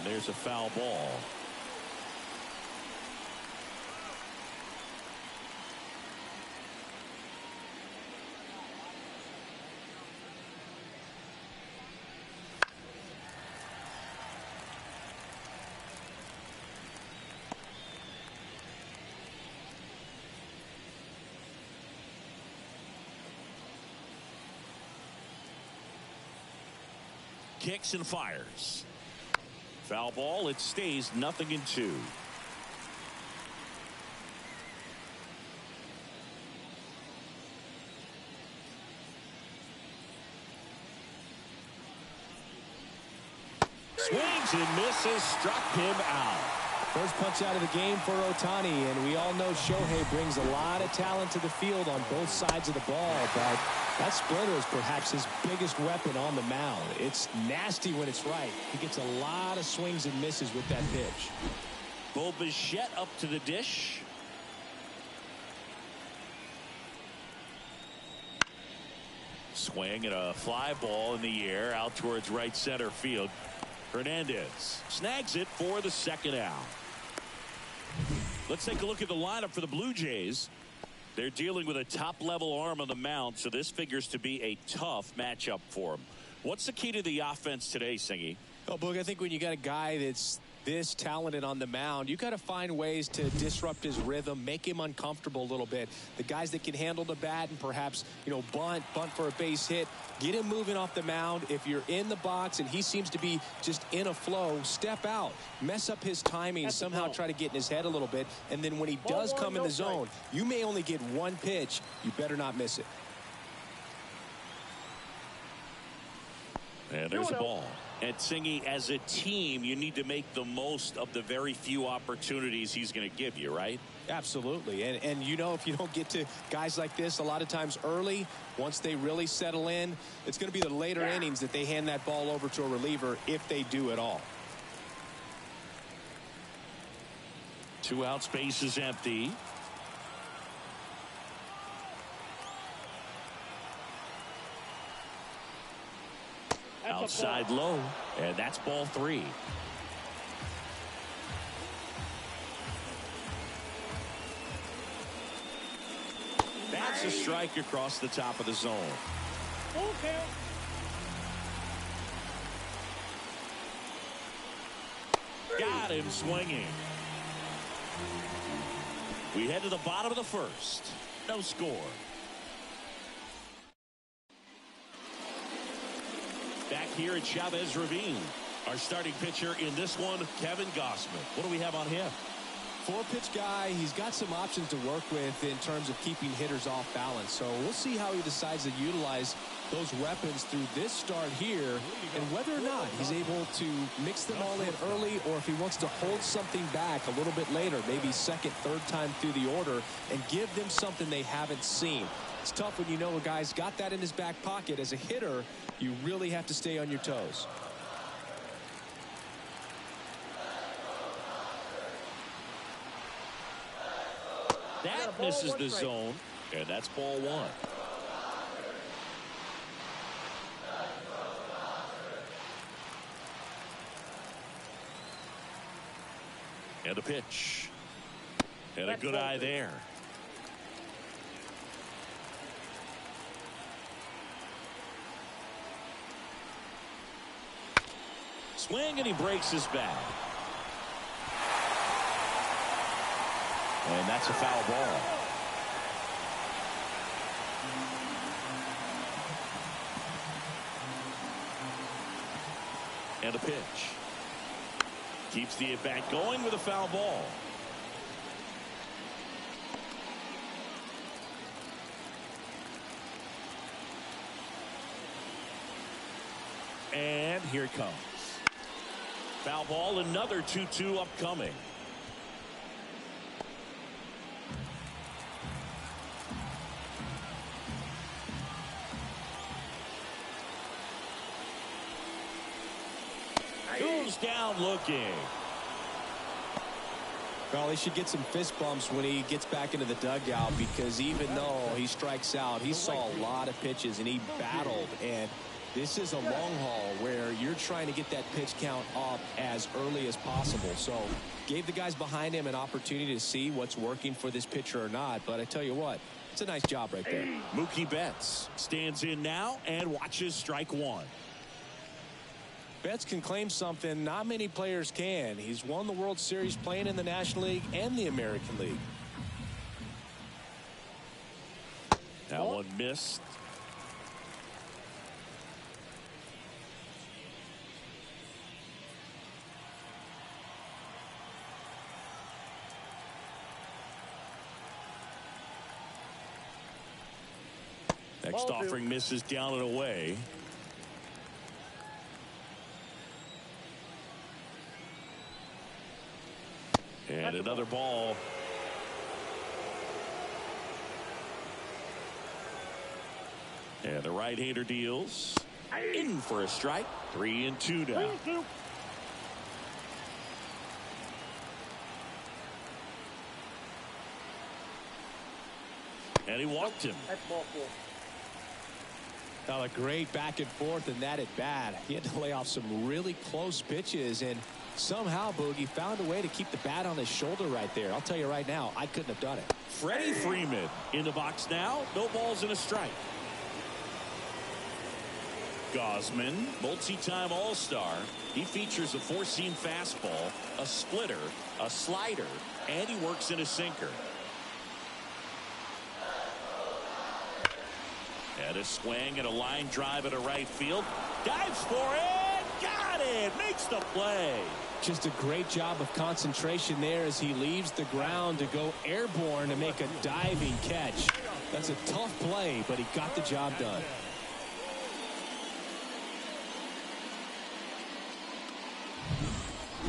there's a foul ball. Kicks and fires. Foul ball. It stays 0-2. Swings and misses. Struck him out. First punch out of the game for Ohtani, and we all know Shohei brings a lot of talent to the field on both sides of the ball, but that splitter is perhaps his biggest weapon on the mound. It's nasty when it's right. He gets a lot of swings and misses with that pitch. Bo Bichette up to the dish. Swing and a fly ball in the air out towards right center field. Hernandez snags it for the second out. Let's take a look at the lineup for the Blue Jays. They're dealing with a top-level arm on the mound, so this figures to be a tough matchup for them. What's the key to the offense today, Singy? Oh, Boog, I think when you got a guy that's this talented on the mound, you got to find ways to disrupt his rhythm, make him uncomfortable a little bit. The guys that can handle the bat and perhaps, bunt for a base hit, get him moving off the mound. If you're in the box and he seems to be just in a flow, step out, mess up his timing, somehow try to get in his head a little bit. And then when he does come in the zone, you may only get one pitch. You better not miss it. And there's a ball. And Singy, as a team, you need to make the most of the very few opportunities he's going to give you, right? Absolutely. And if you don't get to guys like this a lot of times early, once they really settle in, it's going to be the later innings that they hand that ball over to a reliever, if they do at all. 2 outs, base is empty. Outside low, and that's ball 3. That's a strike across the top of the zone. Okay. Got him swinging. We head to the bottom of the first. No score. Back here at Chavez Ravine, our starting pitcher in this one, Kevin Gausman. What do we have on him? 4-pitch guy. He's got some options to work with in terms of keeping hitters off balance. So we'll see how he decides to utilize those weapons through this start here, and whether or not he's able to mix them all in early, or if he wants to hold something back a little bit later, maybe second, third time through the order, and give them something they haven't seen. It's tough when you know a guy's got that in his back pocket. As a hitter, you really have to stay on your toes. That misses the zone, and that's ball 1. And a pitch. And a good eye there. Swing, and he breaks his bat. And that's a foul ball. And a pitch. Keeps the at-bat going with a foul ball. And here it comes. Foul ball, another 2-2 upcoming. Goes down looking. Well, he should get some fist bumps when he gets back into the dugout, because even though he strikes out, he saw a lot of pitches and he battled, and This is a long haul where you're trying to get that pitch count up as early as possible. So gave the guys behind him an opportunity to see what's working for this pitcher or not. But I tell you what, it's a nice job right there. Mookie Betts stands in now and watches strike one. Betts can claim something not many players can. He's won the World Series playing in the National League and the American League. That one missed. Next offering misses down and away. And another ball. And the right-hander deals. In for a strike. 3-2 now. And he walked him. That's ball four. Now a great back and forth in that at bat. He had to lay off some really close pitches, and somehow Boogie found a way to keep the bat on his shoulder right there. I'll tell you right now, I couldn't have done it. Freddie Freeman in the box now. No balls and a strike. Gosman, multi-time All-Star. He features a four-seam fastball, a splitter, a slider, and he works in a sinker. And a swing and a line drive at a right field. Dives for it. Got it. Makes the play. Just a great job of concentration there as he leaves the ground to go airborne to make a diving catch. That's a tough play, but he got the job done.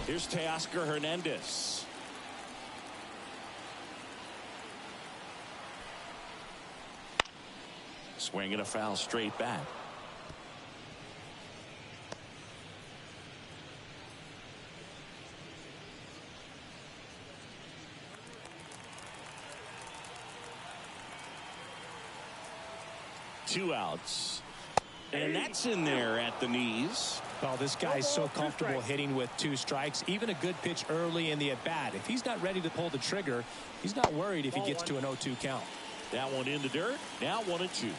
Here's Teoscar Hernandez. Swing and a foul straight back. Two outs. And that's in there at the knees. Oh, this guy's so comfortable hitting with two strikes. Even a good pitch early in the at-bat. If he's not ready to pull the trigger, he's not worried if he gets to an 0-2 count. That one in the dirt. Now 1-2.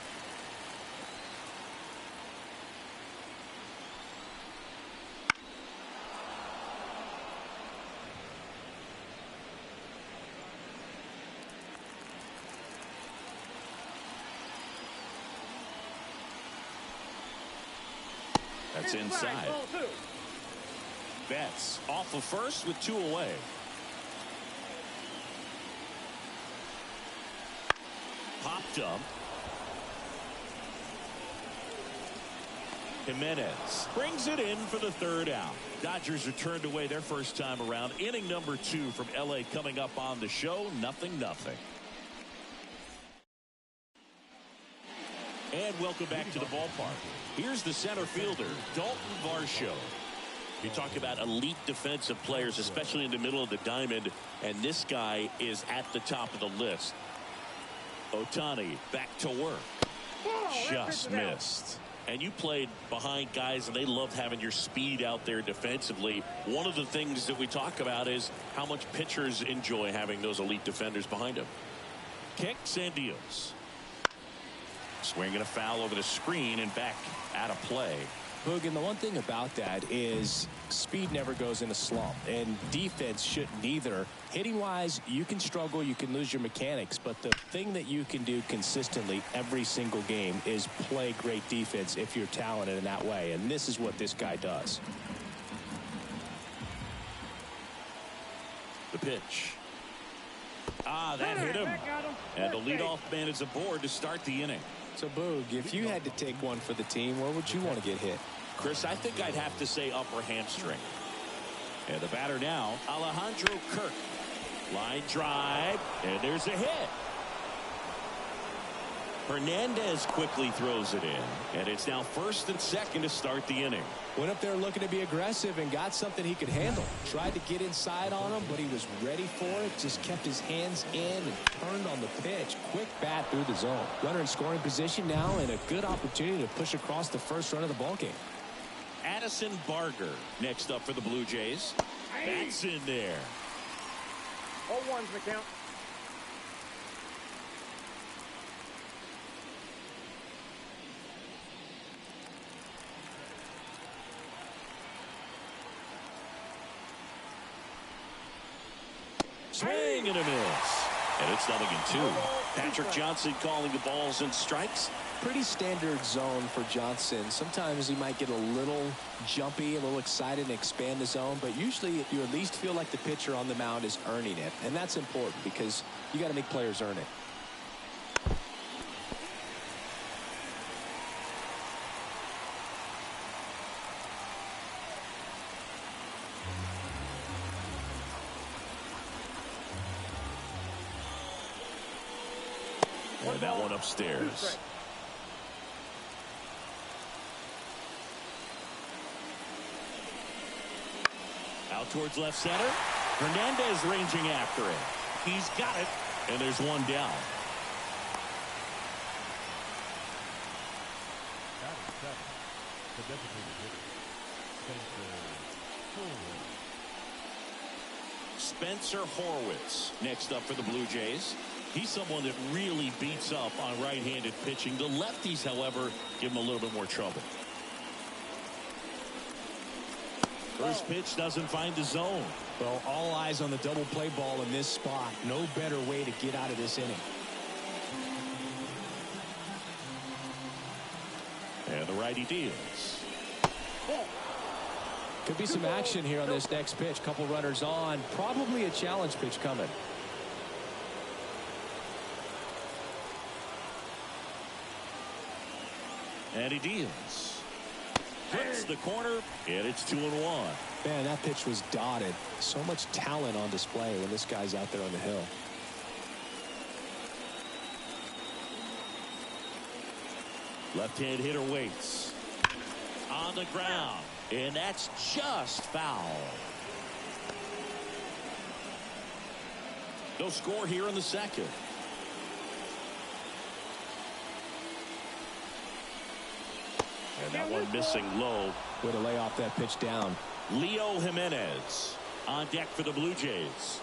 That's inside. Betts off of first with two away. Popped up. Jimenez brings it in for the third out. Dodgers are turned away their first time around. Inning number 2 from LA coming up on the show. 0-0. And welcome back to the ballpark. Here's the center fielder, Dalton Varsho. You talk about elite defensive players, especially in the middle of the diamond, and this guy is at the top of the list. Ohtani back to work. Just missed. And you played behind guys, and they love having your speed out there defensively. One of the things that we talk about is how much pitchers enjoy having those elite defenders behind them. Kicks and deals. Swinging a foul over the screen and back out of play. Boog, and the one thing about that is speed never goes in a slump, and defense shouldn't either. Hitting wise, you can struggle, you can lose your mechanics, but the thing that you can do consistently every single game is play great defense if you're talented in that way, and this is what this guy does. The pitch. That hit him. And the leadoff man is aboard to start the inning. So, Boog, if you had to take one for the team, where would you want to get hit? Chris, I think I'd have to say upper hamstring. And the batter now, Alejandro Kirk. Line drive, and there's a hit. Hernandez quickly throws it in, and it's now 1st and 2nd to start the inning. Went up there looking to be aggressive and got something he could handle. Tried to get inside on him, but he was ready for it. Just kept his hands in and turned on the pitch. Quick bat through the zone. Runner in scoring position now, and a good opportunity to push across the first run of the ballgame. Addison Barger next up for the Blue Jays. That's in there. 0-1's the count. Swing and a miss. And it's 0-2. Patrick Johnson calling the balls and strikes. Pretty standard zone for Johnson. Sometimes he might get a little jumpy, a little excited and expand the zone, but usually you at least feel like the pitcher on the mound is earning it. And that's important because you got to make players earn it. And that one upstairs. Out towards left center. Hernandez ranging after it. He's got it. And there's one down. Spencer Horwitz next up for the Blue Jays. He's someone that really beats up on right-handed pitching. The lefties, however, give him a little bit more trouble. First pitch doesn't find the zone. Well, all eyes on the double play ball in this spot. No better way to get out of this inning. And the righty deals. Could be some action here on this next pitch. Couple runners on. Probably a challenge pitch coming. And he deals. Hits the corner, and it's 2-1. Man, that pitch was dotted. So much talent on display when this guy's out there on the hill. Left-hand hitter waits. On the ground, and that's just foul. No score here in the second. And that one missing low. Way to lay off that pitch down. Leo Jimenez on deck for the Blue Jays.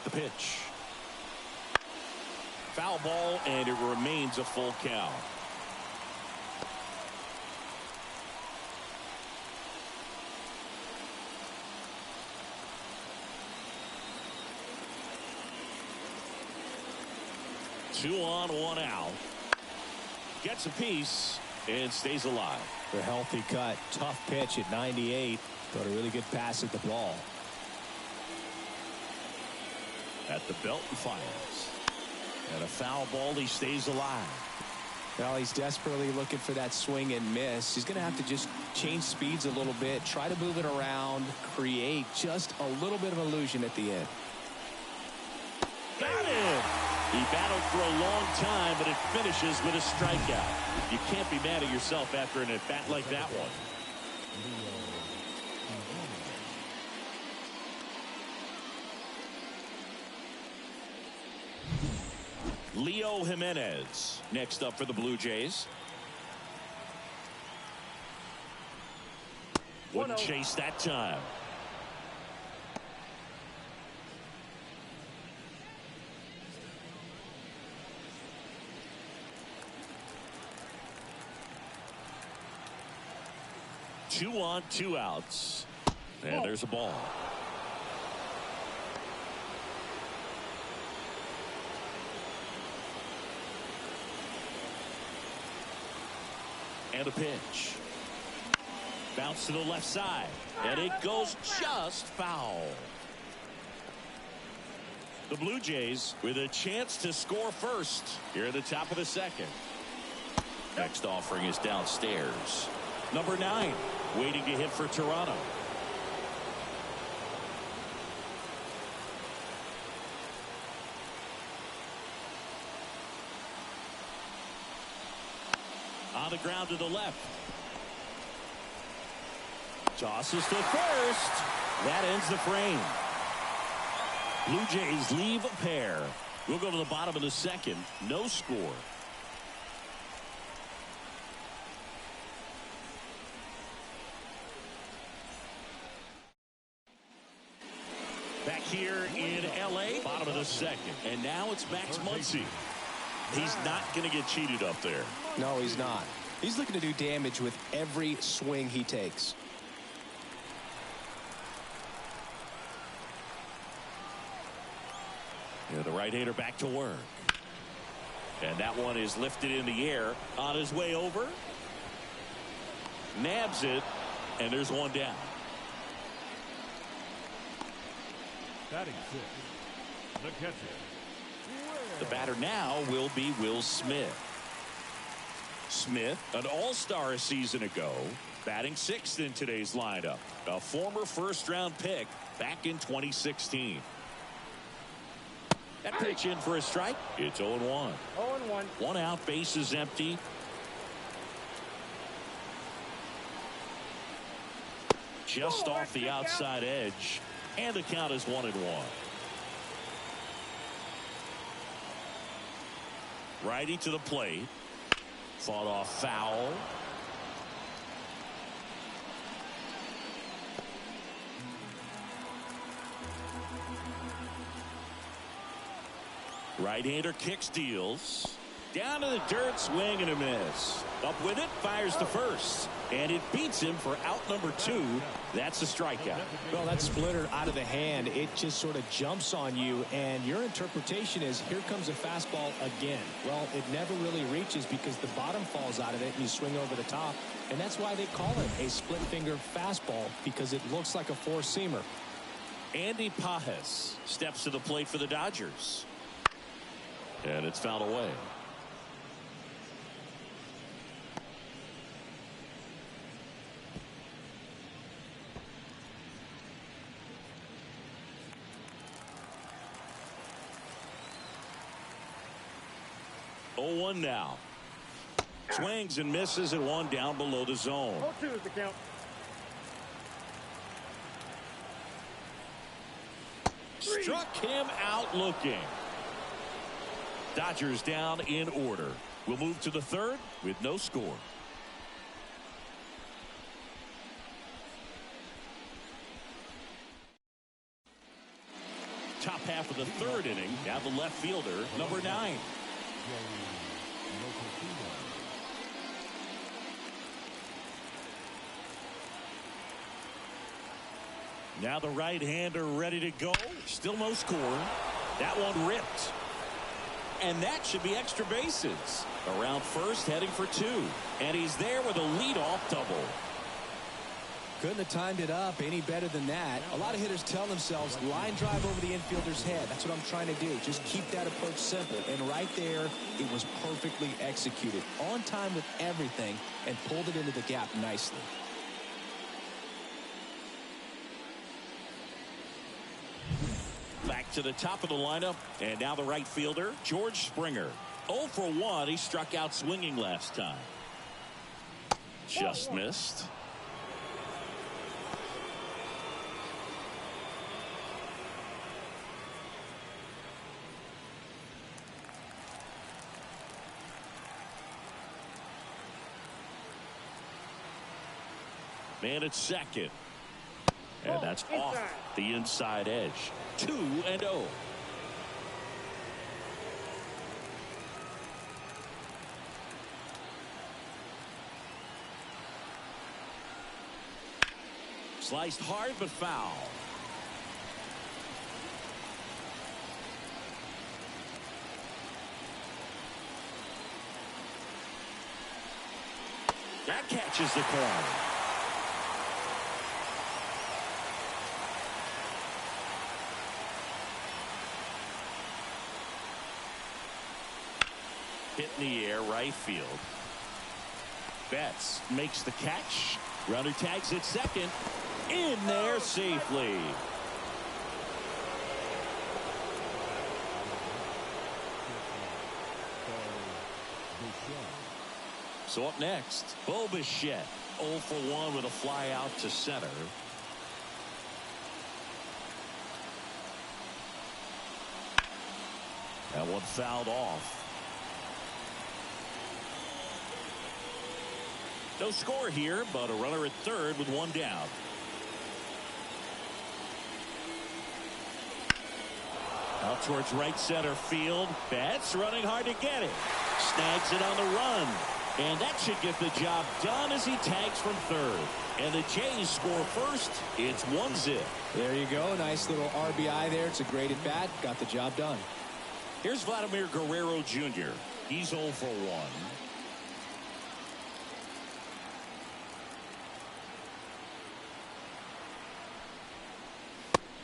The pitch. Foul ball, and it remains a full count. Two on, one out. Gets a piece and stays alive. A healthy cut. Tough pitch at 98. But a really good pass at the ball. At the belt and fires. And a foul ball, he stays alive. Well, he's desperately looking for that swing and miss. He's going to have to just change speeds a little bit. Try to move it around. Create just a little bit of illusion at the end. Got it! He battled for a long time, but it finishes with a strikeout. You can't be mad at yourself after an at-bat like that one. Leo Jimenez next up for the Blue Jays. Wouldn't chase that time. Two on, two outs. And there's a ball. And a pitch. Bounce to the left side. And it goes just foul. The Blue Jays with a chance to score first here at the top of the second. Next offering is downstairs. Number 9 waiting to hit for Toronto. on the ground to the left. Tosses to first. That ends the frame. Blue Jays leave a pair. We'll go to the bottom of the second. No score. Back here in L.A., bottom of the second. And now it's Max Muncy. He's not going to get cheated up there. No, he's not. He's looking to do damage with every swing he takes. Yeah, the right-hander back to work. And that one is lifted in the air on his way over. Nabs it, and there's one down. Batting six, the catcher. The batter now will be Will Smith. Smith, an all-star a season ago, batting sixth in today's lineup. A former first-round pick back in 2016. That pitch in for a strike. It's 0-1. 0-1. One out, base is empty. Just off the outside edge. And the count is 1-1. Righty to the plate. Fought off foul. Right-hander kicks, deals. Down to the dirt, swing and a miss. Up with it, fires to first. And it beats him for out number 2. That's a strikeout. Well, that splitter out of the hand, it just sort of jumps on you, and your interpretation is, here comes a fastball again. Well, it never really reaches because the bottom falls out of it, and you swing over the top. And that's why they call it a split-finger fastball, because it looks like a four-seamer. Andy Pajes steps to the plate for the Dodgers. And it's fouled away. Oh, 1 now. Swings and misses at one down below the zone. 0-2 is the count. Struck him out looking. Dodgers down in order. We'll move to the third with no score. Top half of the third inning. Now the left fielder, number 9. Now the right-hander ready to go. Still no score. That one ripped. And that should be extra bases. Around first, heading for 2. And he's there with a leadoff double. Couldn't have timed it up any better than that. A lot of hitters tell themselves, line drive over the infielder's head. That's what I'm trying to do. Just keep that approach simple. And right there, it was perfectly executed. On time with everything, and pulled it into the gap nicely. Back to the top of the lineup, and now the right fielder, George Springer. 0 for 1. He struck out swinging last time. Just missed. Man at second. And that's off the inside edge. 2-0. Sliced hard but foul. That catches the corner. Hit in the air, right field. Betts makes the catch. Runner tags it second. In there safely. So up next, Bo Bichette, 0 for 1 with a fly out to center. That one fouled off. No score here, but a runner at third with one down. Out towards right center field. Betts running hard to get it. Snags it on the run. And that should get the job done as he tags from third. And the Jays score first. It's 1-0. There you go. Nice little RBI there. It's a great at bat. Got the job done. Here's Vladimir Guerrero Jr. He's 0 for 1.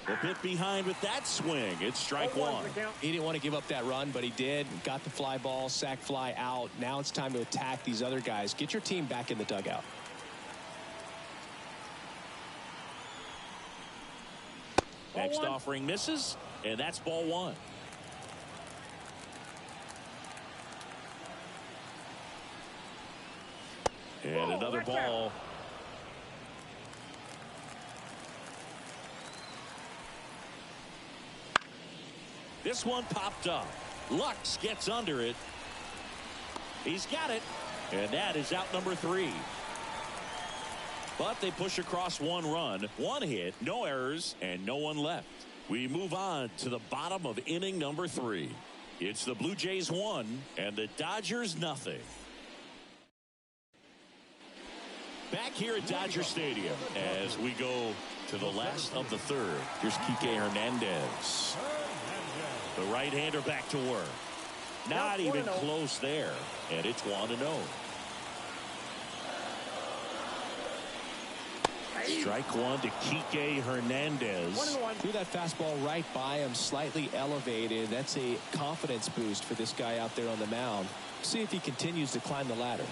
A bit behind with that swing. It's strike one. He didn't want to give up that run, but he did. Got the fly ball, sac fly out. Now it's time to attack these other guys. Get your team back in the dugout. Next offering misses, and that's ball one. And another ball. This one popped up. Lux gets under it. He's got it. And that is out number 3. But they push across 1 run, 1 hit, no errors, and no one left. We move on to the bottom of inning number 3. It's the Blue Jays 1 and the Dodgers nothing. Back here at Dodger Stadium as we go to the last of the third. Here's Kike Hernandez. The right-hander back to work. Not even close there. And it's 1-0. Strike one to Kike Hernandez. Threw that fastball right by him, slightly elevated. That's a confidence boost for this guy out there on the mound. See if he continues to climb the ladder.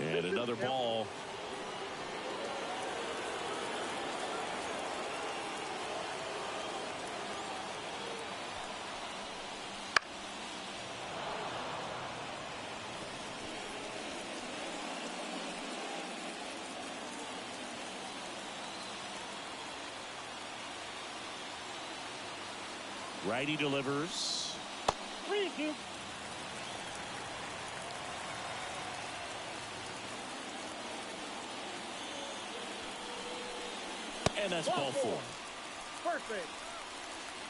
And another ball. Righty delivers. 3-2. And that's ball 4. First base.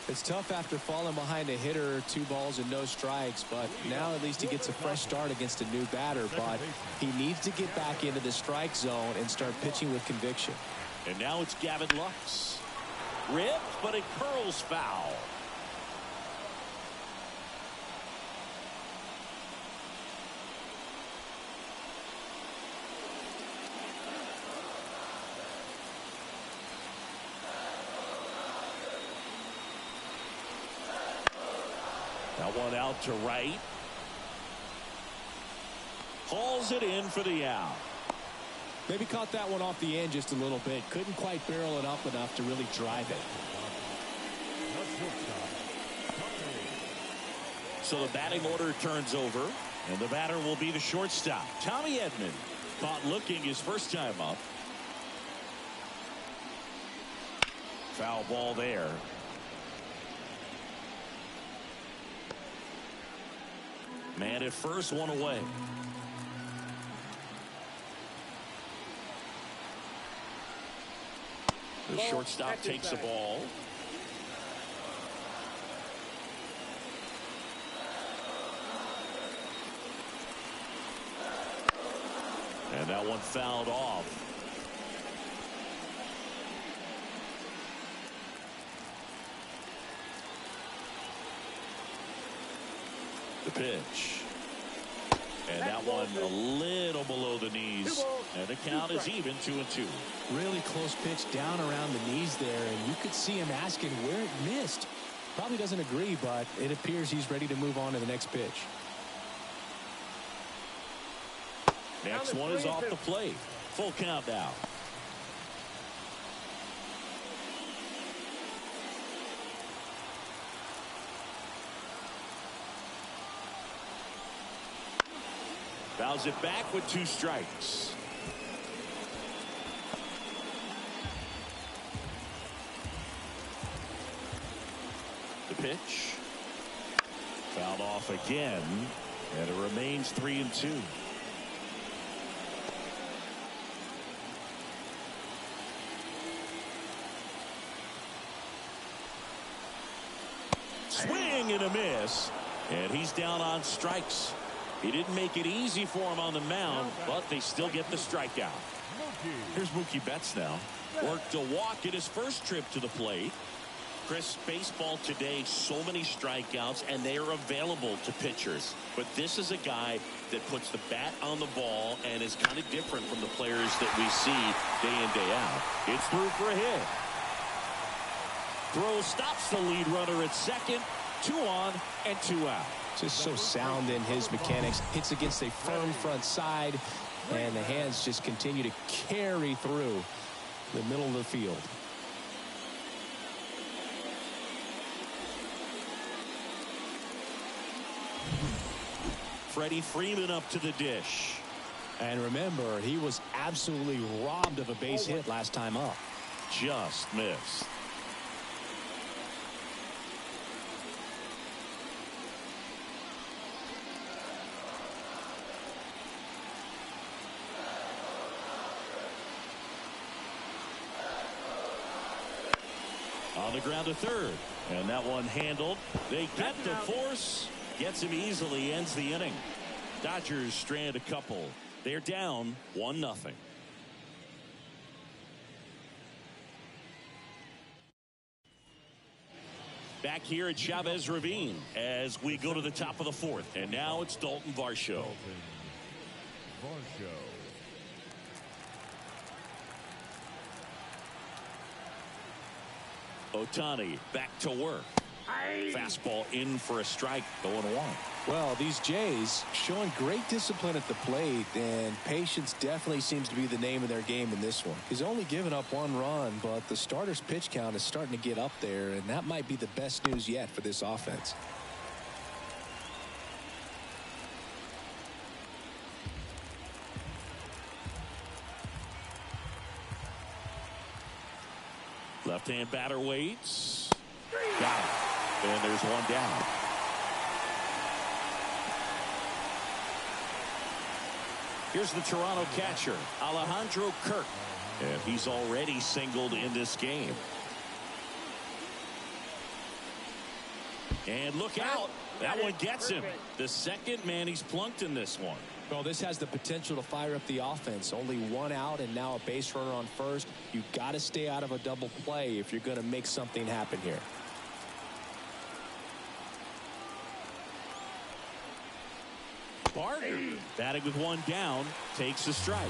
It's tough after falling behind a hitter, 2 balls and no strikes, but now at least he gets a fresh start against a new batter. But he needs to get back into the strike zone and start pitching with conviction. And now it's Gavin Lux. Ripped, but it curls foul. That one out to right. Hauls it in for the out. Maybe caught that one off the end just a little bit. Couldn't quite barrel it up enough to really drive it. So the batting order turns over, and the batter will be the shortstop, Tommy Edman. Caught looking his first time up. Foul ball there. Man at first, one away. The shortstop takes the ball. And that one fouled off. The pitch. And that one a little below the knees. And the count is even, 2-2. Really close pitch down around the knees there, and you could see him asking where it missed. Probably doesn't agree, but it appears he's ready to move on to the next pitch. Next one is off the plate. Full count now. Fouls it back with 2 strikes. The pitch. Fouled off again, and it remains 3-2. Swing and a miss, and he's down on strikes. He didn't make it easy for him on the mound, but they still get the strikeout. Here's Mookie Betts now. Worked a walk at his first trip to the plate. Chris, baseball today, so many strikeouts, and they are available to pitchers. But this is a guy that puts the bat on the ball and is kind of different from the players that we see day in, day out. It's through for a hit. Throw stops the lead runner at second. 2 on and 2 out. Just so sound in his mechanics. Hits against a firm front side, and the hands just continue to carry through the middle of the field. Freddie Freeman up to the dish. And remember, he was absolutely robbed of a base hit last time up. Just missed. On the ground to third, and that one handled. They get the force, gets him easily, ends the inning. Dodgers strand a couple. They're down 1-0. Back here at Chavez Ravine as we go to the top of the 4th, and now it's Dalton Varsho. Ohtani back to work. Fastball in for a strike, 0-1. Well, these Jays showing great discipline at the plate, and patience definitely seems to be the name of their game in this one. He's only given up 1 run, but the starter's pitch count is starting to get up there, and that might be the best news yet for this offense. Left-hand batter waits. Got it. And there's 1 down. Here's the Toronto catcher, Alejandro Kirk. And he's already singled in this game. And look out. That one gets him. The second man he's plunked in this one. Well, this has the potential to fire up the offense. Only 1 out and now a base runner on first. You've got to stay out of a double play if you're going to make something happen here. Barger, batting with 1 down, takes a strike.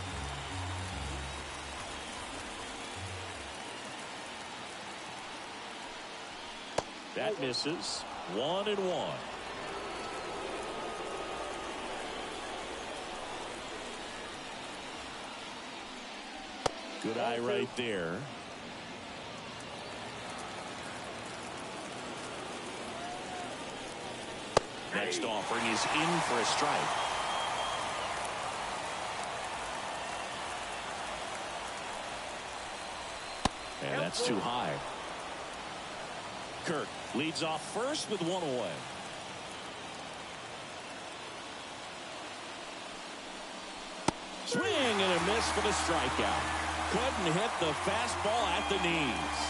That misses. 1-1. Good eye right there. Next offering is in for a strike. And that's too high. Kirk leads off first with 1 away. Swing and a miss for the strikeout. Couldn't hit the fastball at the knees.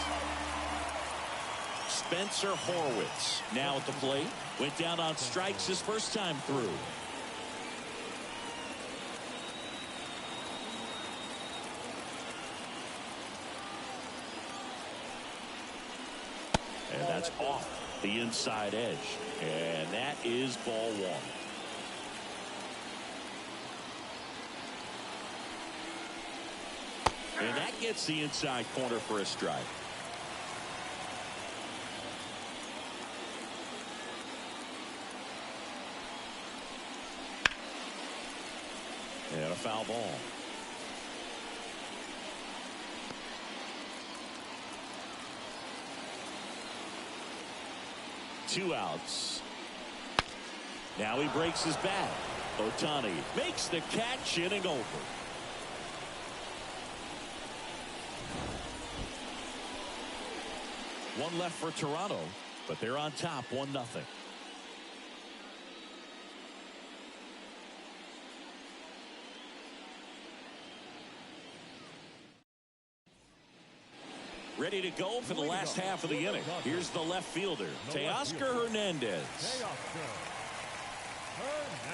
Spencer Horwitz now at the plate. Went down on strikes his first time through. And that's off the inside edge. And that is ball 1. And that gets the inside corner for a strike. And a foul ball. 2 outs. Now he breaks his bat. Ohtani makes the catch, inning over. One left for Toronto, but they're on top 1-0. Ready to go for the last half of the inning. Here's the left fielder, Teoscar Hernandez.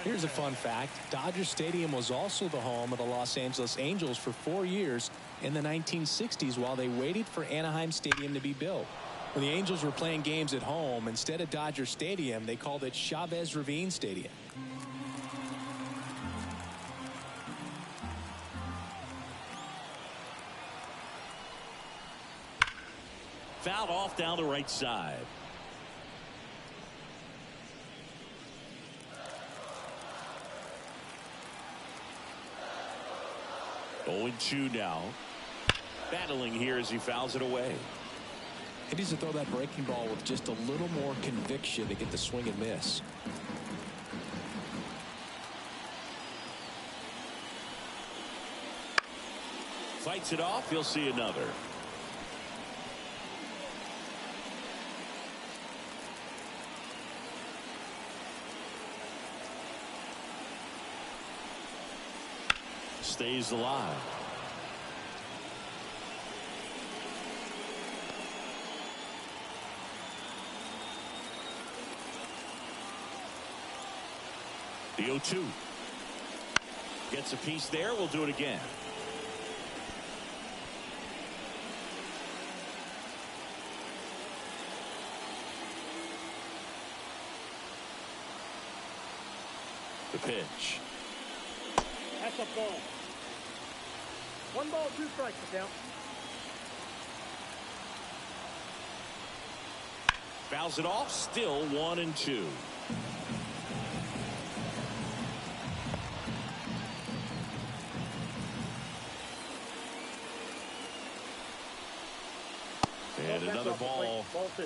Here's a fun fact. Dodger Stadium was also the home of the Los Angeles Angels for 4 years in the 1960s while they waited for Anaheim Stadium to be built. When the Angels were playing games at home, instead of Dodger Stadium, they called it Chavez Ravine Stadium. Fouled off down the right side. Oh, 2 now. Battling here as he fouls it away. He needs to throw that breaking ball with just a little more conviction to get the swing and miss. Fights it off. He'll see another. Stays alive. The 0-2. Gets a piece there. We'll do it again. The pitch. That's a ball. 1 ball, 2 strikes to count. Fouls it off. Still 1-2. And another ball. Ball 2.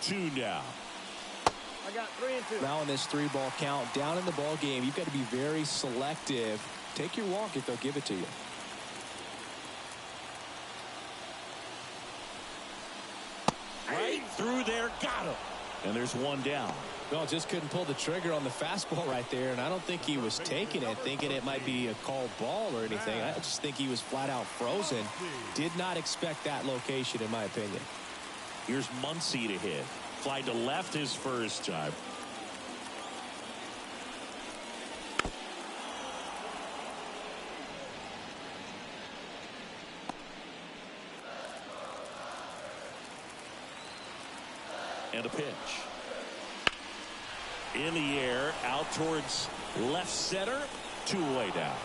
Two now. I got 3 and 2. Now in this 3-ball count, down in the ball game, you've got to be very selective. Take your walk if they'll give it to you. Right through there. Got him. And there's 1 down. Well, just couldn't pull the trigger on the fastball right there, and I don't think he was taking it, thinking it might be a called ball or anything. I just think he was flat out frozen. Did not expect that location, in my opinion. Here's Muncy to hit. Fly to left his first time. And a pitch. In the air, out towards left center, 2-away down.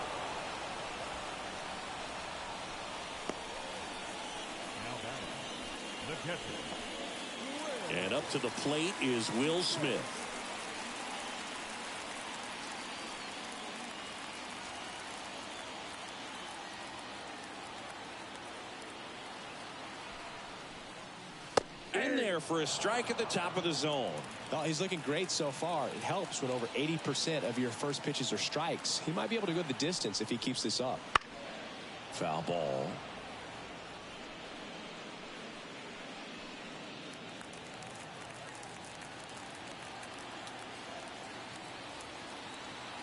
The catcher. And up to the plate is Will Smith. In there for a strike at the top of the zone. Well, he's looking great so far. It helps when over 80% of your first pitches are strikes. He might be able to go the distance if he keeps this up. Foul ball.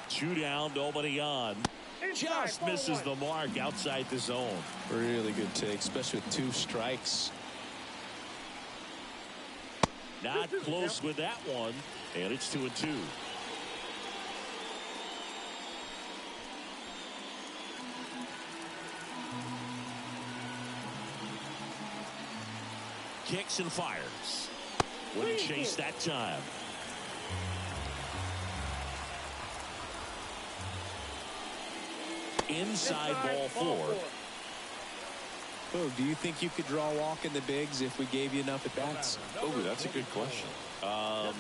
Two down, nobody on. Just misses the mark outside the zone. Really good take, especially with 2 strikes. Not close with that one, and it's 2-2. Kicks and fires. Wouldn't chase that time. Inside ball 4. Oh, do you think you could draw a walk in the bigs if we gave you enough at bats? Oh, that's a good question. I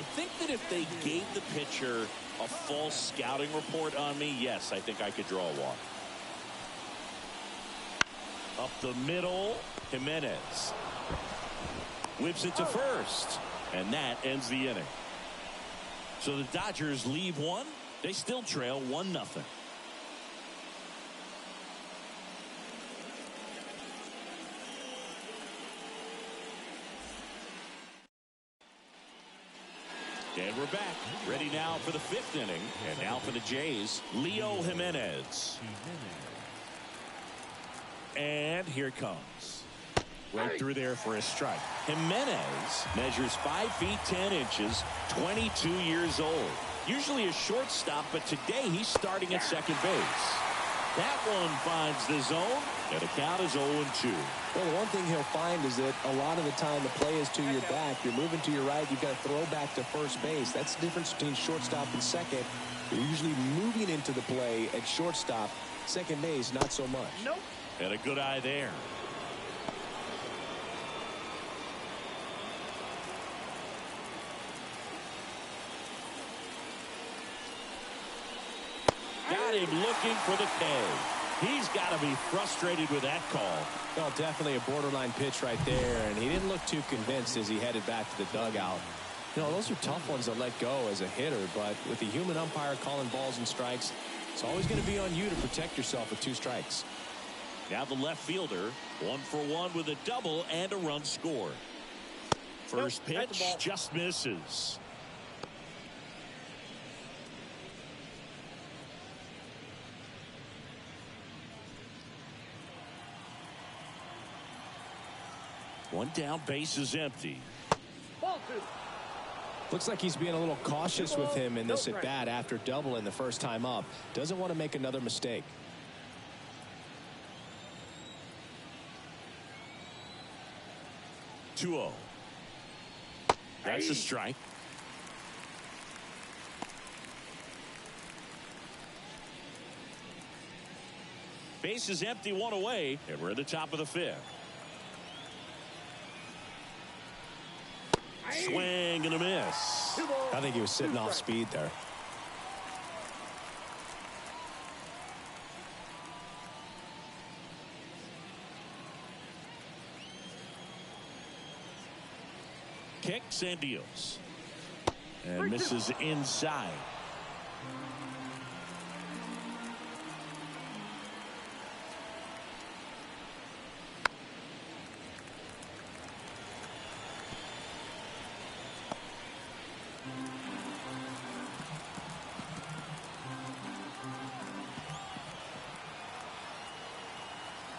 I think that if they gave the pitcher a false scouting report on me, yes, I think I could draw a walk. Up the middle, Jimenez whips it to first, and that ends the inning. So the Dodgers leave one. They still trail 1-0. And we're back, ready now for the 5th inning. And now for the Jays, Leo Jimenez. And here it comes. Right through there for a strike. Jimenez measures 5 feet 10 inches, 22 years old. Usually a shortstop, but today he's starting at second base. That one finds the zone, and the count is 0-2. Well, the one thing he'll find is that a lot of the time the play is to your back. You're moving to your right. You've got to throw back to first base. That's the difference between shortstop and second. You're usually moving into the play at shortstop. Second base, not so much. Nope. And a good eye there. Got him looking for the K. He's got to be frustrated with that call. Well, definitely a borderline pitch right there, and he didn't look too convinced as he headed back to the dugout. You know, those are tough ones to let go as a hitter, but with the human umpire calling balls and strikes, it's always going to be on you to protect yourself with 2 strikes. Now the left fielder, 1 for 1 with a double and a run scored. First pitch just misses. One down, base is empty. Ball 2. Looks like he's being a little cautious with him in this at bat after doubling the first time up. Doesn't want to make another mistake. Two-0. That's a strike. Base is empty, 1 away, and we're at the top of the 5th. Swing and a miss. I think he was sitting off speed there. Kicks and deals. And misses inside.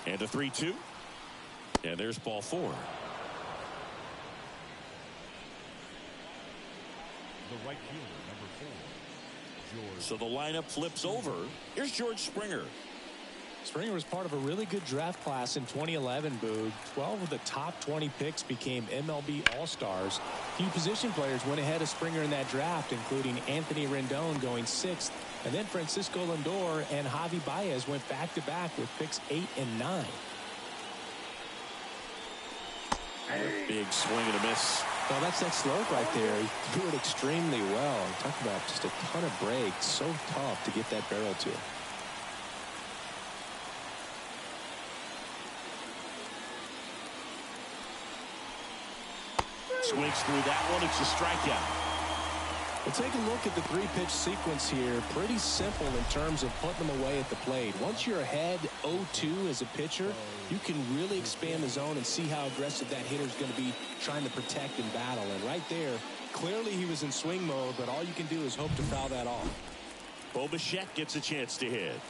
And a 3-2. And there's ball 4. The right fielder, number 4, George. So the lineup flips over. Here's George Springer. Springer was part of a really good draft class in 2011, Boog. 12 of the top 20 picks became MLB All-Stars. Few position players went ahead of Springer in that draft, including Anthony Rendon going 6th. And then Francisco Lindor and Javi Baez went back-to-back with picks 8 and 9. Big swing and a miss. Well, that's that slope right there. He threw it extremely well. Talk about just a ton of breaks. So tough to get that barrel to. Swings through that one. It's a strikeout. We'll take a look at the 3-pitch sequence here. Pretty simple in terms of putting them away at the plate. Once you're ahead 0-2 as a pitcher, you can really expand the zone and see how aggressive that hitter is going to be trying to protect and battle. And right there, clearly he was in swing mode, but all you can do is hope to foul that off. Bo Bichette gets a chance to hit.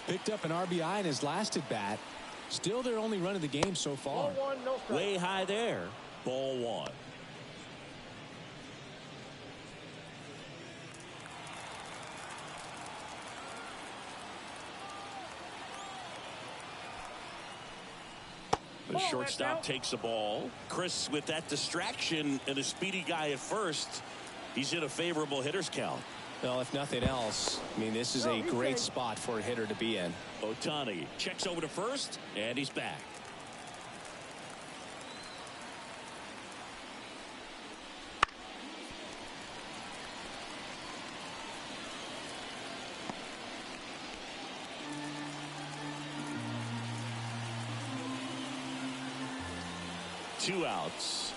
Picked up an RBI in his last at bat. Still their only run of the game so far. Ball 1, no strike. Way high there. Ball 1. The shortstop takes the ball. Chris, with that distraction and a speedy guy at first, he's in a favorable hitter's count. Well, if nothing else, I mean, this is a great spot for a hitter to be in. Ohtani checks over to first, and he's back. 2 outs.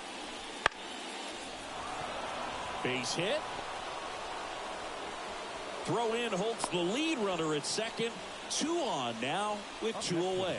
Base hit. Throw in holds the lead runner at second. 2 on now with 2 away.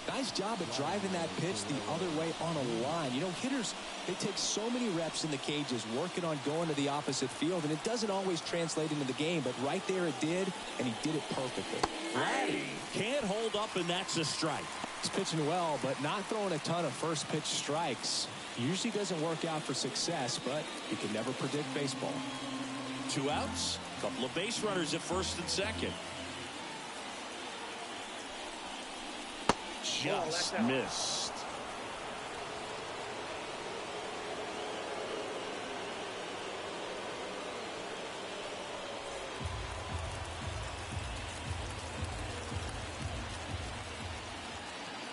Nice job at driving that pitch the other way on a line. You know, hitters, they take so many reps in the cages working on going to the opposite field, and it doesn't always translate into the game, but right there it did, and he did it perfectly. Vladdy can't hold up, and that's a strike. He's pitching well, but not throwing a ton of first pitch strikes. Usually doesn't work out for success, but you can never predict baseball. 2 outs, a couple of base runners at first and second. Just missed.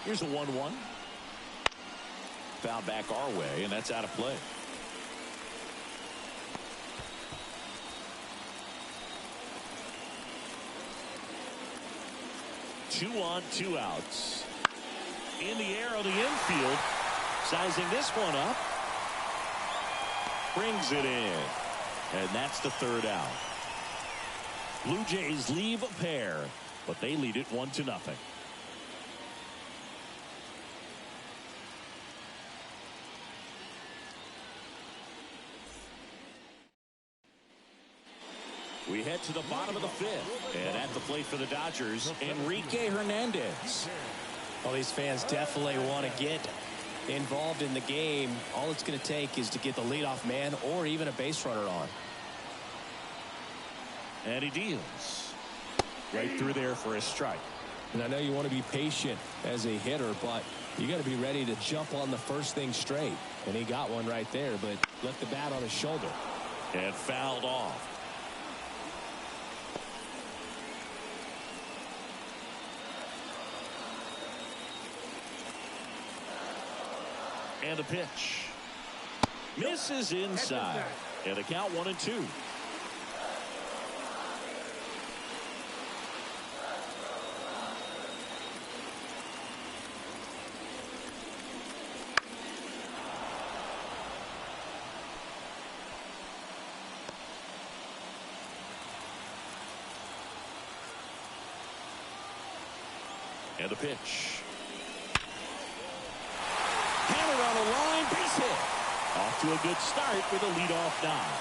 Here's a 1-1. Foul back our way, and that's out of play. Two on, 2 outs. In the air on the infield. Sizing this one up. Brings it in. And that's the 3rd out. Blue Jays leave a pair, but they lead it 1-0. We head to the bottom of the 5th. And at the plate for the Dodgers, Enrique Hernandez. Well, these fans definitely want to get involved in the game. All it's going to take is to get the leadoff man or even a base runner on. And he deals. Right through there for a strike. And I know you want to be patient as a hitter, but you got to be ready to jump on the first thing straight. And he got one right there, but left the bat on his shoulder. And fouled off. And a pitch. Misses inside. And a count 1-2. And a pitch. Hammer on the line, base hit. Off to a good start with a leadoff dive.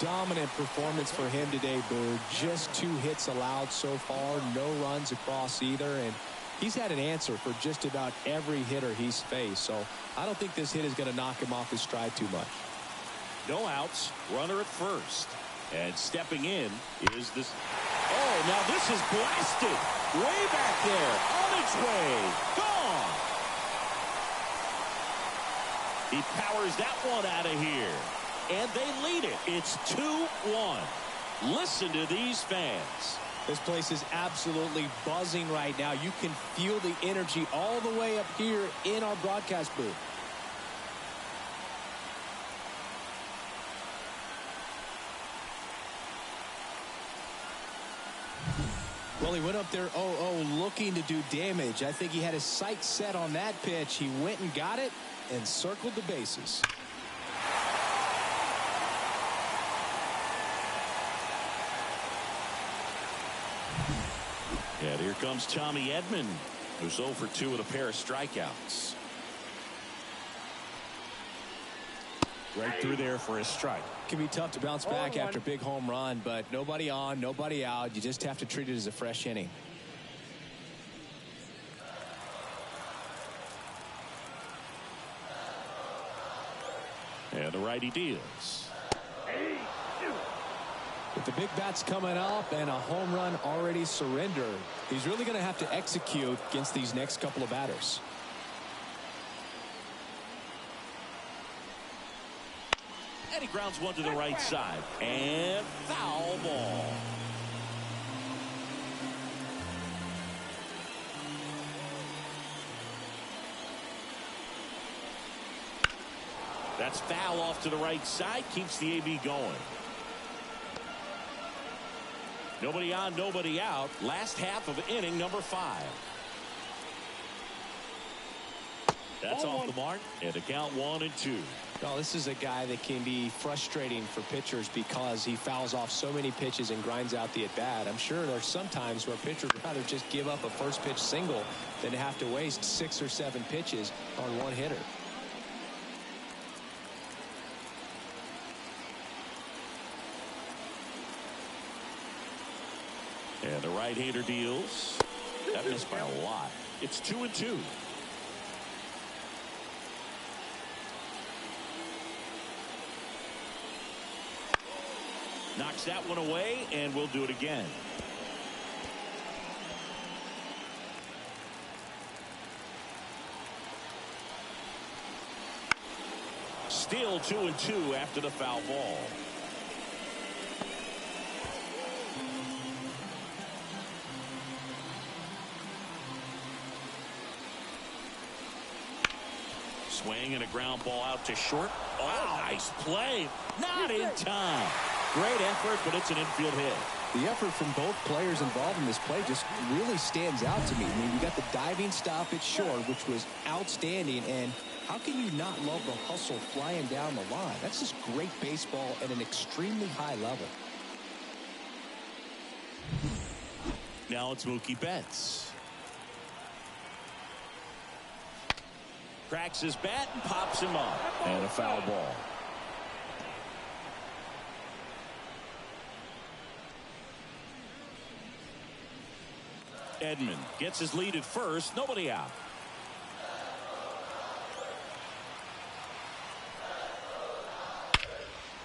Dominant performance for him today, Boo. Just 2 hits allowed so far, no runs across either, and he's had an answer for just about every hitter he's faced, so I don't think this hit is going to knock him off his stride too much. No outs, runner at first. And stepping in is this. Oh, now this is blasted. Way back there. On its way. Gone. He powers that one out of here. And they lead it. It's 2-1. Listen to these fans. This place is absolutely buzzing right now. You can feel the energy all the way up here in our broadcast booth. Well, he went up there 0-0 looking to do damage. I think he had his sights set on that pitch. He went and got it and circled the bases. And here comes Tommy Edman, who's 0 for 2 with a pair of strikeouts. Right through there for a strike. Can be tough to bounce back after a big home run, but nobody on, nobody out. You just have to treat it as a fresh inning. And the righty deals. With the big bats coming up and a home run already surrendered, he's really going to have to execute against these next couple of batters. And he grounds one to the right side. And foul ball. That's foul off to the right side. Keeps the AB going. Nobody on, nobody out. Last half of inning number 5. That's off the mark, and a count 1-2. Well, this is a guy that can be frustrating for pitchers because he fouls off so many pitches and grinds out the at-bat. I'm sure there's some times where pitchers would rather just give up a first pitch single than have to waste 6 or 7 pitches on one hitter. And the right-hander deals. That missed by a lot. It's 2-2. Knocks that one away, and we'll do it again. Still 2-2 after the foul ball. Swing and a ground ball out to short. Oh, nice play. Not in time. Great effort, but it's an infield hit. The effort from both players involved in this play just really stands out to me. I mean, you got the diving stop at short, which was outstanding, and how can you not love the hustle flying down the line? That's just great baseball at an extremely high level. Now it's Mookie Betts. Cracks his bat and pops him up. And a foul ball. Edman gets his lead at first. Nobody out.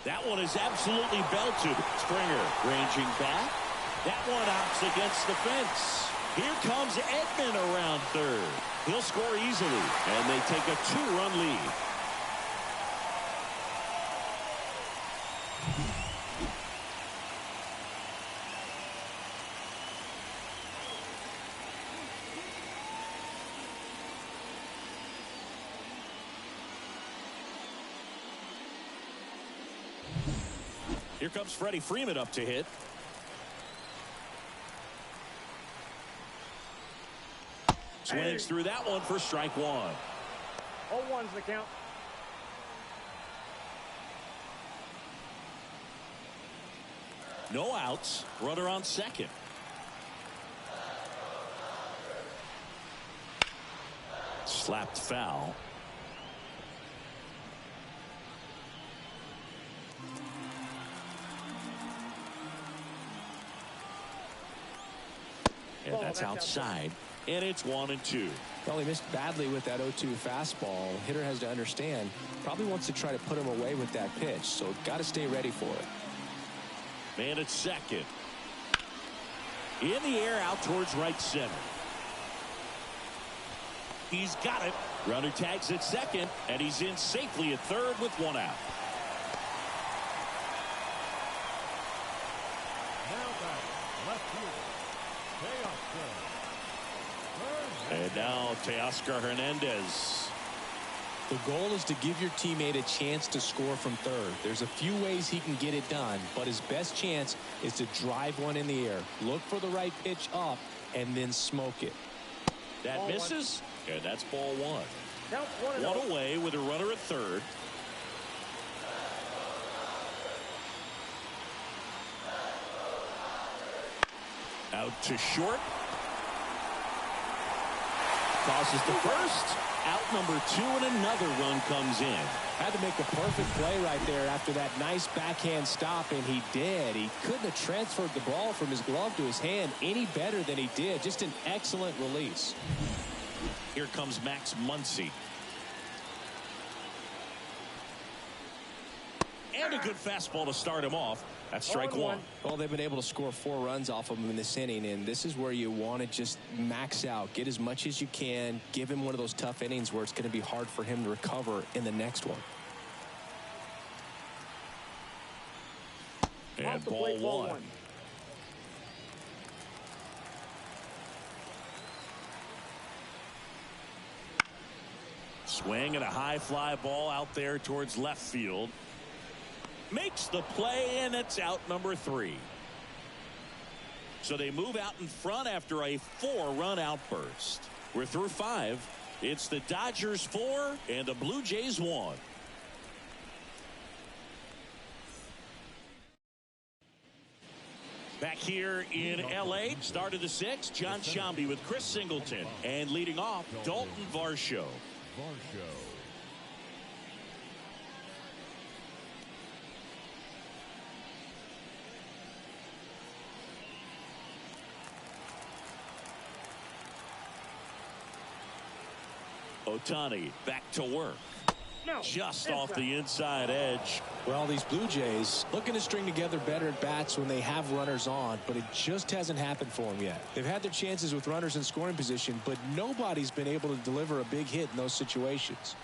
That one is absolutely belted. Springer ranging back. That one opts against the fence. Here comes Edman around third. He'll score easily, and they take a 2-run lead. Here comes Freddie Freeman up to hit. Swings through that one for strike one. 0-1's the count. No outs. Runner on second. Slapped foul. And that's outside. And it's 1-2. Well, he missed badly with that 0-2 fastball. Hitter has to understand, probably wants to try to put him away with that pitch, so got to stay ready for it. Man at second. In the air out towards right center. He's got it. Runner tags at second, and he's in safely at third with one out. Now back, left fielder, And now Teoscar Hernandez. The goal is to give your teammate a chance to score from third. There's a few ways he can get it done, but his best chance is to drive one in the air. Look for the right pitch up and then smoke it. That ball misses, and that's ball one. Count 1 away with a runner at third. Out to short. Tosses to first. Out number 2, and another run comes in. Had to make a perfect play right there after that nice backhand stop, and he did. He couldn't have transferred the ball from his glove to his hand any better than he did. Just an excellent release. Here comes Max Muncy. And a good fastball to start him off. That's strike one. Well, they've been able to score 4 runs off of him in this inning, and this is where you want to just max out. Get as much as you can. Give him one of those tough innings where it's going to be hard for him to recover in the next one. And ball one. Swing and a high fly ball out there towards left field. Makes the play, and it's out number 3. So they move out in front after a 4-run outburst. We're through 5. It's the Dodgers 4 and the Blue Jays 1. Back here in L.A., start of the 6th, John Sciambi with Chris Singleton. And leading off, Dalton Varsho. Ohtani back to work. Just off the inside edge. Well, these Blue Jays looking to string together better at bats when they have runners on, but it just hasn't happened for them yet. They've had their chances with runners in scoring position, but nobody's been able to deliver a big hit in those situations.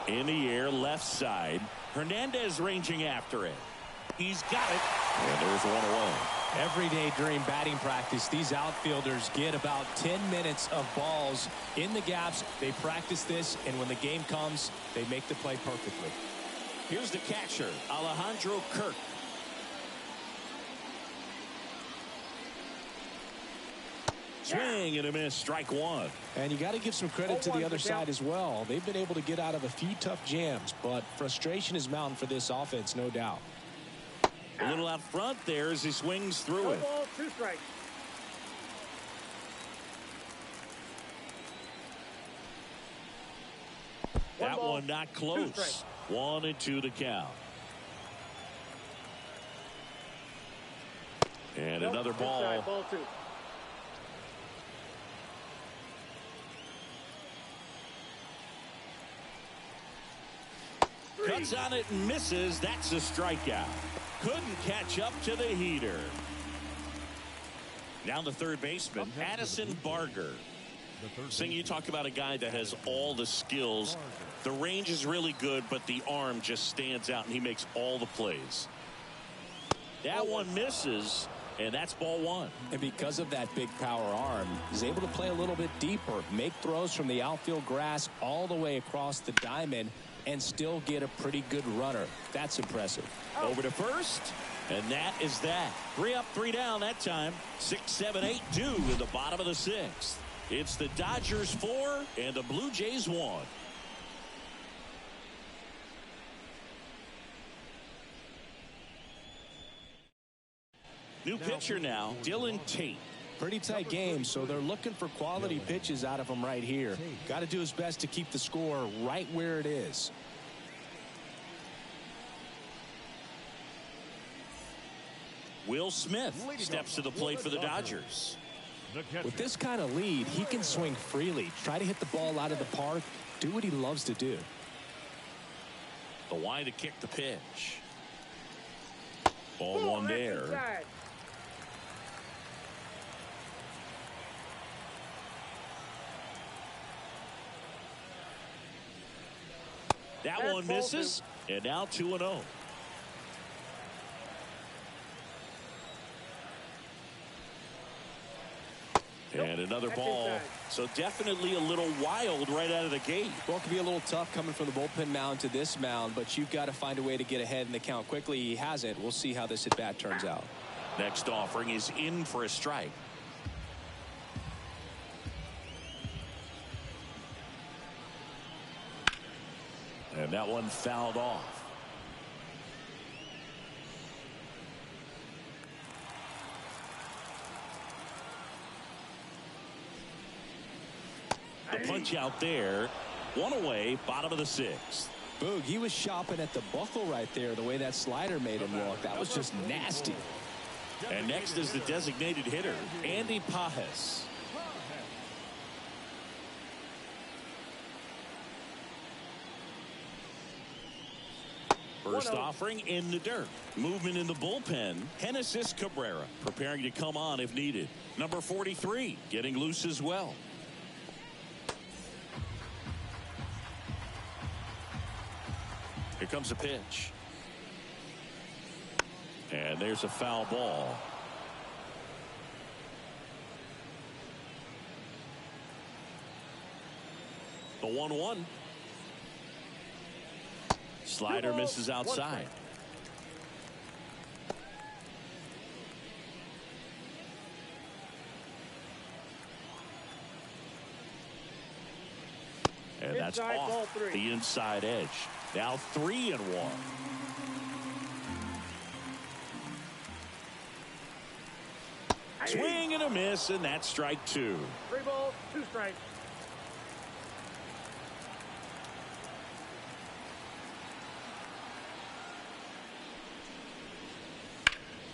In the air, left side. Hernandez ranging after it. He's got it. And there's one away. Every day during batting practice, these outfielders get about 10 minutes of balls in the gaps. They practice this, and when the game comes, they make the play perfectly. Here's the catcher, Alejandro Kirk. Swing and a miss, strike 1. And you got to give some credit to the other side as well. They've been able to get out of a few tough jams, but frustration is mounting for this offense, no doubt. A little out front there as he swings through it. Ball, 2 strikes. That one not close. 1-2 to count. And another ball. Inside, ball 2. Cuts on it and misses. That's a strikeout. Couldn't catch up to the heater. Now the third baseman, Addison Barger. Sing, you talk about a guy that has all the skills. The range is really good, but the arm just stands out, and he makes all the plays. That one misses, and that's ball 1. And because of that big power arm, he's able to play a little bit deeper, make throws from the outfield grass all the way across the diamond, and still get a pretty good runner. That's impressive. Over to first, and that is that. 3 up, 3 down that time. 6, 7, 8, 2 in the bottom of the 6th. It's the Dodgers 4 and the Blue Jays 1. New pitcher now, Dylan Tate. Pretty tight game, so they're looking for quality pitches out of him right here. Got to do his best to keep the score right where it is. Will Smith steps to the plate for the Dodgers. With this kind of lead, he can swing freely, try to hit the ball out of the park, do what he loves to do. The wide to kick the pitch. Ball 1 there. That one misses, and now 2-0. And another ball. So definitely a little wild right out of the gate. Well, it can be a little tough coming from the bullpen mound to this mound, but you've got to find a way to get ahead in the count quickly. He hasn't. We'll see how this at bat turns out. Next offering is in for a strike. And that one fouled off. The punch out there. 1 away, bottom of the 6th. Boog, he was shopping at the buckle right there, the way that slider made him look. That was just nasty. And next is the designated hitter, Andy Pajes. First offering in the dirt. Movement in the bullpen. Genesis Cabrera preparing to come on if needed. Number 43 getting loose as well. Here comes a pitch. And there's a foul ball. The 1-1. Slider misses outside. And that's Inside, ball off three. the inside edge. Now 3-1. Swing and a miss, and that's strike 2. 3 balls, 2 strikes.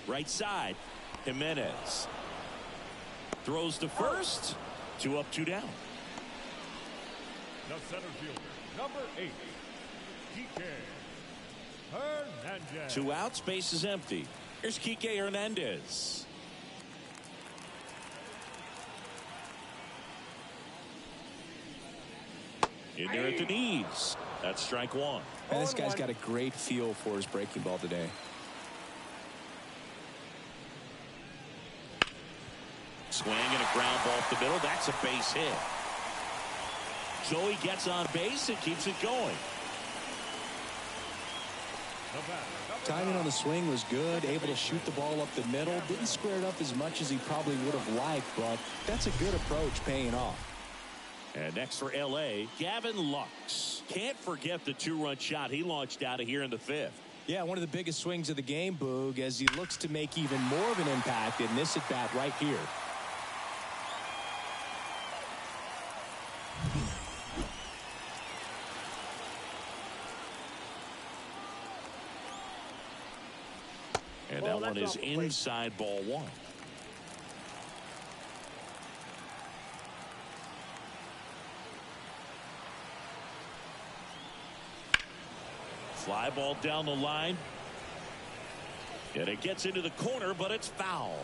Right side, Jimenez throws to first. 2 up, 2 down. The center fielder, number 8, Kike Hernandez. 2 outs, base is empty. Here's Kike Hernandez. In there at the knees. That's strike 1. And this guy's got a great feel for his breaking ball today. Swing and a ground ball up the middle. That's a base hit. So he gets on base and keeps it going. Timing on the swing was good, able to shoot the ball up the middle. Didn't square it up as much as he probably would have liked, but that's a good approach, paying off. And next for L.A., Gavin Lux. Can't forget the 2-run shot he launched out of here in the 5th. Yeah, one of the biggest swings of the game, Boog, as he looks to make even more of an impact in this at-bat right here. And that one is inside ball 1. Fly ball down the line. And it gets into the corner, but it's foul.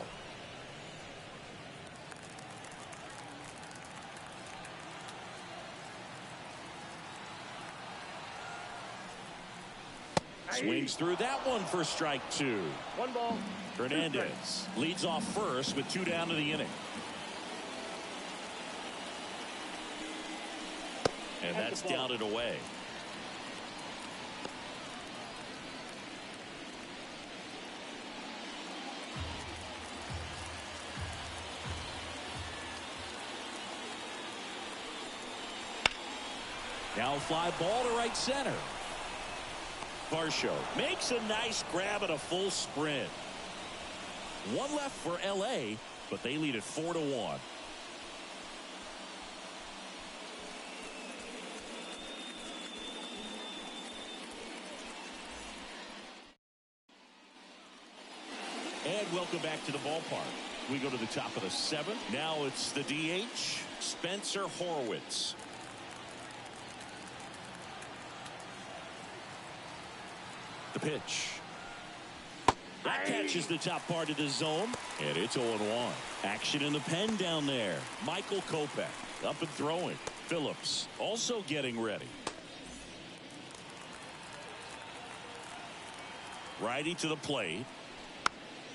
Swings through that one for strike 2. 1 ball. Hernandez leads off first with 2 down to the inning. And that's down and away. Now fly ball to right center. Varsho makes a nice grab at a full sprint. 1 left for L.A., but they lead it 4-1. And welcome back to the ballpark. We go to the top of the 7th. Now it's the DH, Spencer Horwitz. The pitch. That catches the top part of the zone, and it's 0-1. Action in the pen down there. Michael Kopech up and throwing. Phillips also getting ready. Righty to the plate.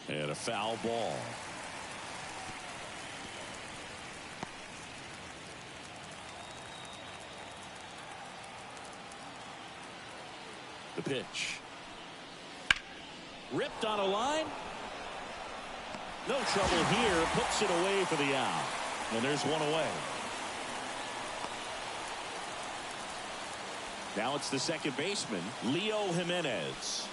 And a foul ball. The pitch. Ripped on a line. No trouble here. Puts it away for the out. And there's 1 away. Now it's the second baseman, Leo Jimenez.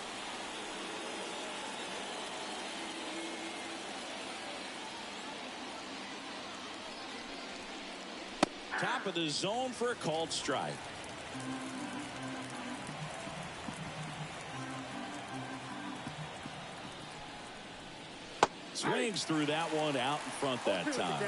Top of the zone for a called strike. Swings through that one out in front that time.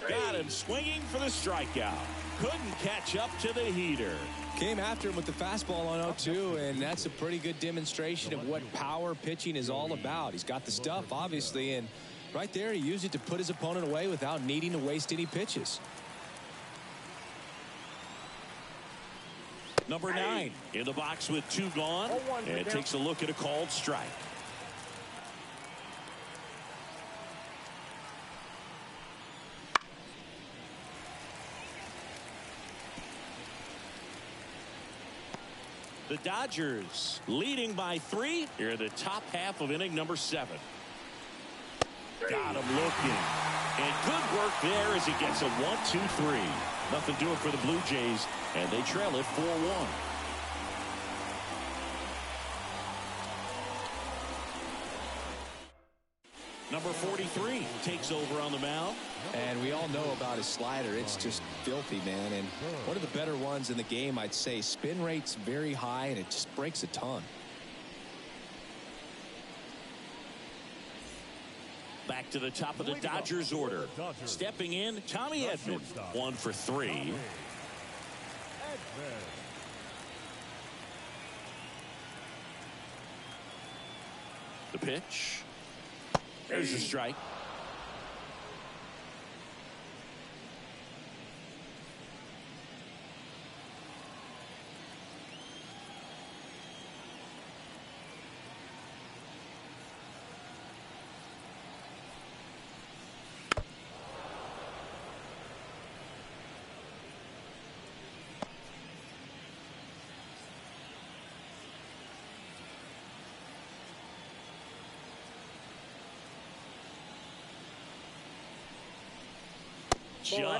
Got him swinging for the strikeout. Couldn't catch up to the heater. Came after him with the fastball on 0-2, and that's a pretty good demonstration of what power pitching is all about. He's got the stuff, obviously, and right there he used it to put his opponent away without needing to waste any pitches. Number 9 in the box with 2 gone, and takes a look at a called strike. The Dodgers leading by 3 here in the top half of inning number 7. Got him looking. And good work there as he gets a 1-2-3. Nothing doing for the Blue Jays, and they trail it 4-1. Number 43 takes over on the mound. And we all know about his slider. It's just filthy, man. And one of the better ones in the game, I'd say. Spin rate's very high, and it just breaks a ton. Back to the top of the Dodgers order. Stepping in, Tommy Edman, 1 for 3. The pitch. There's a strike.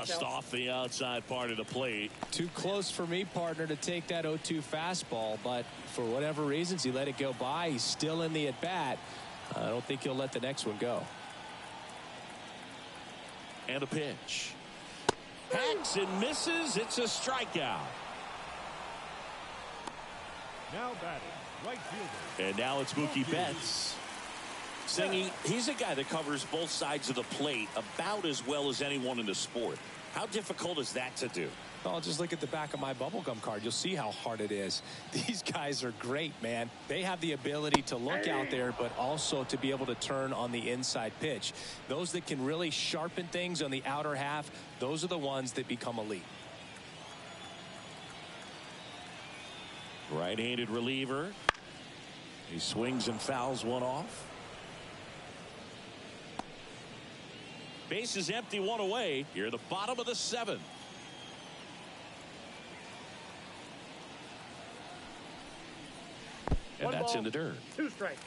Just off the outside part of the plate. Too close for me, partner, to take that 0-2 fastball, but for whatever reasons he let it go by. He's still in the at bat. I don't think he'll let the next one go. And a pitch. Hacks and misses. It's a strikeout. Now batting, right fielder. And now it's Mookie Betts. Singy, he's a guy that covers both sides of the plate about as well as anyone in the sport. How difficult is that to do? Well, just look at the back of my bubblegum card. You'll see how hard it is. These guys are great, man. They have the ability to look out there, but also to be able to turn on the inside pitch. Those that can really sharpen things on the outer half, those are the ones that become elite. Right-handed reliever. He swings and fouls one off. Base is empty, one away. Here at the bottom of the 7th. And that's in the dirt. 2 strikes.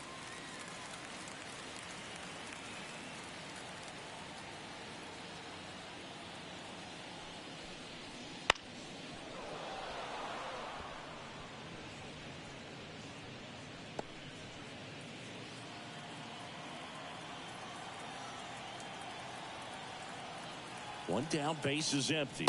One down, base is empty.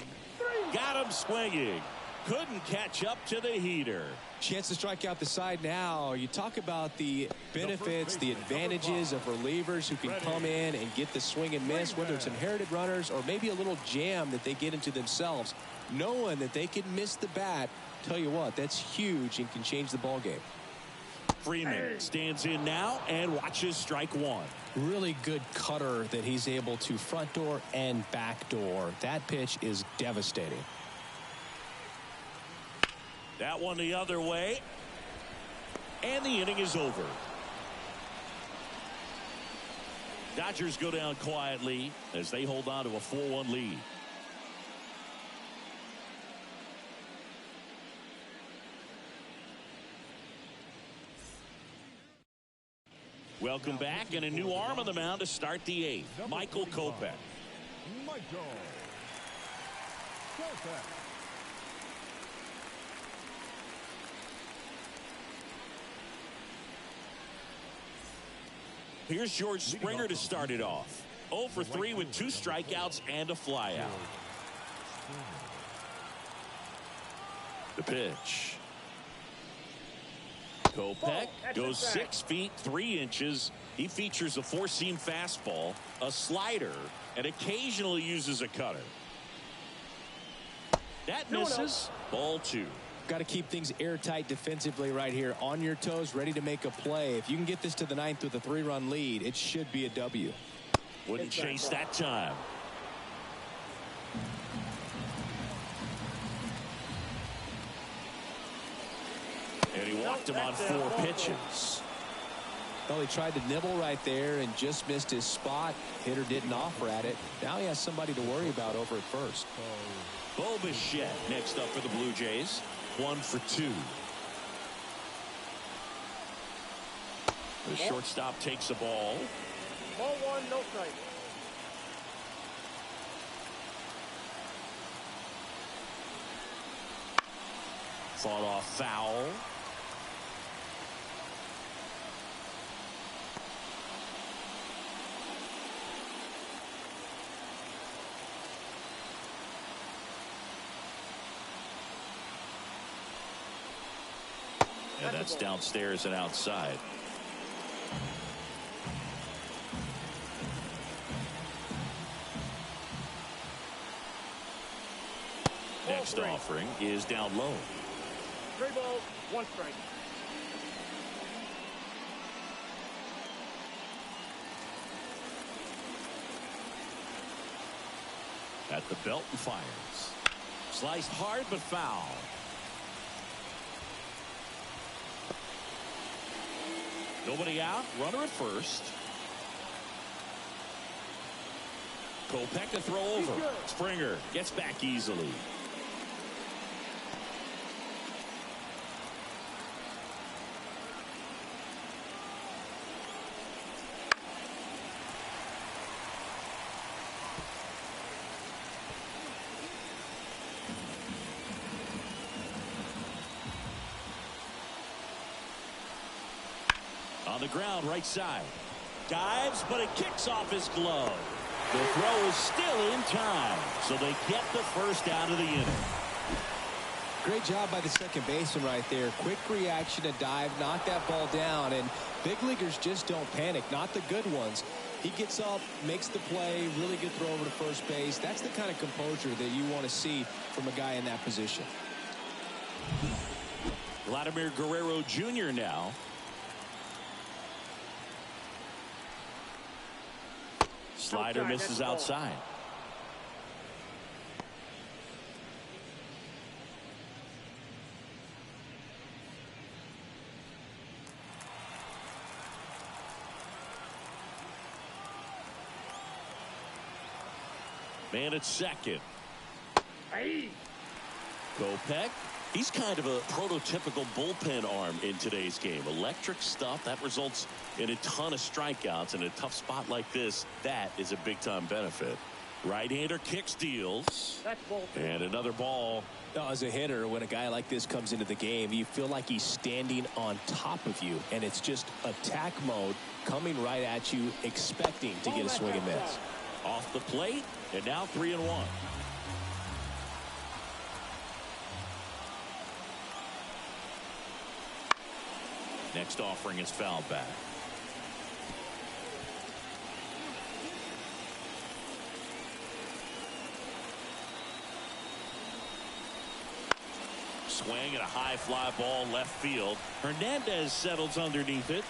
Got him swinging. Couldn't catch up to the heater. Chance to strike out the side now. You talk about the benefits, the advantages of relievers who can come in and get the swing and miss, whether it's inherited runners or maybe a little jam that they get into themselves. Knowing that they can miss the bat, tell you what, that's huge and can change the ball game. Freeman stands in now and watches strike 1. Really good cutter that he's able to front door and back door. That pitch is devastating. That one the other way. And the inning is over. Dodgers go down quietly as they hold on to a 4-1 lead. Welcome back, and a new arm on the mound to start the 8th. Michael Kopech. Here's George Springer to start it off. 0 for 3 with 2 strikeouts and a flyout. The pitch. Kopech goes 6 feet 3 inches. He features a 4-seam fastball, a slider, and occasionally uses a cutter. That misses. Ball 2. Got to keep things airtight defensively right here. On your toes, ready to make a play. If you can get this to the 9th with a 3-run lead, it should be a W. Wouldn't chase that time. And he walked him on 4 pitches. Well, he tried to nibble right there and just missed his spot. Hitter didn't offer at it. Now he has somebody to worry about over at first. Bo Bichette next up for the Blue Jays. 1 for 2. The shortstop takes the ball. Ball one, no strike. Fought off foul. And that's downstairs and outside. Next offering is down low. 3 balls, 1 strike. At the belt and fires. Sliced hard but foul. Nobody out. Runner at first. Kopech to throw over. Springer gets back easily. On the ground, right side. Dives, but it kicks off his glove. The throw is still in time, so they get the first out of the inning. Great job by the second baseman right there. Quick reaction to dive, knock that ball down, and big leaguers just don't panic, not the good ones. He gets up, makes the play, really good throw over to first base. That's the kind of composure that you want to see from a guy in that position. Vladimir Guerrero Jr. now. Slider misses outside. Man at second. Hey. Kopech. He's kind of a prototypical bullpen arm in today's game. Electric stuff that results in a ton of strikeouts in a tough spot like this. That is a big time benefit. Right-hander kick steals. That's ball 2. And another ball. As a hitter, when a guy like this comes into the game, you feel like he's standing on top of you, and it's just attack mode coming right at you, expecting to get a swing and miss. Off the plate, and now 3-1. Next offering is fouled back. Swing and a high fly ball left field. Hernandez settles underneath it.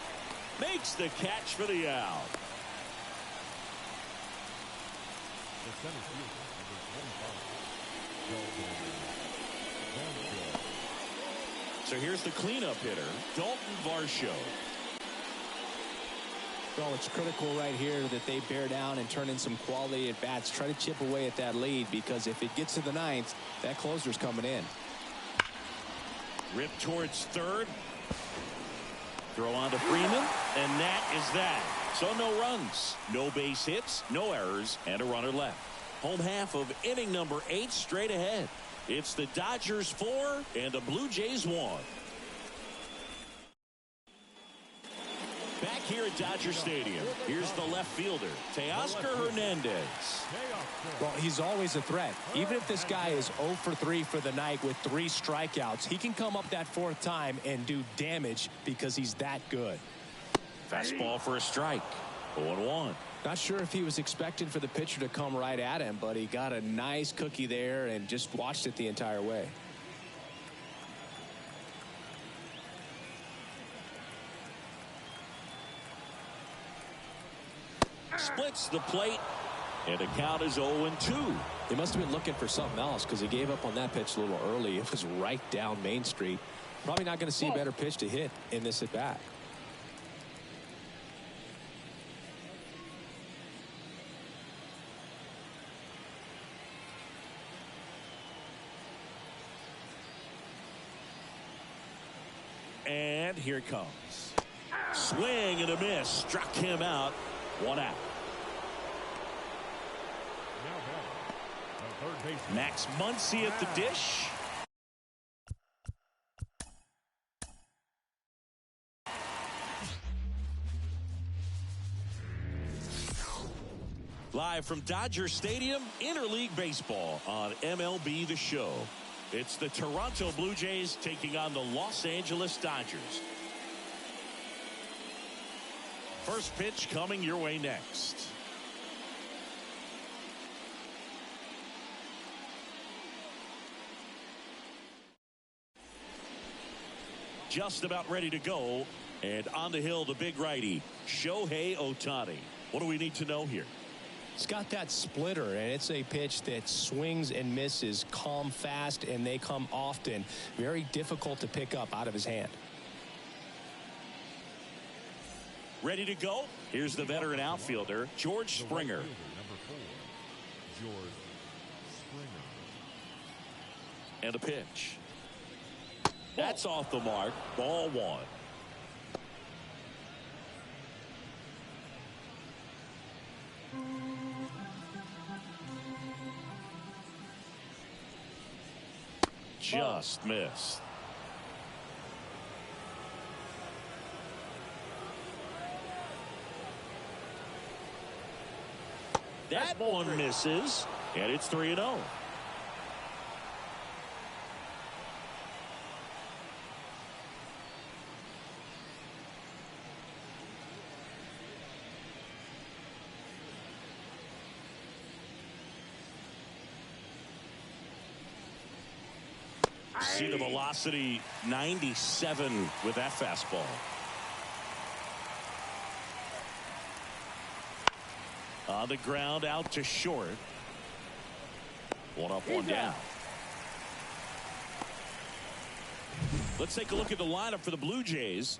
Makes the catch for the out. The center fielder, number 25. So here's the cleanup hitter, Dalton Varsho. Well, it's critical right here that they bear down and turn in some quality at bats. Try to chip away at that lead, because if it gets to the ninth, that closer's coming in. Rip towards third. Throw on to Freeman, and that is that. So no runs, no base hits, no errors, and a runner left. Home half of inning number 8 straight ahead. It's the Dodgers 4 and the Blue Jays 1. Back here at Dodger Stadium, here's the left fielder, Teoscar Hernandez. Well, he's always a threat. Even if this guy is 0 for 3 for the night with 3 strikeouts, he can come up that 4th time and do damage because he's that good. Fastball for a strike. 0-1. Not sure if he was expecting for the pitcher to come right at him, but he got a nice cookie there and just watched it the entire way. Splits the plate, and the count is 0-2. He must have been looking for something else, because he gave up on that pitch a little early. It was right down Main Street. Probably not going to see a better pitch to hit in this at bat. And here it comes. Swing and a miss. Struck him out. One out. Now batting, the third baseman. Max Muncy at the dish. Live from Dodger Stadium, interleague baseball on MLB The Show. It's the Toronto Blue Jays taking on the Los Angeles Dodgers. First pitch coming your way next. Just about ready to go. And on the hill, the big righty, Shohei Ohtani. What do we need to know here? It's got that splitter, and it's a pitch that swings and misses, come fast, and they come often. Very difficult to pick up out of his hand. Ready to go? Here's the veteran outfielder, George Springer. Number 4, George Springer. And a pitch. That's off the mark. Ball 1. Just missed. That one misses, and it's 3-0. See the velocity, 97 with that fastball. On the ground, out to short. One up, one down. Let's take a look at the lineup for the Blue Jays.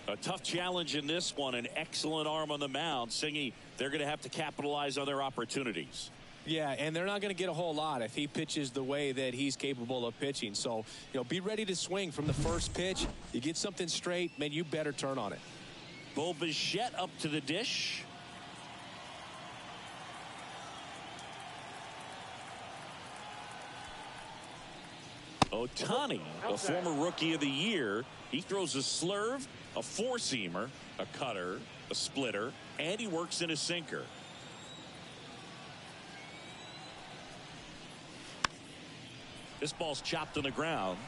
A tough challenge in this one. An excellent arm on the mound. Singy, they're going to have to capitalize on their opportunities. Yeah, and they're not going to get a whole lot if he pitches the way that he's capable of pitching. So, be ready to swing from the first pitch. You get something straight, man, you better turn on it. Bo Bichette up to the dish. Ohtani, a former Rookie of the Year. He throws a slurve, a four-seamer, a cutter, a splitter, and he works in a sinker. This ball's chopped on the ground.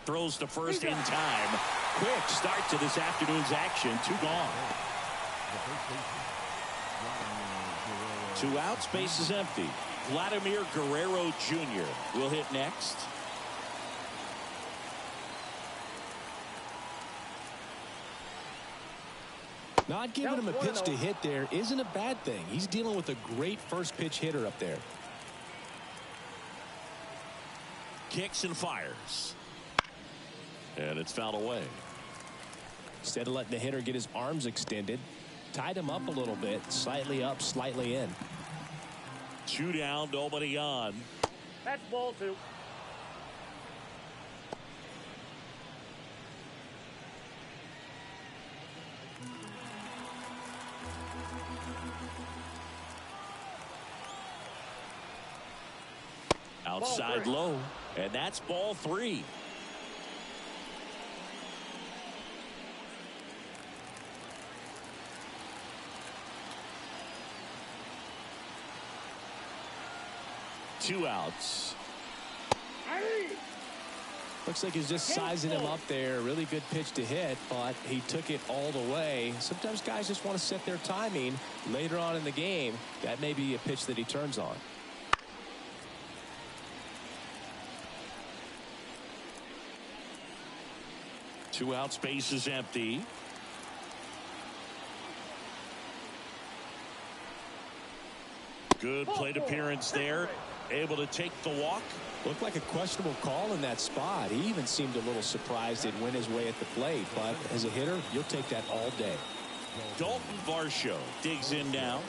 Throws to first in time. Quick start to this afternoon's action. 2 gone. Two outs, base is empty. Vladimir Guerrero Jr. will hit next. Not giving him a pitch to hit there isn't a bad thing. He's dealing with a great first pitch hitter up there. Kicks and fires. And it's fouled away. Instead of letting the hitter get his arms extended, tied him up a little bit, slightly up, slightly in. 2 down, nobody on. That's ball 2. Outside low, and that's ball 3. Two outs. Looks like he's just sizing him up there. Really good pitch to hit, but he took it all the way. Sometimes guys just want to set their timing later on in the game. That may be a pitch that he turns on. Two outs, base is empty. Good plate appearance there. Able to take the walk. Looked like a questionable call in that spot. He even seemed a little surprised it went his way at the plate. But as a hitter, you'll take that all day. Dalton Varsho digs in now.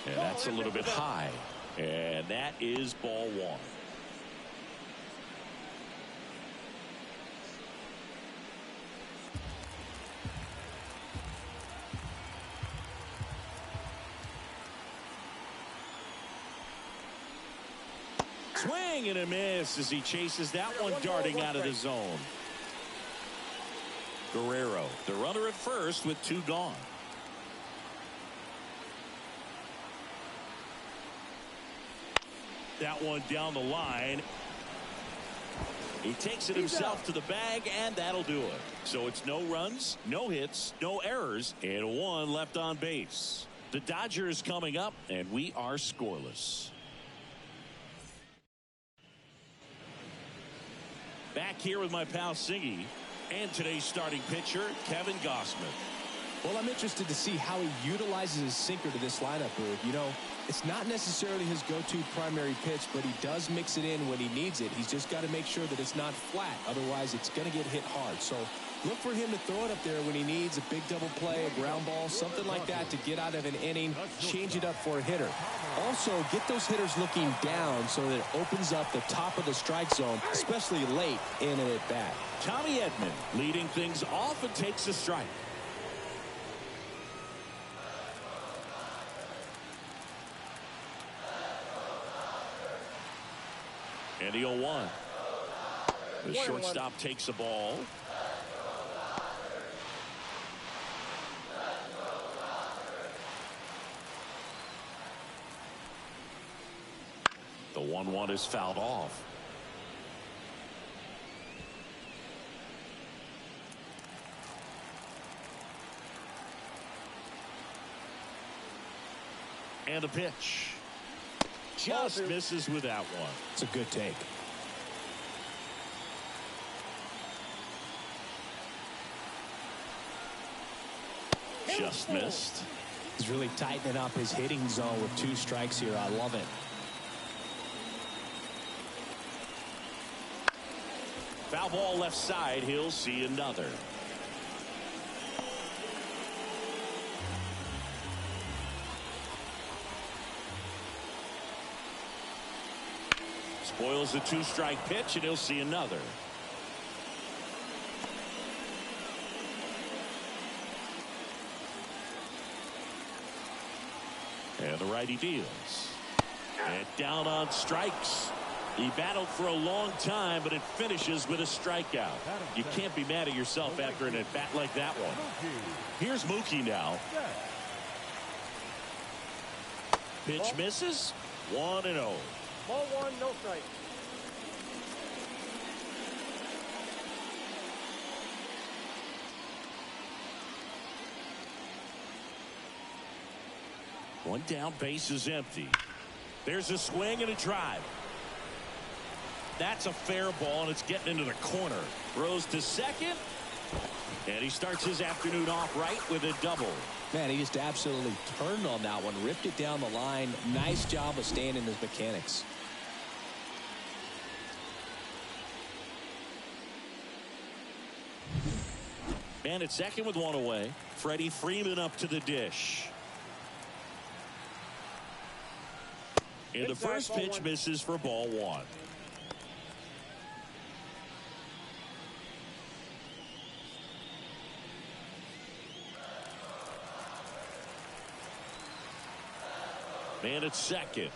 And that's a little bit high. And that is ball 1. Swing and a miss as he chases that one darting out of the zone. Guerrero, the runner at first with 2 gone. That one down the line. He takes it himself to the bag, and that'll do it. So it's no runs, no hits, no errors, and 1 left on base. The Dodgers coming up, and we are scoreless. Back here with my pal Singy and today's starting pitcher, Kevin Gossman. Well, I'm interested to see how he utilizes his sinker to this lineup, Boog. You know, it's not necessarily his go-to primary pitch, but he does mix it in when he needs it. He's just got to make sure that it's not flat. Otherwise, it's going to get hit hard. So look for him to throw it up there when he needs a big double play, a ground ball, something like that to get out of an inning, change it up for a hitter. Also, get those hitters looking down so that it opens up the top of the strike zone, especially late in an at-bat. Tommy Edman leading things off and takes a strike. And the 0-1. The shortstop takes a ball. The 1-1 is fouled off. And a pitch. Just misses with that one. It's a good take. Just missed. He's really tightening up his hitting zone with 2 strikes here. I love it. Foul ball left side. He'll see another. Spoils the 2-strike pitch, and he'll see another. And the righty deals. And down on strikes. He battled for a long time, but it finishes with a strikeout. You can't be mad at yourself after an at-bat like that one. Here's Mookie now. Pitch misses. 1-0. Ball 1, no strike. One down, base is empty. There's a swing and a drive. That's a fair ball, and it's getting into the corner. Throws to second, and he starts his afternoon off right with a double. Man, he just absolutely turned on that one, ripped it down the line. Nice job of staying in his mechanics. Man at second with 1 away. Freddie Freeman up to the dish. And the first pitch misses for ball 1. Man at second.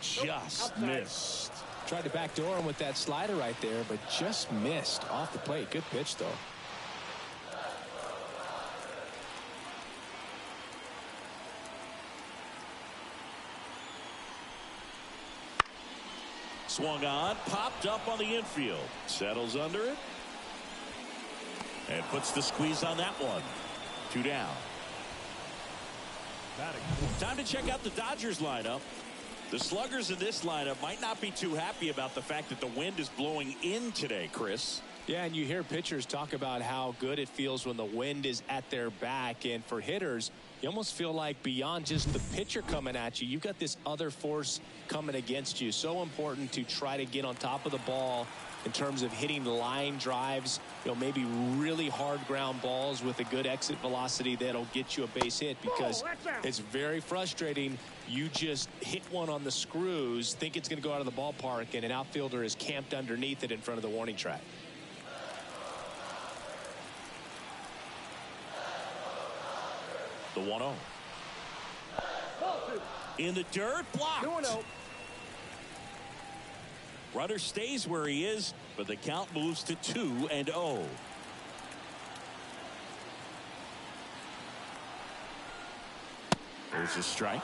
Just missed. Tried to backdoor him with that slider right there, but just missed off the plate. Good pitch, though. Swung on, popped up on the infield. Settles under it. And puts the squeeze on that one. 2 down. Time to check out the Dodgers lineup. The sluggers in this lineup might not be too happy about the fact that the wind is blowing in today, Chris. Yeah, and you hear pitchers talk about how good it feels when the wind is at their back. And for hitters, you almost feel like beyond just the pitcher coming at you, you've got this other force coming against you. So important to try to get on top of the ball in terms of hitting line drives, you know, maybe really hard ground balls with a good exit velocity that'll get you a base hit, because it's very frustrating. You just hit one on the screws, think it's going to go out of the ballpark, and an outfielder is camped underneath it in front of the warning track. The 1-0. In the dirt, blocked. 2-0. Runner stays where he is, but the count moves to 2-0. There's a strike.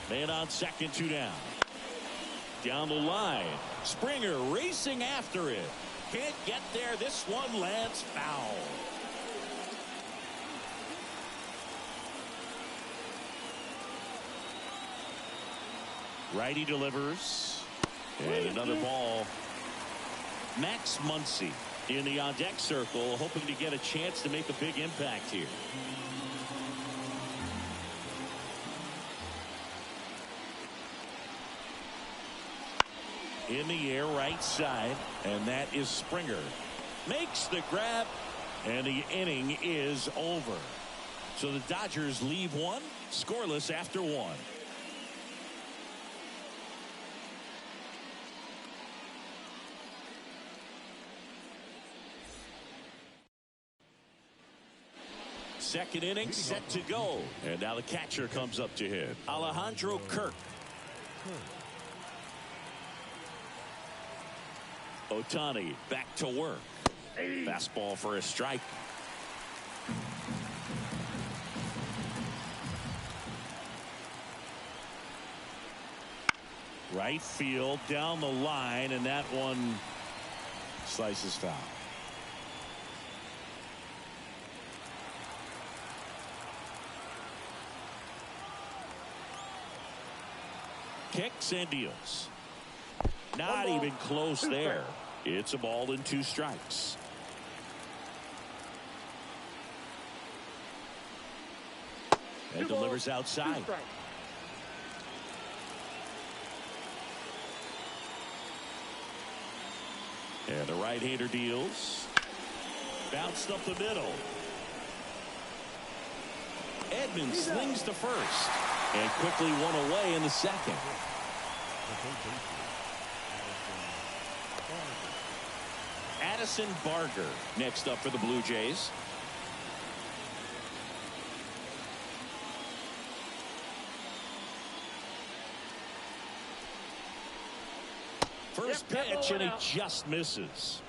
Man on second, 2 down. Down the line. Springer racing after it. Can't get there. This one lands foul. Righty delivers. And another ball. Max Muncy in the on-deck circle, hoping to get a chance to make a big impact here. In the air, right side, and that is Springer. Makes the grab, and the inning is over. So the Dodgers leave one, scoreless after 1. Second inning set to go. And now the catcher comes up to hit. Alejandro Kirk. Ohtani back to work. Fastball for a strike. Right field down the line, and that one slices foul. Kicks and deals. Not even close there. It's a ball and 2 strikes. And delivers outside. And the right-hander deals. Bounced up the middle. Edman slings to first. And quickly one away in the second. Addison Barger next up for the Blue Jays. First pitch, and he just misses.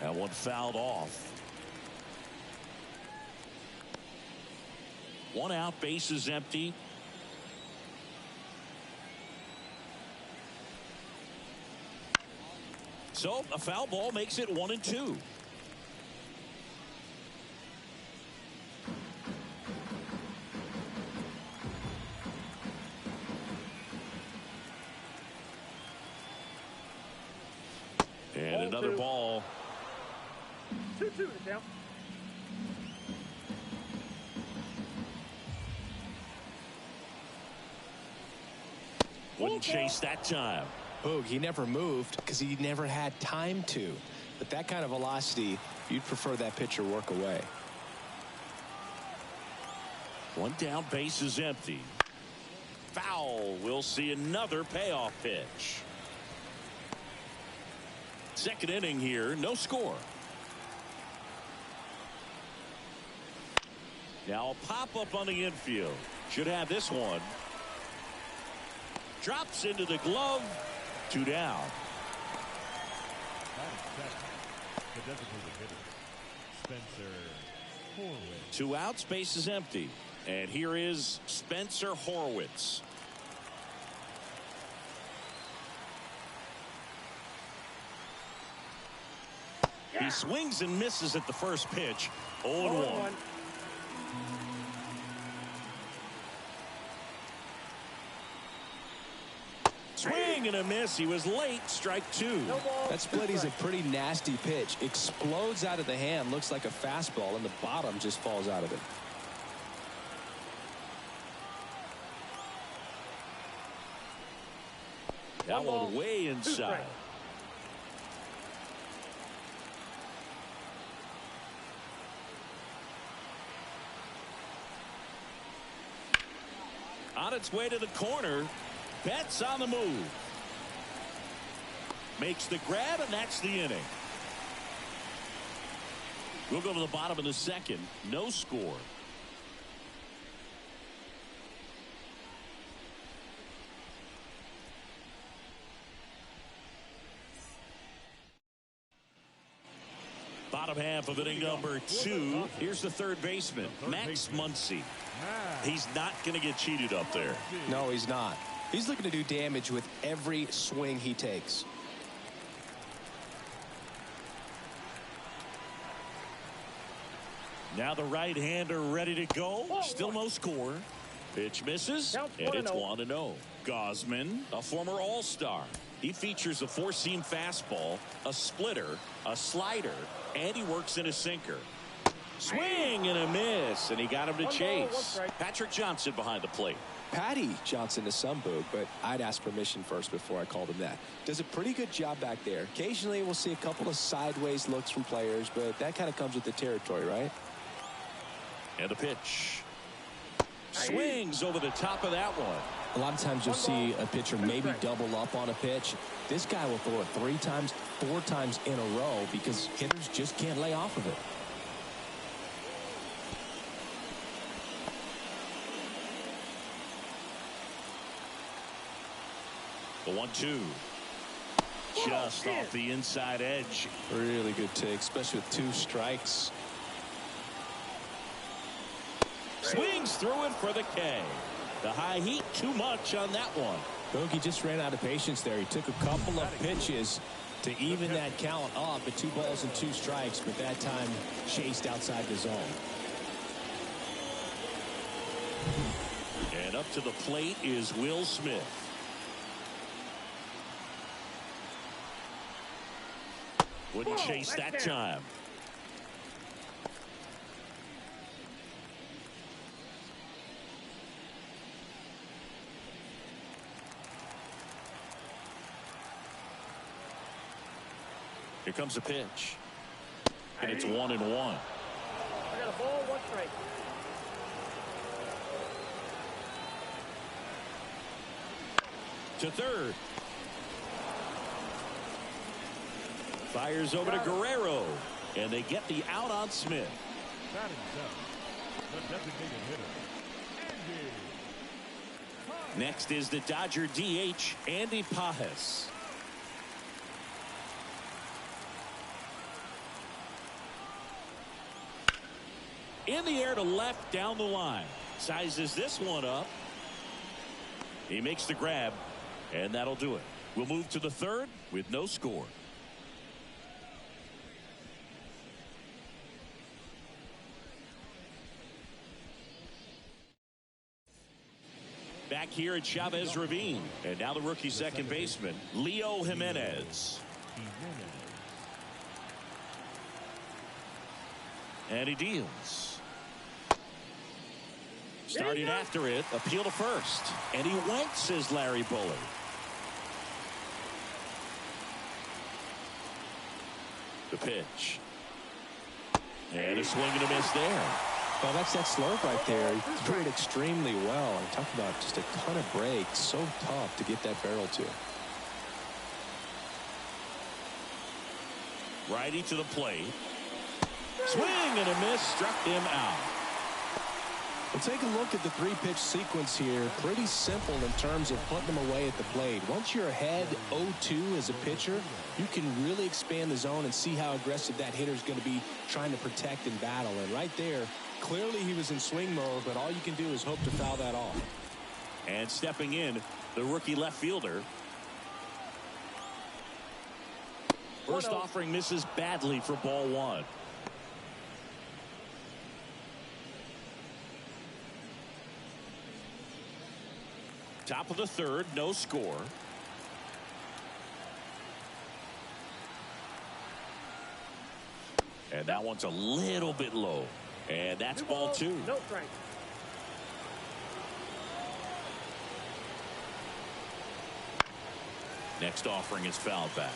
That one fouled off. 1 out, bases empty. So a foul ball makes it 1-2. And another ball. 2-2 to count. Wouldn't chase that time. Boog, he never moved because he never had time to. But that kind of velocity, you'd prefer that pitcher work away. 1 down, bases empty. Foul. We'll see another payoff pitch. Second inning here, no score. Now a pop-up on the infield. Should have this one. Drops into the glove. 2 down. The designated hitter, Spencer Horwitz. 2 outs, bases empty. And here is Spencer Horwitz. He swings and misses at the first pitch. 0-1. Swing and a miss. He was late. Strike 2. That split is a pretty nasty pitch. Explodes out of the hand. Looks like a fastball, and the bottom just falls out of it. That one way inside. on its way to the corner. Betts on the move. Makes the grab, and that's the inning. We'll go to the bottom of the second. No score. Bottom half of inning number 2. Here's the third baseman, Max Muncy. He's not going to get cheated up there. No, he's not. He's looking to do damage with every swing he takes. Now the right-hander ready to go. Still no score. Pitch misses, and it's 1-0. Gausman, a former All-Star. He features a four-seam fastball, a splitter, a slider, and he works in a sinker. Swing and a miss, and he got him to chase. Patrick Johnson behind the plate. Patty Johnson to some boot, but I'd ask permission first before I called him that. Does a pretty good job back there. Occasionally we'll see a couple of sideways looks from players, but that kind of comes with the territory, right? And the pitch. Swings over the top of that one. A lot of times you'll see a pitcher maybe double up on a pitch. This guy will throw it 3 times, 4 times in a row because hitters just can't lay off of it. The 1-2. Just off the inside edge. Really good take, especially with 2 strikes. Swings through it for the K. The high heat, too much on that one. Bogey just ran out of patience there. He took a couple of pitches to even that count up at 2 balls and 2 strikes, but that time chased outside the zone. And up to the plate is Will Smith. Wouldn't chase that time. Here comes a pitch. And it's 1-1. I got a ball, 1 strike. To third. Fires over to Guerrero. And they get the out on Smith. Batting seventh, the designated hitter, Andy. Next is the Dodger DH, Andy Pajes. In the air to left down the line. Sizes this one up. He makes the grab, and that'll do it. We'll move to the third with no score. Back here at Chavez Ravine. And now the rookie second baseman, Leo Jimenez. And he deals. Starting after it, appeal to first. And he went, says Larry Bullard. The pitch. And a swing and a miss there. Well, that's that slope right there. He threw it extremely well. I'm talking about just a ton of breaks. So tough to get that barrel to. Righty to the plate. Swing and a miss, struck him out. Well, take a look at the 3-pitch sequence here. Pretty simple in terms of putting them away at the plate. Once you're ahead 0-2 as a pitcher, you can really expand the zone and see how aggressive that hitter is going to be trying to protect and battle. And right there, clearly he was in swing mode, but all you can do is hope to foul that off. And stepping in, the rookie left fielder. First offering misses badly for ball 1. Top of the third, no score. And that one's a little bit low. And that's ball 2. No strike. Next offering is fouled back.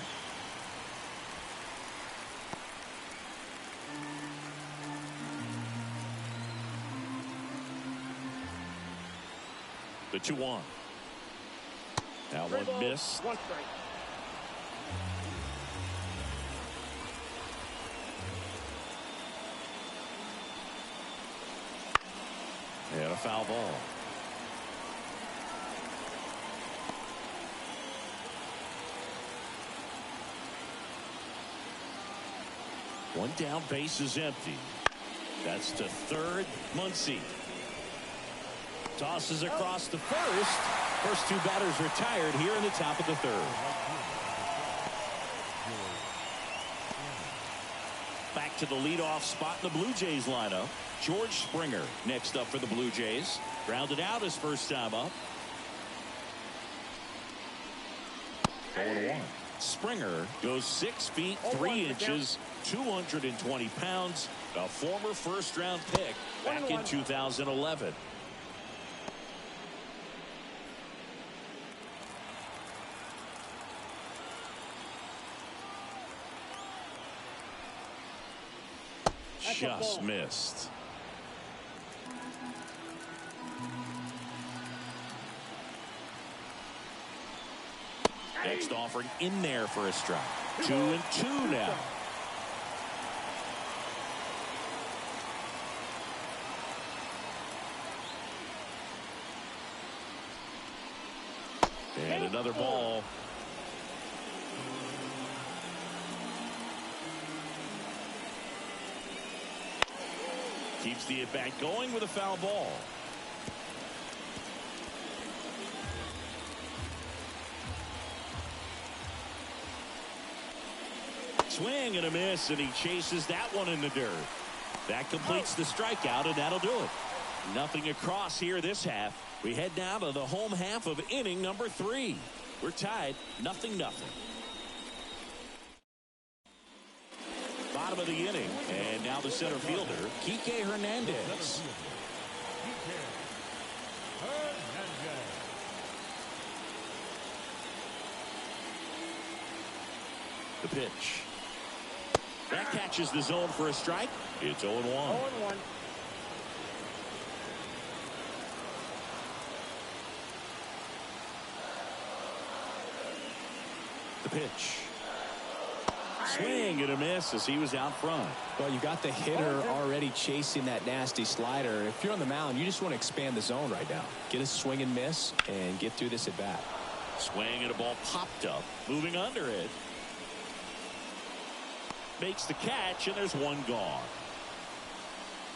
The 2-1. That Three one balls, missed. one strike. And a foul ball. One down, base is empty. That's to third. Muncy tosses across the first. First two batters retired here in the top of the third. Back to the leadoff spot in the Blue Jays lineup. George Springer next up for the Blue Jays. Grounded out his first time up. 0-1. Springer goes 6 feet 3 inches, 220 pounds, a former first-round pick back in 2011. Just missed. Next offering in there for a strike. 2-2 now. And another ball. Keeps the at-bat going with a foul ball. Swing and a miss, and he chases that one in the dirt. That completes the strikeout, and that'll do it. Nothing across here this half. We head down to the home half of inning number 3. We're tied 0-0. Bottom of the inning, and now the center fielder, Kike Hernandez. The pitch. That catches the zone for a strike. It's 0-1. 0-1. The pitch. Swing and a miss as he was out front. Well, you got the hitter already chasing that nasty slider. If you're on the mound, you just want to expand the zone right now. Get a swing and miss and get through this at bat. Swing and a ball popped up. Moving under it. Makes the catch, and there's one gone.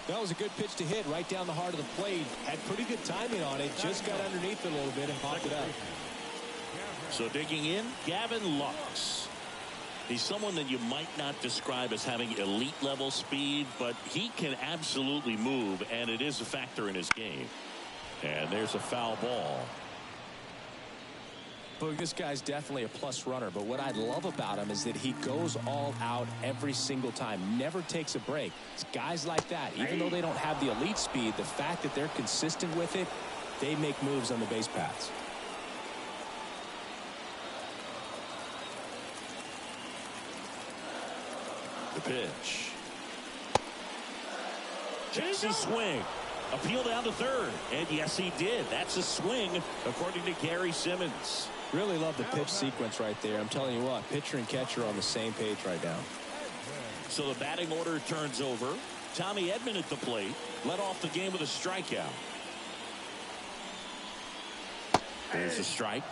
That was a good pitch to hit right down the heart of the plate. Had pretty good timing on it. Just got underneath it a little bit and popped it up. So digging in, Gavin Lux. He's someone that you might not describe as having elite level speed, but he can absolutely move, and it is a factor in his game. And there's a foul ball. Look, this guy's definitely a plus runner, but what I love about him is that he goes all out every single time, never takes a break. It's guys like that, even though they don't have the elite speed, the fact that they're consistent with it, they make moves on the base paths. The pitch. Checks his swing. Appeal down to third. And yes, he did. That's a swing, according to Gary Simmons. Really love the pitch sequence right there. I'm telling you what, pitcher and catcher are on the same page right now. So the batting order turns over. Tommy Edman at the plate. Led off the game with a strikeout. There's a strike.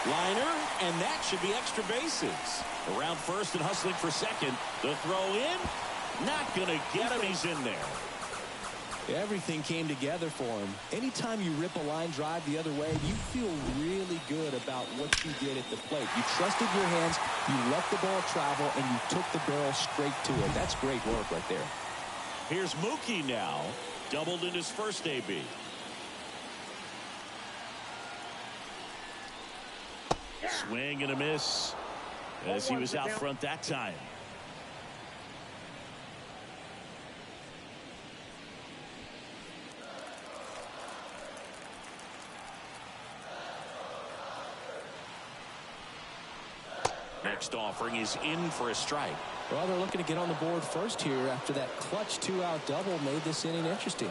Liner, and that should be extra bases. Around first and hustling for second. The throw in. Not going to get him. He's in there. Everything came together for him. Anytime you rip a line drive the other way, you feel really good about what you did at the plate. You trusted your hands, you let the ball travel, and you took the barrel straight to it. That's great work right there. Here's Mookie now. Doubled in his first AB. Swing and a miss as he was out front that time. next offering is in for a strike. Well, they're looking to get on the board first here after that clutch 2-out double made this inning interesting.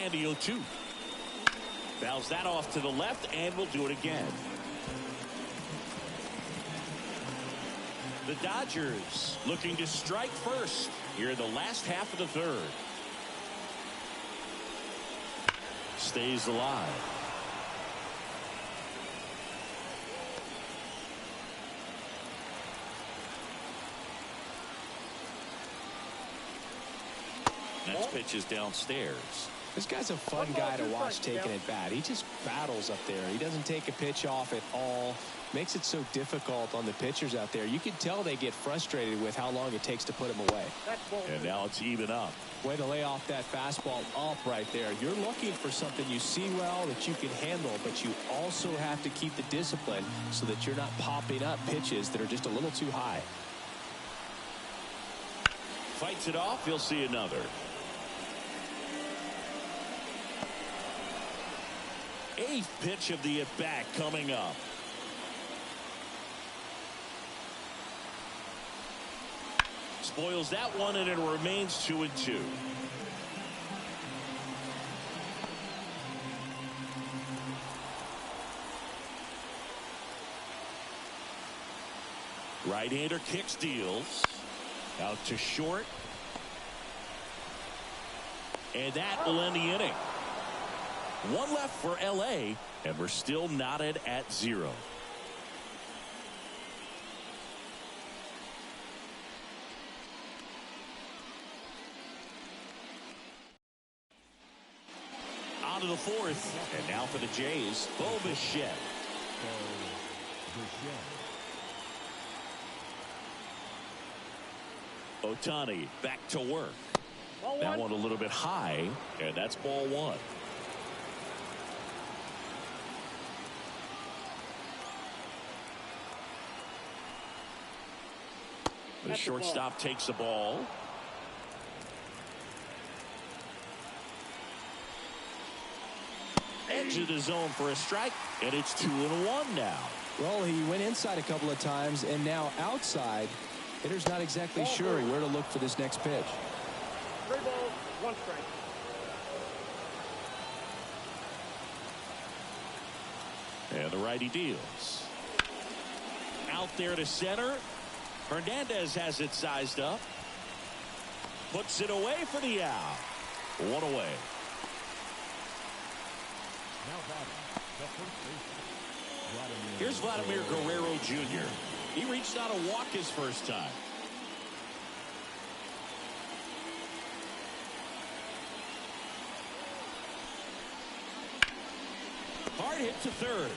And the 0-2. Fouls that off to the left, and will do it again. The Dodgers looking to strike first here in the last half of the third. Stays alive. Next pitch is downstairs. This guy's a fun guy to watch taking at bat. He just battles up there. He doesn't take a pitch off at all. Makes it so difficult on the pitchers out there. You can tell they get frustrated with how long it takes to put him away. And now it's even up. Way to lay off that fastball up right there. You're looking for something you see well that you can handle, but you also have to keep the discipline so that you're not popping up pitches that are just a little too high. Fights it off. He'll see another. Eighth pitch of the at-bat coming up. Spoils that one, and it remains 2-2. Right-hander kicks, deals. Out to short. And that will end the inning. One left for LA, and we're still knotted at 0. On to the fourth, and now for the Jays, Bo Bichette. Ohtani back to work. That one a little bit high, and that's ball one. The shortstop takes the ball. Edge of the zone for a strike, and it's 2-1 now. Well, he went inside a couple of times, and now outside. Hitter's not exactly sure where to look for this next pitch. 3 balls, 1 strike. And the righty deals. Out there to center. Hernandez has it sized up. Puts it away for the out. 1 away. Here's Vladimir Guerrero Jr. He reached out to walk his first time. Hard hit to third.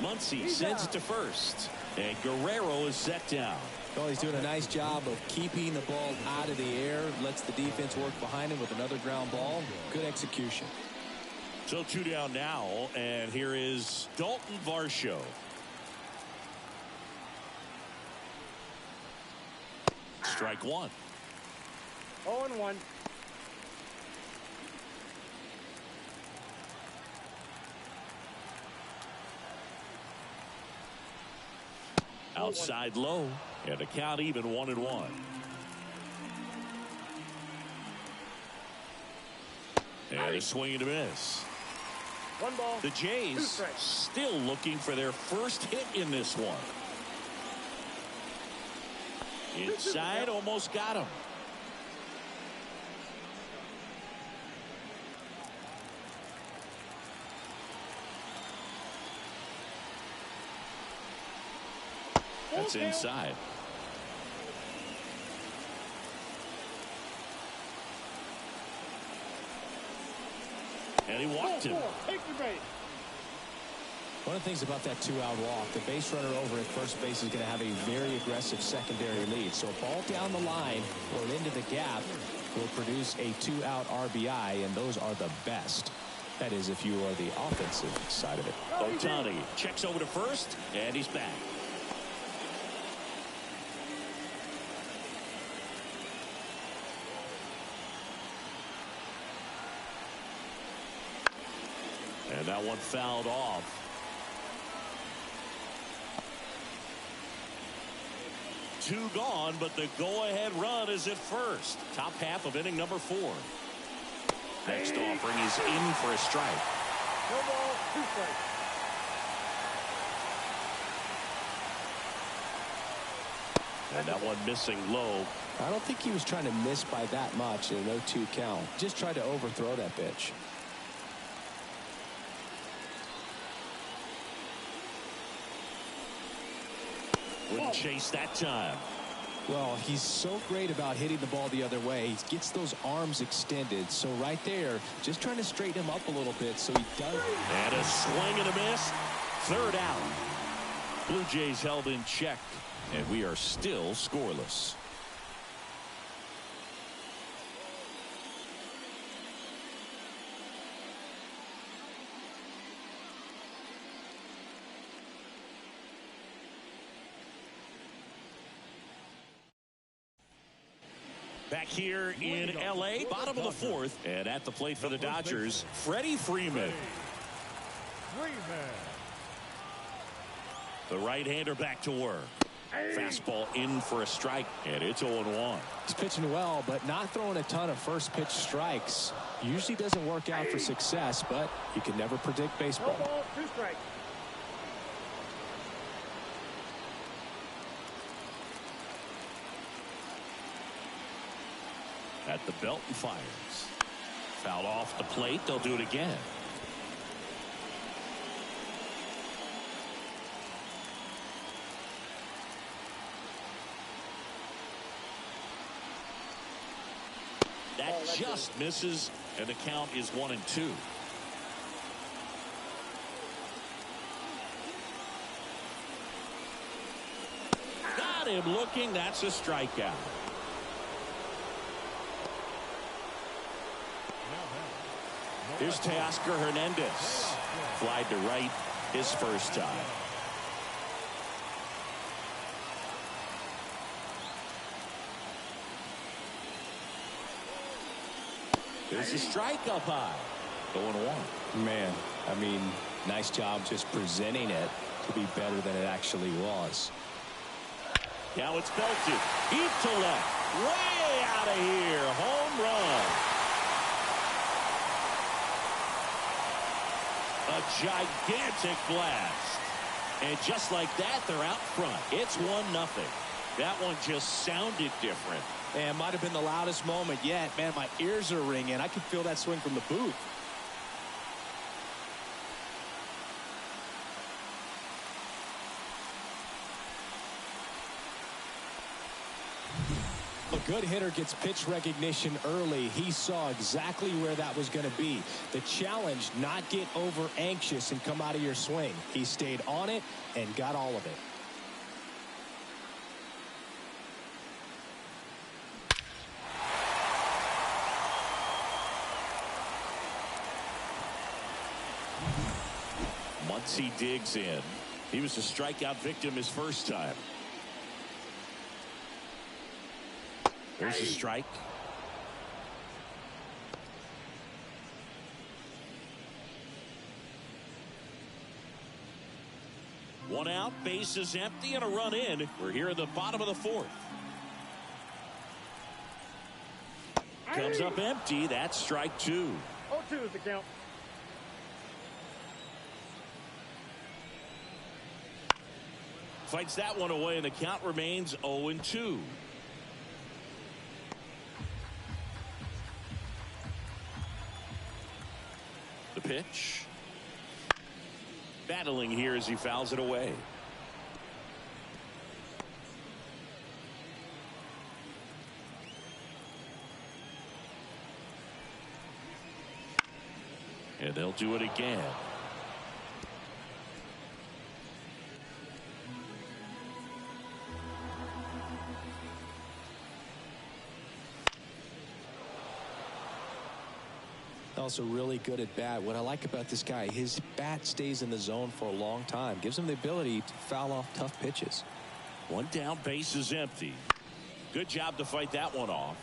Muncy sends it to first. And Guerrero is set down. Well, he's doing a nice job of keeping the ball out of the air. Lets the defense work behind him with another ground ball. Good execution. So 2 down now, and here is Dalton Varsho. Strike 1. 0-1. Outside low, and the count even 1-1. And a swing and a miss. 1 ball. The Jays still looking for their first hit in this one. Inside, almost got him. That's inside. And he walked him. Take the base. One of the things about that 2-out walk, the base runner over at first base is going to have a very aggressive secondary lead. So a ball down the line or into the gap will produce a 2-out RBI, and those are the best. That is, if you are the offensive side of it. Ohtani checks over to first, and he's back. And that one fouled off. Two gone, but the go-ahead run is at first. Top half of inning number 4. Next offering is in for a strike. No ball, 2 strikes. And that one missing low. I don't think he was trying to miss by that much in an 0-2 count. Just tried to overthrow that pitch. Wouldn't chase that time. Well, he's so great about hitting the ball the other way. He gets those arms extended. So right there, just trying to straighten him up a little bit so he does. And a swing and a miss. Third out. Blue Jays held in check, and we are still scoreless. Back here in L.A., bottom of the 4th, and at the plate for the Dodgers, Freddie Freeman. The right-hander back to work. Fastball in for a strike, and it's 0-1. He's pitching well, but not throwing a ton of first-pitch strikes. Usually doesn't work out for success, but you can never predict baseball. No ball, 2 strikes. At the belt and fires. Foul off the plate. They'll do it again. That just misses, and the count is 1-2. Got him looking. That's a strikeout. Here's Teoscar Hernandez. Flied to right his first time. There's a strike up high. 0-1. Man, I mean, nice job just presenting it to be better than it actually was. Now it's belted. Deep to left. Way out of here. Home run. A gigantic blast. And just like that, they're out front. It's 1-0. That one just sounded different. And might have been the loudest moment yet. Man, my ears are ringing. I can feel that swing from the booth. A good hitter gets pitch recognition early. He saw exactly where that was going to be. The challenge, not get over anxious and come out of your swing. He stayed on it and got all of it. Muncy digs in. He was a strikeout victim his first time. There's a strike. One out, base is empty, and a run in. We're here in the bottom of the 4th. Comes up empty. That's strike 2. 0-2 is the count. Fights that one away, and the count remains 0-2. The pitch. Battling here as he fouls it away. And they'll do it again. Also really good at bat. What I like about this guy, his bat stays in the zone for a long time. Gives him the ability to foul off tough pitches. One down, base is empty. Good job to fight that one off.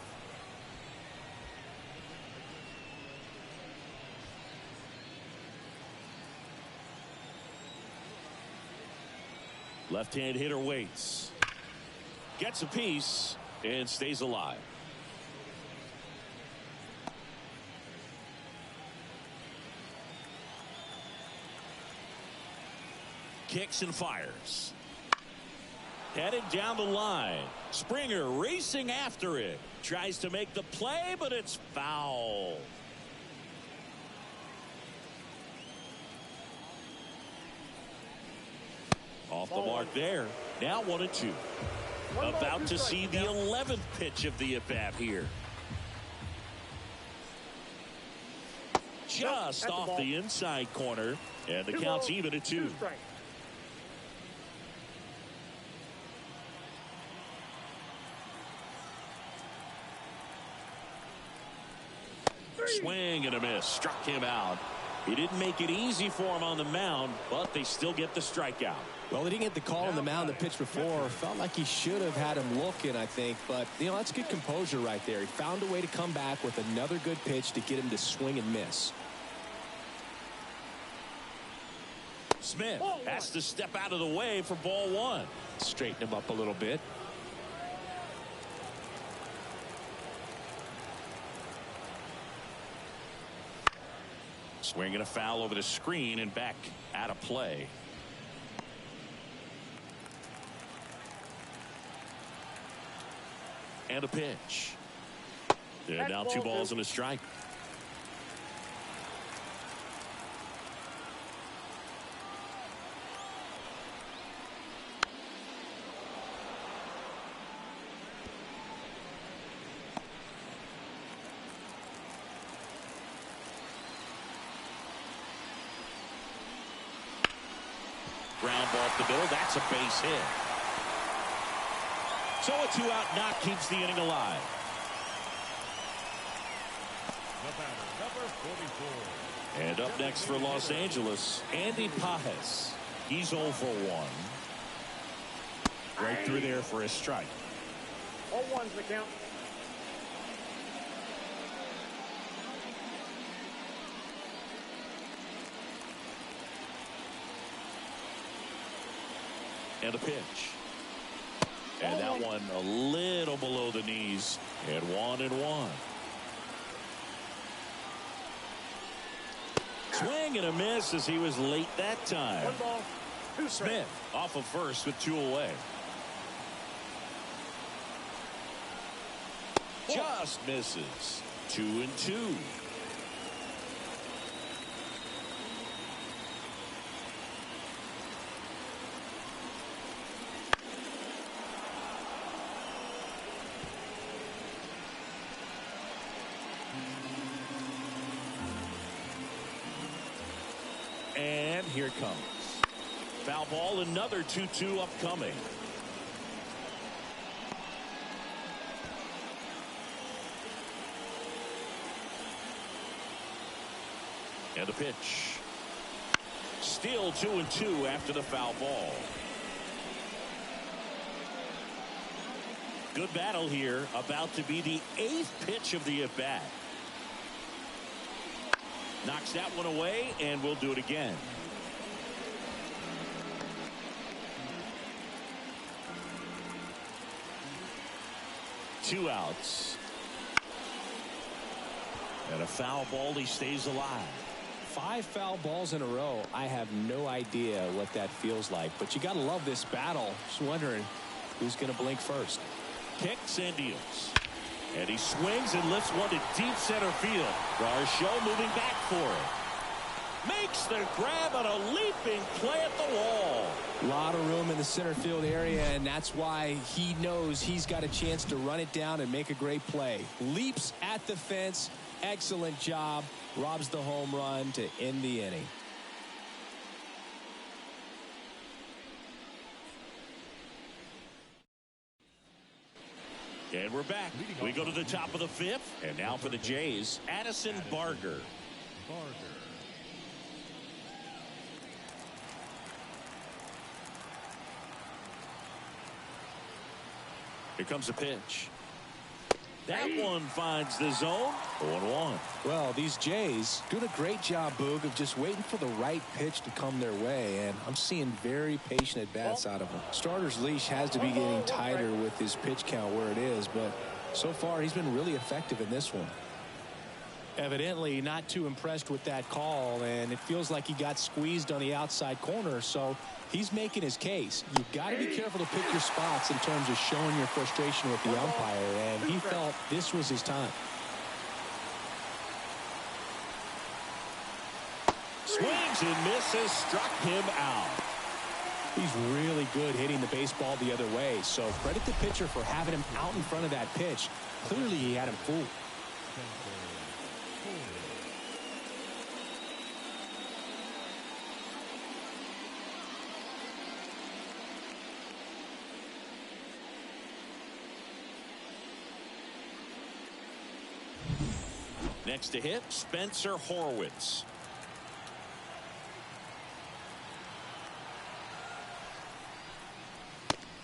Left-hand hitter waits. Gets a piece and stays alive. Kicks and fires. Headed down the line. Springer racing after it. Tries to make the play, but it's foul. Off the mark there. Now 1-2. About to see the 11th pitch of the at-bat here. Just off the inside corner. And the count's even at 2. Swing and a miss. Struck him out. He didn't make it easy for him on the mound, but they still get the strikeout. Well, they didn't get the call on the mound the pitch before. Felt like he should have had him looking, I think. But, that's good composure right there. He found a way to come back with another good pitch to get him to swing and miss. Smith has to step out of the way for ball 1. Straighten him up a little bit. Swinging a foul over the screen and back out of play. And a pitch. And now 2 balls and a strike. Ground ball up the middle. That's a base hit. So a 2-out knock keeps the inning alive. The batter, number 44. And up next for Los Angeles, Andy Pajes. He's 0 for 1. Right through there for a strike. 0-1's the count. And a pitch. And that one a little below the knees. And 1-1. Swing and a miss as he was late that time. 1 ball, 2 strikes. Smith off of first with 2 away. Just misses. 2-2. And here it comes. Foul ball, another 2-2 upcoming. And the pitch. Still 2-2 after the foul ball. Good battle here. About to be the 8th pitch of the at-bat. Knocks that one away, and we'll do it again. Two outs. And a foul ball. He stays alive. 5 foul balls in a row. I have no idea what that feels like, but you got to love this battle. Just wondering who's going to blink first. Kicks and deals. And he swings and lifts one to deep center field. Garcia moving back for it. Makes the grab on a leaping play at the wall. A lot of room in the center field area, and that's why he knows he's got a chance to run it down and make a great play. Leaps at the fence. Excellent job. Robs the home run to end the inning. And we're back. We go to the top of the 5th. And now for the Jays, Addison Barger. Here comes a pitch. That one finds the zone. 0-1. Well, these Jays doing a great job, Boog, of just waiting for the right pitch to come their way, and I'm seeing very patient at-bats out of him. Starter's leash has to be getting tighter with his pitch count where it is, but so far he's been really effective in this one. Evidently not too impressed with that call, and it feels like he got squeezed on the outside corner, so he's making his case. You've got to be careful to pick your spots in terms of showing your frustration with the umpire, and he felt this was his time. Swings and misses, struck him out. He's really good hitting the baseball the other way, so credit the pitcher for having him out in front of that pitch. Clearly he had him fooled. Next to hit, Spencer Horwitz.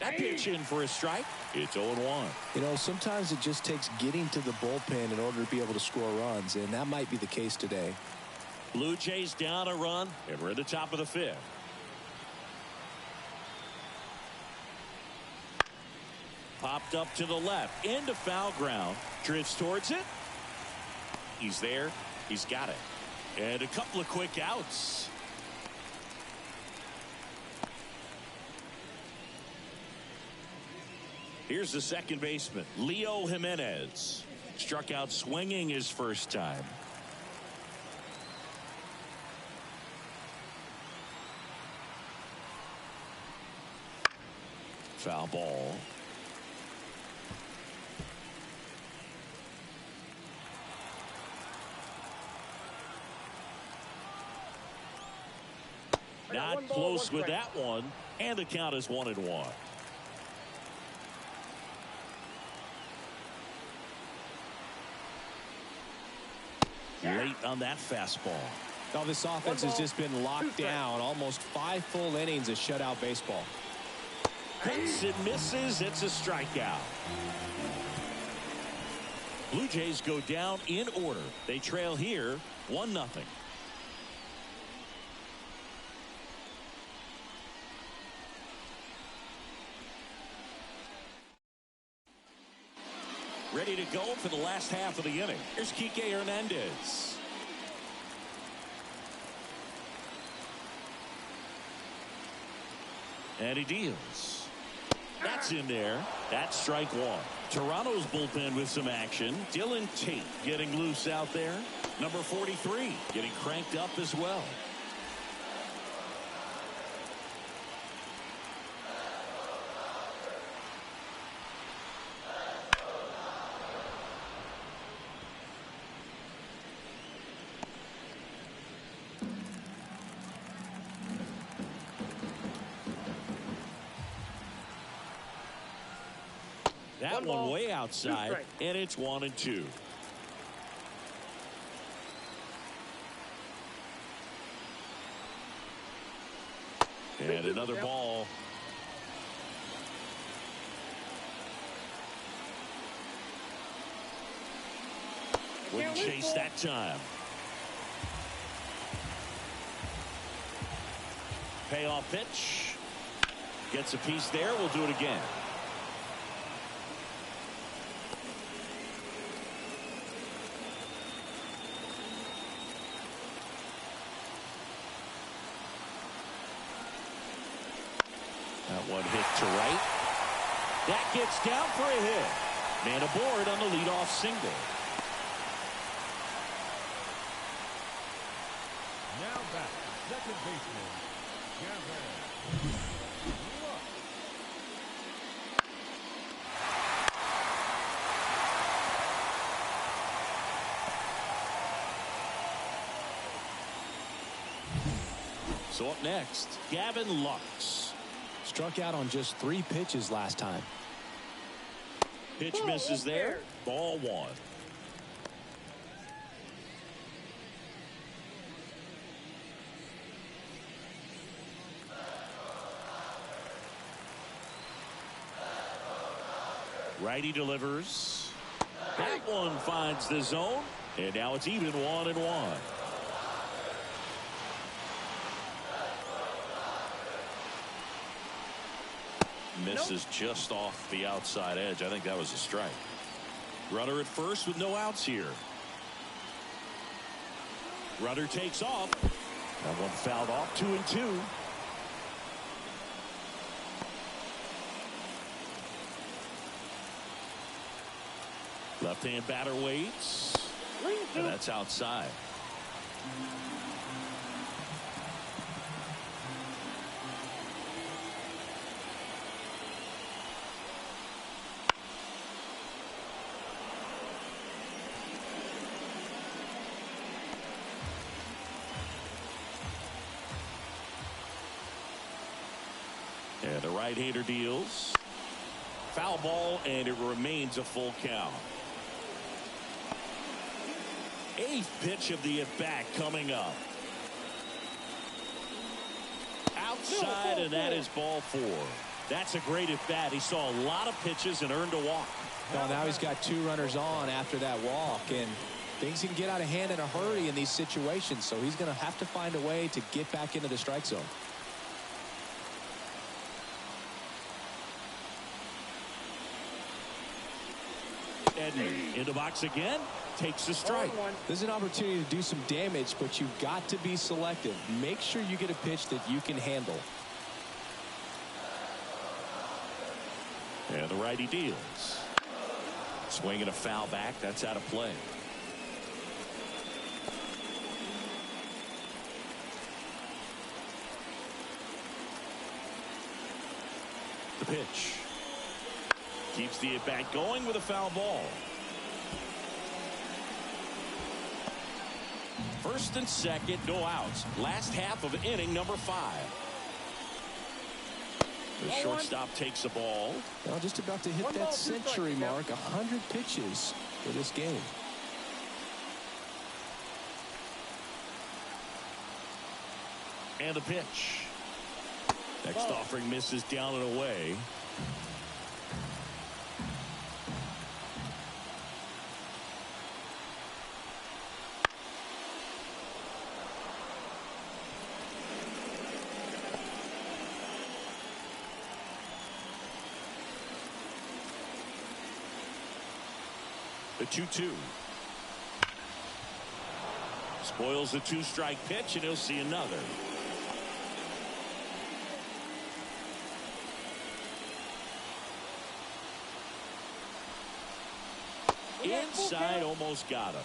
That pitch in for a strike. It's 0-1. You know, sometimes it just takes getting to the bullpen in order to be able to score runs, and that might be the case today. Blue Jays down a run, and we're at the top of the fifth. Popped up to the left, into foul ground. Drifts towards it. He's there. He's got it. And a couple of quick outs. Here's the second baseman, Leo Jimenez. Struck out swinging his first time. Foul ball. Not close with that one, and the count is 1-1. Late on that fastball. Now this offense has just been locked down. Almost 5 full innings of shutout baseball. Hits and misses. It's a strikeout. Blue Jays go down in order. They trail here 1-0. Ready to go for the last half of the inning. Here's Kike Hernandez. And he deals. That's in there. That's strike one. Toronto's bullpen with some action. Dylan Tate getting loose out there. Number 43 getting cranked up as well. That one way outside, and it's 1-2. And another ball. Wouldn't chase that time. Payoff pitch. Gets a piece there. We'll do it again. That one hit to right. That gets down for a hit. Man aboard on the leadoff single. Now back to second baseman, Gavin. So up next, Gavin Lux. Struck out on just 3 pitches last time. Pitch misses there. Ball one. Righty delivers. That one finds the zone, and now it's even 1-1. Misses just off the outside edge. I think that was a strike. Runner at first with no outs here. Runner takes off. That one fouled off. 2-2. Left-hand batter waits. And that's outside. And the right-hander deals. Foul ball, and it remains a full count. Eighth pitch of the at-bat coming up. Outside, and that is ball 4. That's a great at-bat. He saw a lot of pitches and earned a walk. Well, now he's got 2 runners on after that walk, and things can get out of hand in a hurry in these situations, so he's going to have to find a way to get back into the strike zone. Edney in the box again, takes a strike. There's an opportunity to do some damage, but you've got to be selective. Make sure you get a pitch that you can handle. And the righty deals. Swinging a foul back. That's out of play. The pitch. Keeps the at-bat going with a foul ball. First and second, no outs. Last half of inning number 5. The shortstop takes the ball. Well, just about to hit that century mark. 100 pitches for this game. And the pitch. Next offering misses down and away. The 2-2. Spoils the 2-strike pitch, and he'll see another. Inside, almost got him.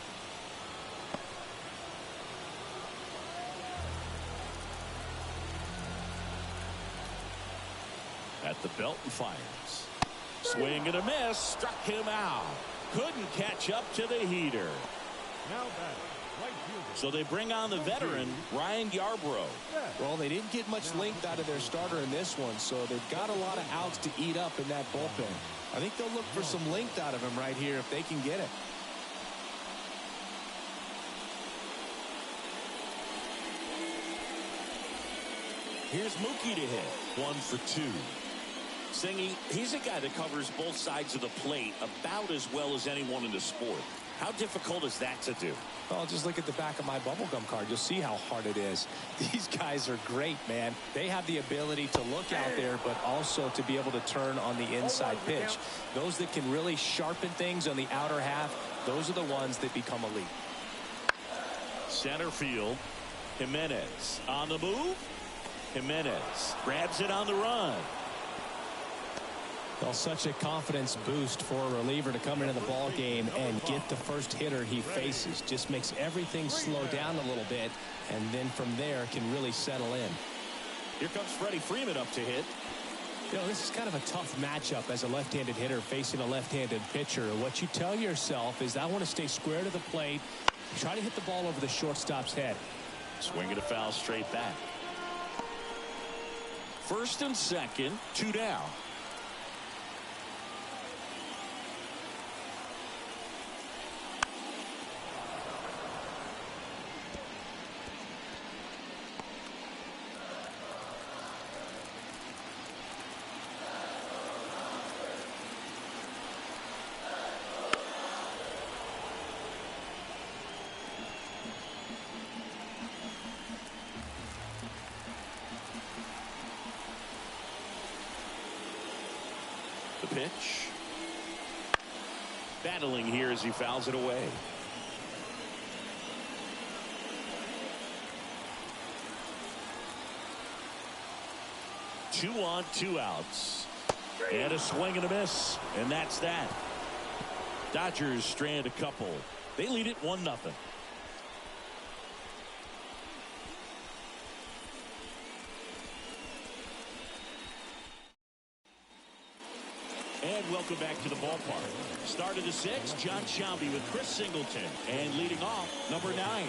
At the belt and fires. Swing and a miss. Struck him out. Couldn't catch up to the heater. Now batting, right fielder. So they bring on the veteran, Ryan Yarbrough. Well, they didn't get much length out of their starter in this one, so they've got a lot of outs to eat up in that bullpen. I think they'll look for some length out of him right here if they can get it. Here's Mookie to hit. 1 for 2. Singy, he's a guy that covers both sides of the plate about as well as anyone in the sport. How difficult is that to do? Well, just look at the back of my bubblegum card. You'll see how hard it is. These guys are great, man. They have the ability to look out there, but also to be able to turn on the inside pitch. Those that can really sharpen things on the outer half, those are the ones that become elite. Center field. Jimenez on the move. Jimenez grabs it on the run. Well, such a confidence boost for a reliever to come into the ball game and get the first hitter he faces. Just makes everything slow down a little bit, and then from there can really settle in. Here comes Freddie Freeman up to hit. You know, this is kind of a tough matchup as a left-handed hitter facing a left-handed pitcher. What you tell yourself is, I want to stay square to the plate, try to hit the ball over the shortstop's head. Swinging a foul straight back. First and second, 2 down. pitch. Battling here as he fouls it away. Two on, two outs. And a swing and a miss. And that's that. Dodgers strand a couple. They lead it 1-0. And welcome back to the ballpark. Start of the sixth, John Shelby with Chris Singleton. And leading off, number 9.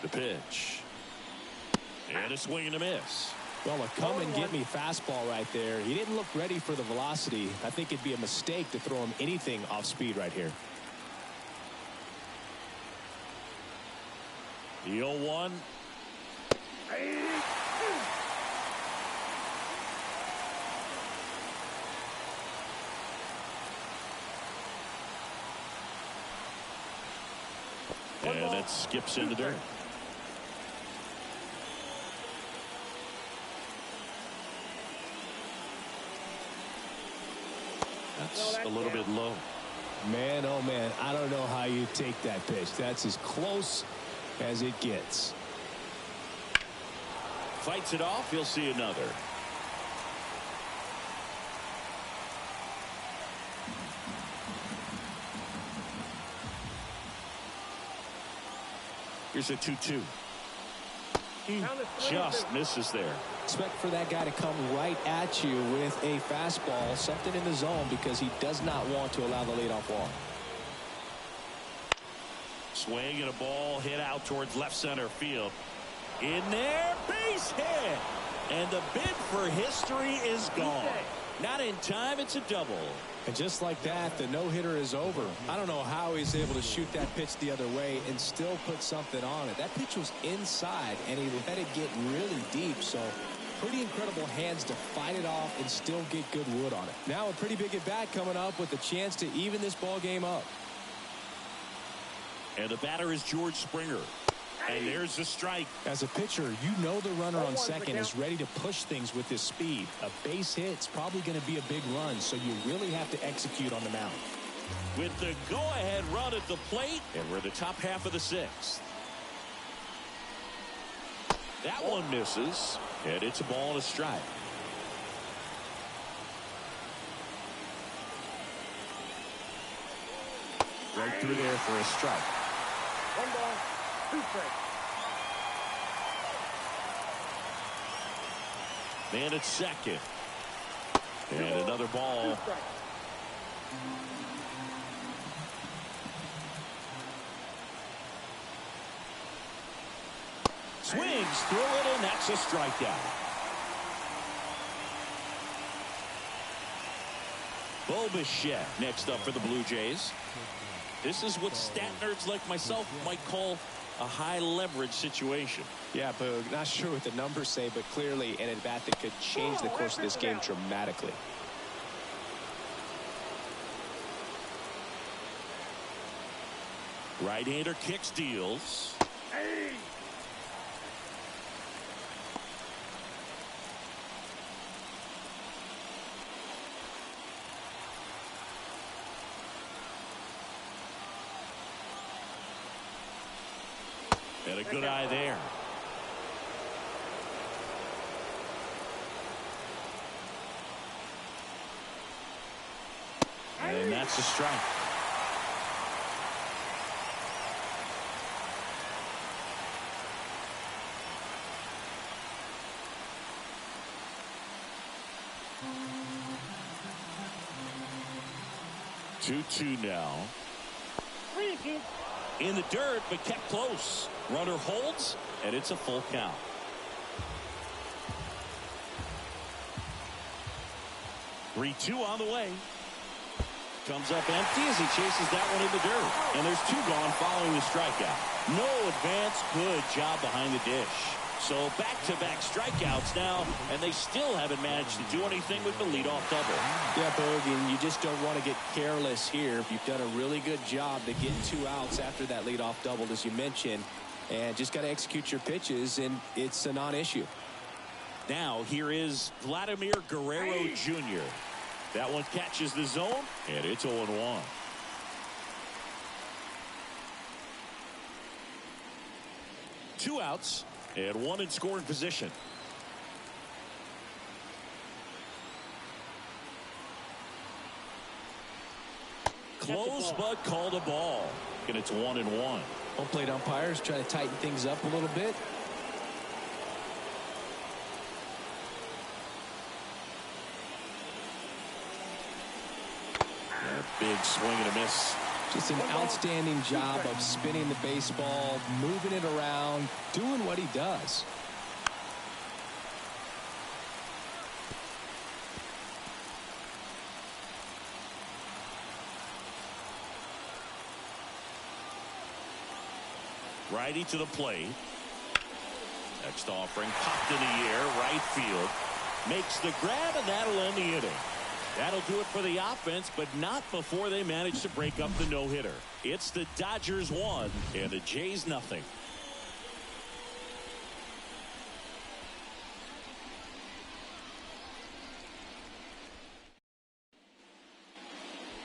The pitch. And a swing and a miss. Well, a come and get me fastball right there. He didn't look ready for the velocity. I think it'd be a mistake to throw him anything off speed right here. The 0-1. And that skips in the dirt. That's a little bit low. Man, oh man, I don't know how you take that pitch. That's as close as it gets. Fights it off. He'll see another. Here's a 2-2. He just misses there. Expect for that guy to come right at you with a fastball, something in the zone, because he does not want to allow the leadoff walk. Swing and a ball hit out towards left center field. In there, base hit. And the bid for history is gone. Not in time, it's a double. And just like that, the no-hitter is over. I don't know how he's able to shoot that pitch the other way and still put something on it. That pitch was inside, and he let it get really deep. So pretty incredible hands to fight it off and still get good wood on it. Now a pretty big at-bat coming up with a chance to even this ball game up. And the batter is George Springer. And there's the strike. As a pitcher, you know the runner on second is ready to push things with his speed. A base hit's probably going to be a big run, so you really have to execute on the mound. With the go-ahead run at the plate, and we're the top half of the sixth. That one misses, and it's a ball and a strike. Right through there for a strike. 1 ball, 2 strikes. Man at second. And another ball. 2 strikes. Swings through it, and that's a strikeout. Bo Bichette next up for the Blue Jays. This is what stat nerds like myself might call a high leverage situation. Yeah, Boog, not sure what the numbers say, but clearly an at-bat that could change the course of this game dramatically. Right-hander kicks, deals. And a good eye there. And that's a strike. Two now. In the dirt, but kept close. Runner holds, and it's a full count. 3-2 on the way. Comes up empty as he chases that one in the dirt. And there's 2 gone following the strikeout. No advance. Good job behind the dish. So back-to-back strikeouts now, and they still haven't managed to do anything with the leadoff double. Yeah, Boog, and you just don't want to get careless here. You've done a really good job to get 2 outs after that leadoff double, as you mentioned, and just got to execute your pitches, and it's a non-issue. Now here is Vladimir Guerrero Jr. That one catches the zone, and it's 0-1. Two outs and one in scoring position. Close but called a ball, and it's 1-1. Home plate umpires try to tighten things up a little bit. Big swing and a miss. Just an outstanding job of spinning the baseball, moving it around, doing what he does. Righty to the plate. Next offering popped in the air, right field. Makes the grab, and that'll end the inning. That'll do it for the offense, but not before they manage to break up the no-hitter. It's the Dodgers 1 and the Jays nothing.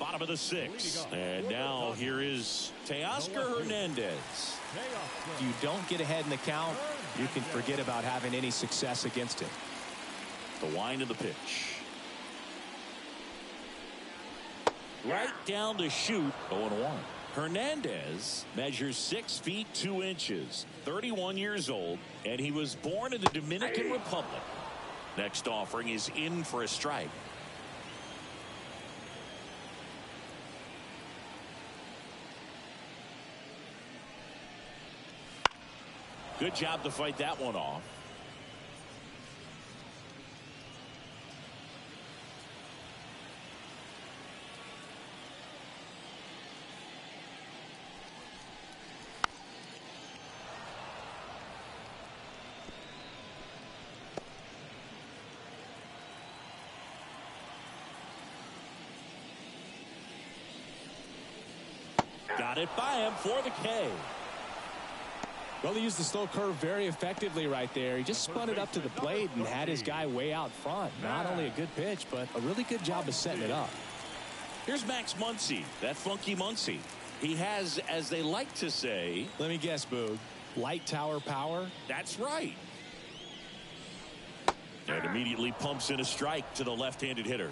Bottom of the 6th, and now here is Teoscar Hernandez. If you don't get ahead in the count, you can forget about having any success against it. The wind of the pitch. Right down to shoot, 0-1. Hernandez measures 6 feet 2 inches, 31 years old, and he was born in the Dominican Republic. Next offering is in for a strike. Good job to fight that one off. Got it by him for the K. Well, he used the slow curve very effectively right there. He just spun it up to the plate and had his guy way out front. Not only a good pitch, but a really good job of setting it up. Here's Max Muncy, that funky Muncy. He has, as they like to say... Let me guess, Boog. Light tower power? That's right. And immediately pumps in a strike to the left-handed hitter.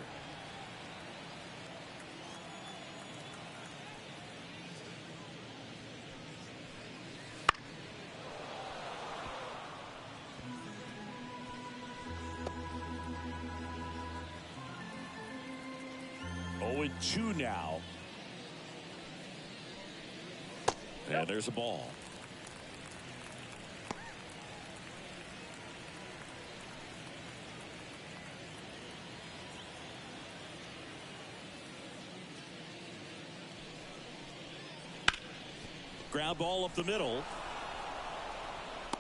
Oh, 2 now. And there's a ball. Ground ball up the middle.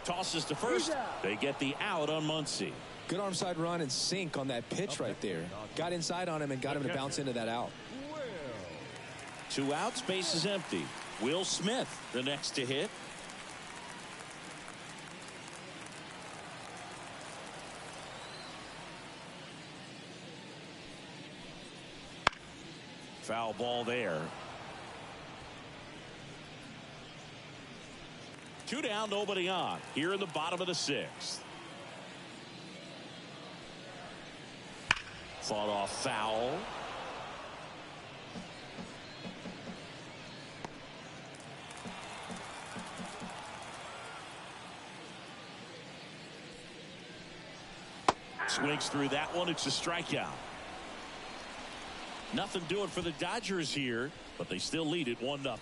Tosses to first. They get the out on Muncy. Good arm side run and sink on that pitch right there. Got inside on him and got him to bounce into that out. 2 outs, base is empty. Will Smith, the next to hit. Foul ball there. 2 down, nobody on. Here in the bottom of the 6th. Fought off foul. Swings through that one. It's a strikeout. Nothing doing for the Dodgers here, but they still lead it 1-0.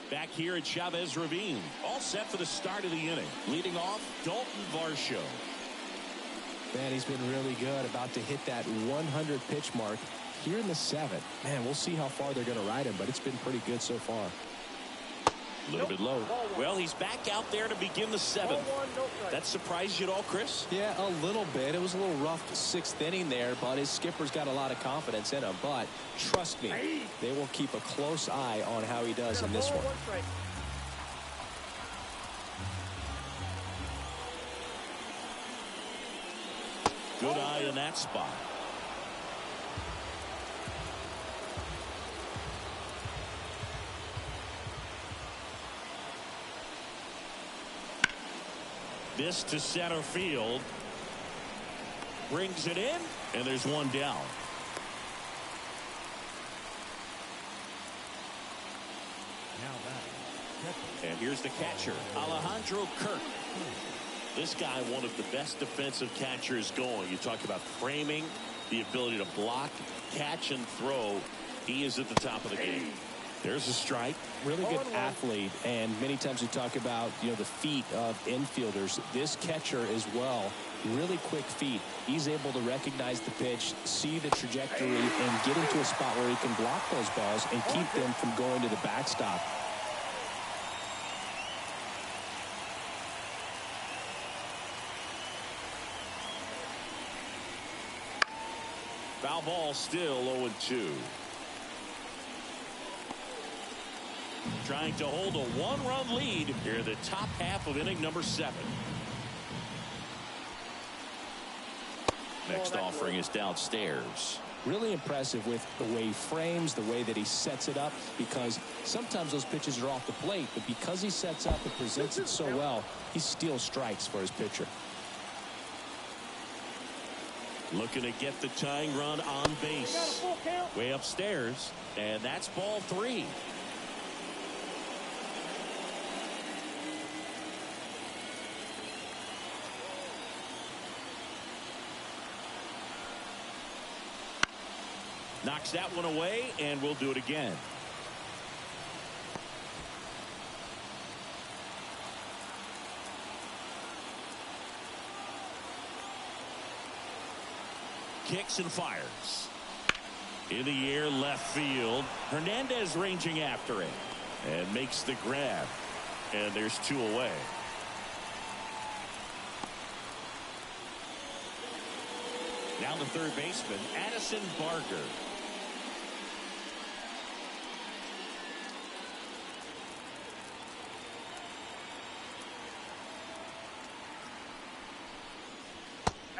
Back here at Chavez Ravine, all set for the start of the inning. Leading off, Dalton Varsho. Man, he's been really good. About to hit that 100 pitch mark here in the 7th. Man, we'll see how far they're going to ride him, but it's been pretty good so far. A little bit low. Well, he's back out there to begin the 7th. That surprised you at all, Chris? Yeah, a little bit. It was a little rough 6th inning there, but his skipper's got a lot of confidence in him. But trust me, they will keep a close eye on how he does in this one. Good eye in that spot. This to center field. Brings it in, and there's one down. And here's the catcher, Alejandro Kirk. This guy, one of the best defensive catchers going. You talk about framing, the ability to block, catch, and throw. He is at the top of the game. There's a strike. Really good athlete, and many times we talk about, the feet of infielders. This catcher as well, really quick feet. He's able to recognize the pitch, see the trajectory, and get into a spot where he can block those balls and keep them from going to the backstop. Foul ball, still 0-2. Trying to hold a one-run lead here in the top half of inning number 7. Next offering is downstairs. Really impressive with the way he frames, the way that he sets it up, because sometimes those pitches are off the plate, but because he sets up and presents it so well, he steals strikes for his pitcher. Looking to get the tying run on base. Way upstairs, and that's ball 3. Knocks that one away, and we'll do it again. Kicks and fires. In the air, left field. Hernandez ranging after it. And makes the grab. And there's 2 away. Now the third baseman, Addison Barger.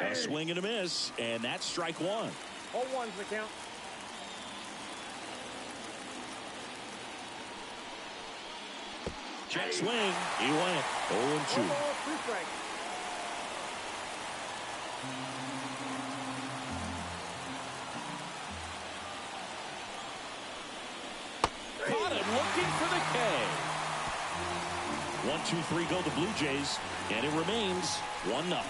A swing and a miss, and that's strike 1. 0-1's the count. Check swing. He went 0-2. 2 strikes. Caught him looking for the K. 1-2-3 go the Blue Jays, and it remains 1-0.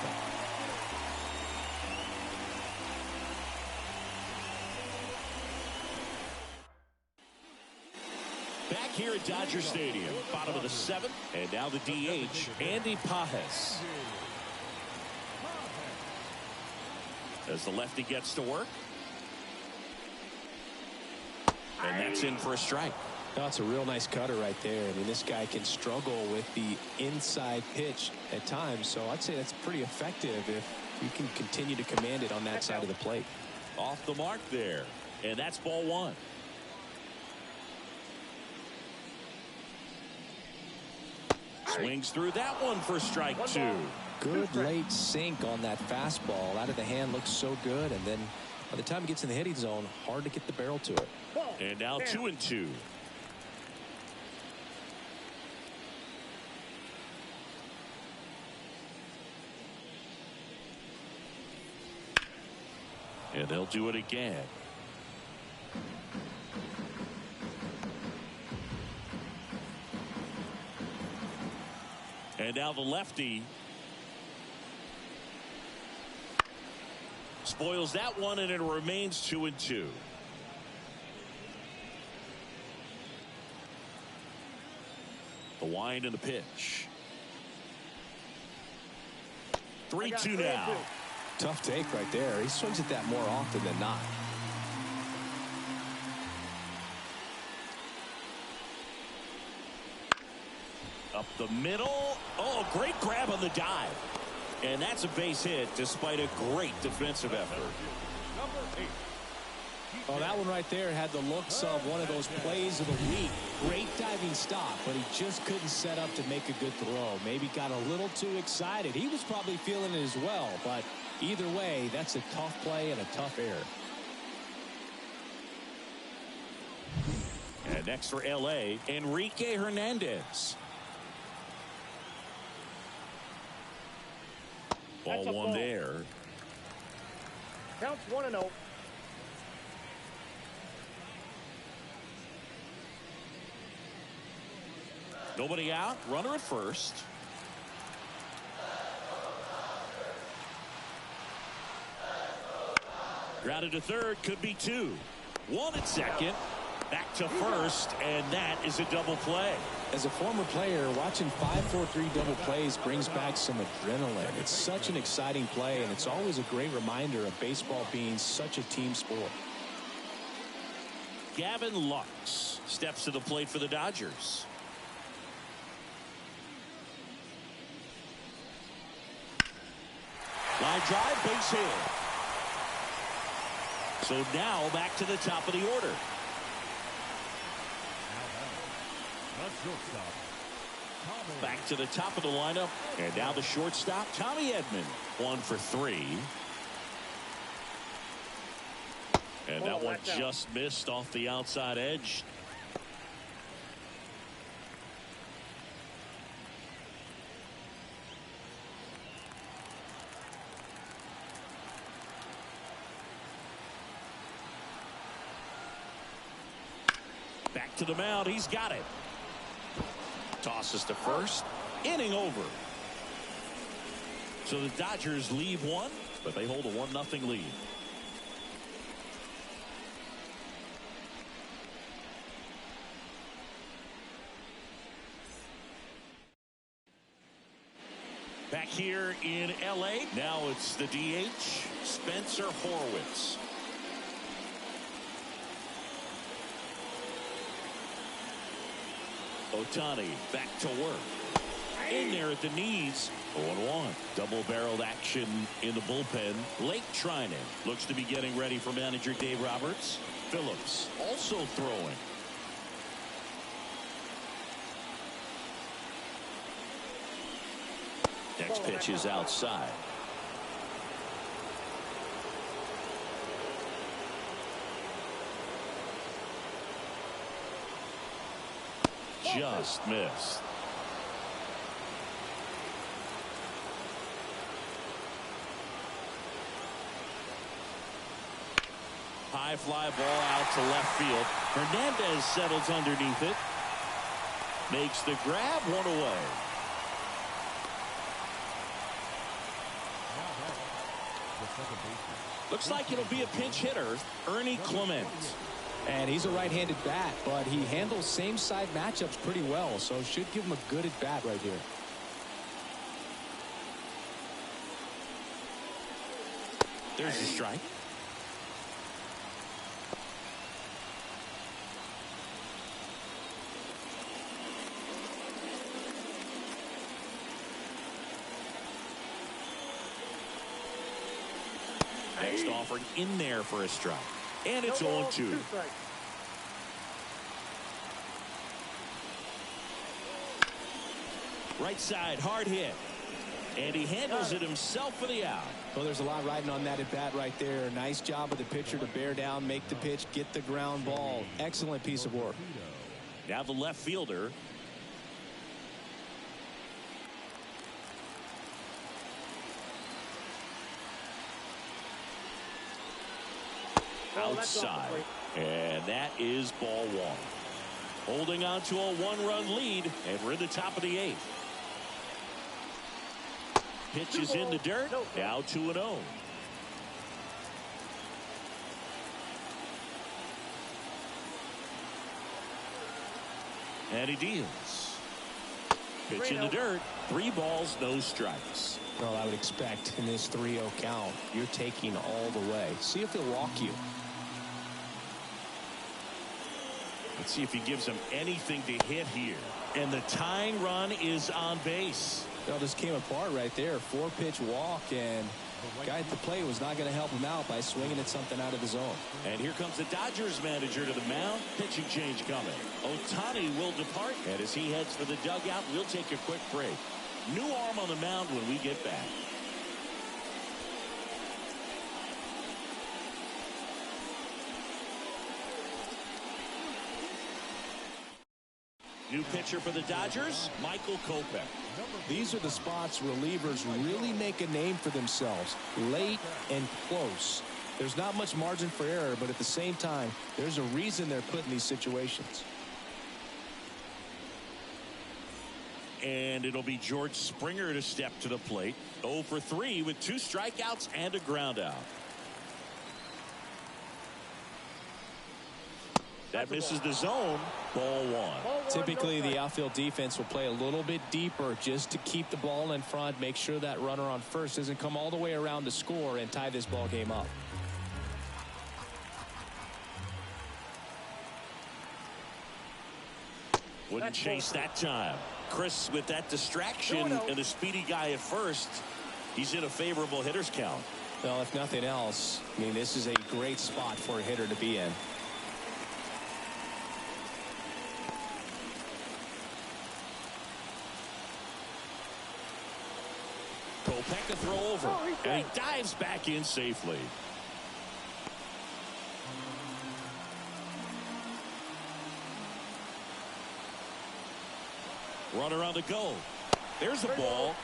Back here at Dodger Stadium, bottom of the 7th, and now the DH, Andy Pages. As the lefty gets to work. And that's in for a strike. That's a real nice cutter right there. I mean, this guy can struggle with the inside pitch at times, so I'd say that's pretty effective if you can continue to command it on that side of the plate. Off the mark there, and that's ball 1. Swings through that one for strike 2. Good late sink on that fastball. Out of the hand, looks so good, and then by the time it gets in the hitting zone, hard to get the barrel to it. And now 2-2. And they'll do it again. And now the lefty spoils that one, and it remains 2-2. The wind and the pitch. 3-2 now. Tough take right there. He swings at that more often than not. Up the middle. Oh, great grab on the dive. And that's a base hit despite a great defensive effort. Number 8. Oh, that one right there had the looks of one of those plays of the week. Great diving stop, but he just couldn't set up to make a good throw. Maybe got a little too excited. He was probably feeling it as well, but either way, that's a tough play and a tough error. And next for L.A., Enrique Hernandez. Ball one there. Counts 1-0. Nobody out. Runner at first. Grounded to third. Could be two. One at second. Back to first. And that is a double play. As a former player, watching 5-4-3 double plays brings back some adrenaline. It's such an exciting play, and it's always a great reminder of baseball being such a team sport. Gavin Lux steps to the plate for the Dodgers. Line drive, base hit. So now back to the top of the order. Back to the top of the lineup. And now the shortstop, Tommy Edman. 1 for 3. And that one just missed off the outside edge. Back to the mound. He's got it. Tosses to first. Inning over. So the Dodgers leave one, but they hold a 1-0 lead. Back here in L.A. Now it's the DH, Spencer Horwitz. Ohtani back to work. In there at the knees. 0-1. Double-barreled action in the bullpen. Blake Trinan looks to be getting ready for manager Dave Roberts. Phillips also throwing. Next pitch is outside. Just missed. High fly ball out to left field. Hernandez settles underneath it. Makes the grab, one away. Looks like it'll be a pinch hitter, Ernie Clement. And he's a right-handed bat, but he handles same-side matchups pretty well, so should give him a good at-bat right here. There's a strike. Next offering in there for a strike. And it's 0-2. Right side, hard hit. And he handles it himself for the out. Well, there's a lot riding on that at bat right there. Nice job of the pitcher to bear down, make the pitch, get the ground ball. Excellent piece of work. Now the left fielder. Outside. And that is ball one. Holding on to a one-run lead, and we're in the top of the 8th. Pitch is in the dirt. Now 2-0. And he deals. Pitch in the dirt. 3 balls, no strikes. Well, I would expect in this 3-0 count, you're taking all the way. See if he'll walk you. Let's see if he gives him anything to hit here. And the tying run is on base. Well, this came apart right there. 4-pitch walk, and the guy at the plate was not going to help him out by swinging at something out of the zone. And here comes the Dodgers manager to the mound. Pitching change coming. Ohtani will depart. And as he heads for the dugout, we'll take a quick break. New arm on the mound when we get back. New pitcher for the Dodgers, Michael Kopech. These are the spots relievers really make a name for themselves, late and close. There's not much margin for error, but at the same time, there's a reason they're put in these situations. And it'll be George Springer to step to the plate. 0 for 3 with 2 strikeouts and a ground out. That misses the zone. Ball 1. Typically, the outfield defense will play a little bit deeper just to keep the ball in front, make sure that runner on first doesn't come all the way around to score and tie this ball game up. Wouldn't chase that time. Chris with that distraction and a speedy guy at first. He's in a favorable hitter's count. Well, if nothing else, I mean, this is a great spot for a hitter to be in. Kopech to throw over. And he dives back in safely. Runner on the go. There's the ball.